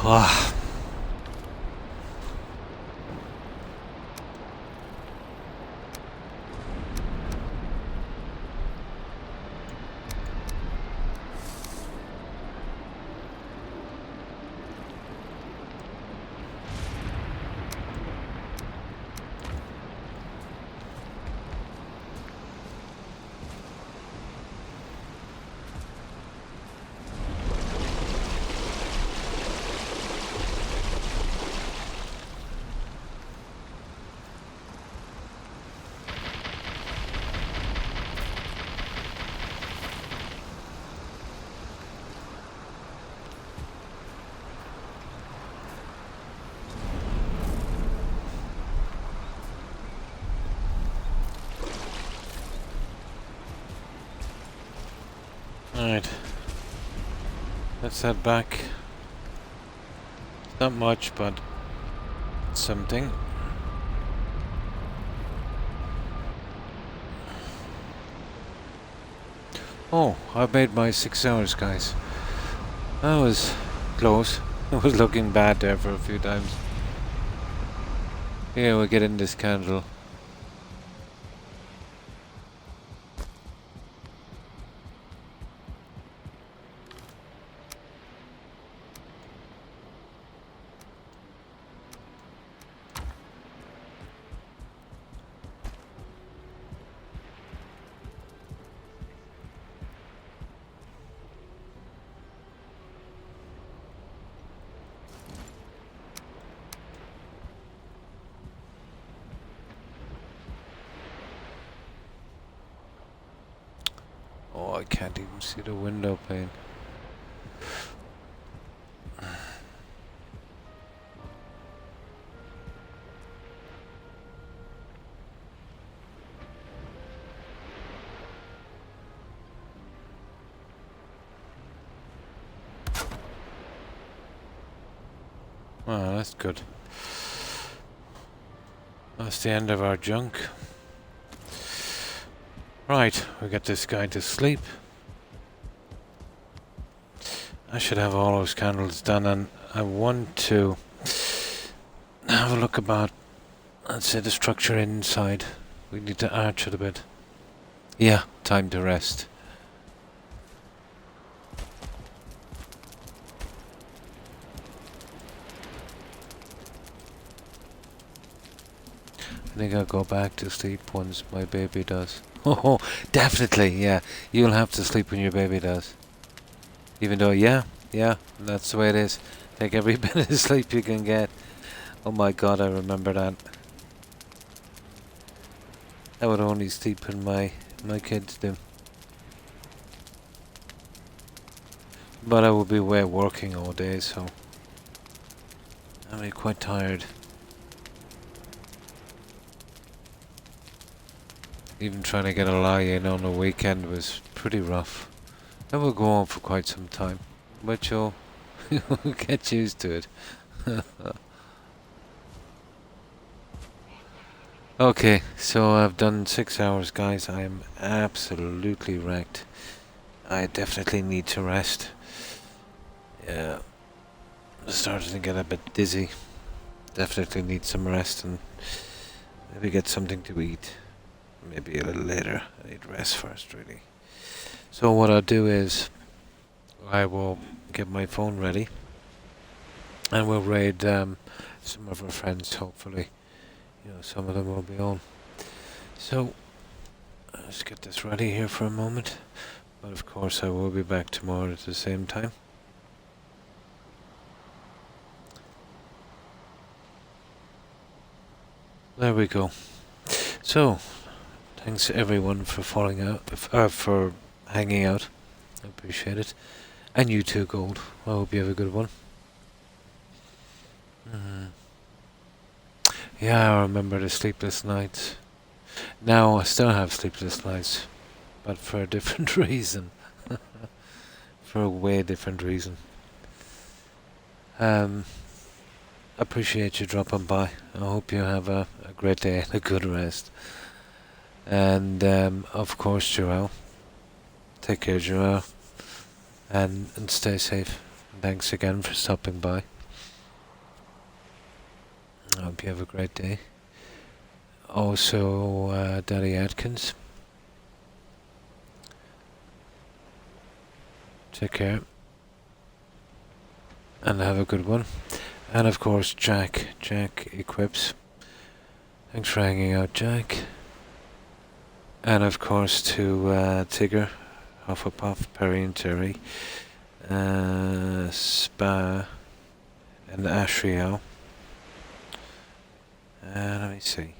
Ah. Alright. Let's head back. Not much, but something. Oh, I made my 6 hours, guys. That was close. I was looking bad there for a few times. Here, we'll get in this candle. Oh, I can't even see the window pane. Oh, that's good. That's the end of our junk. Right, we get this guy to sleep. I should have all those candles done, and I want to have a look about, let's say, the structure inside. We need to arch it a bit. Yeah, time to rest. I think I'll go back to sleep once my baby does. Oh, definitely, yeah. You'll have to sleep when your baby does. Even though, yeah, that's the way it is. Take every bit of sleep you can get. Oh my god, I remember that. I would only sleep when my kids do. But I would be away working all day, so I'd be quite tired. Even trying to get a lie in on the weekend was pretty rough. That will go on for quite some time, but you'll get used to it. Okay, so I've done 6 hours, guys. I am absolutely wrecked. I definitely need to rest. Yeah, I'm starting to get a bit dizzy. Definitely need some rest and maybe get something to eat. Maybe a little later. I need rest first, really. So what I'll do is I will get my phone ready and we'll raid some of our friends, hopefully. You know, some of them will be on. So let's get this ready here for a moment. But of course I will be back tomorrow at the same time. There we go. So thanks everyone for for hanging out. I appreciate it. And you too, Gold. I hope you have a good one. Yeah, I remember the sleepless nights. Now I still have sleepless nights, but for a different reason. For a way different reason. Appreciate you dropping by. I hope you have a great day and a good rest. And of course, Joelle. Take care, Joelle. And stay safe. Thanks again for stopping by. I hope you have a great day. Also, Daddy Atkins. Take care. And have a good one. And of course, Jack Equips. Thanks for hanging out, Jack. And of course to Tigger, Hufflepuff, Perry and Terry, Spa, and Ashriel. Let me see.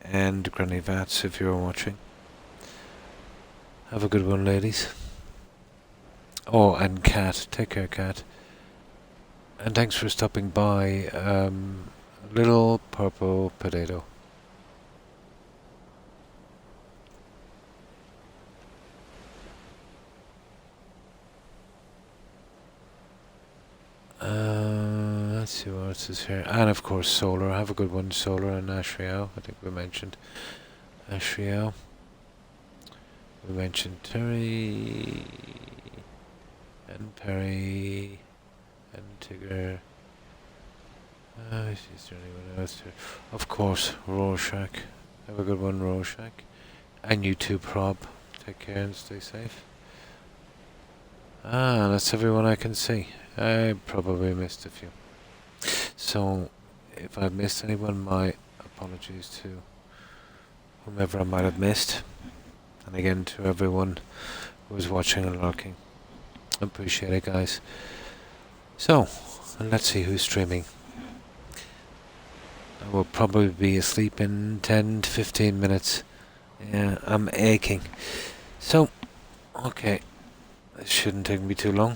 And Granny Vats, if you're watching. Have a good one, ladies. Oh, and Kat. Take care, Kat. And thanks for stopping by, Little Purple Potato. see what else is here. And of course solar. Have a good one, solar and Ashriel. I think we mentioned Ashriel. We mentioned Terry and Perry and Tigger. Is there anyone else here? Of course, Rorschach. Have a good one, Rorschach. And you too, Prob. Take care and stay safe. That's everyone I can see. I probably missed a few. So, if I've missed anyone, my apologies to whomever I might have missed. And again, to everyone who was watching and lurking. Appreciate it, guys. So, and let's see who's streaming. I will probably be asleep in 10 to 15 minutes. Yeah, I'm aching. So, okay. It shouldn't take me too long.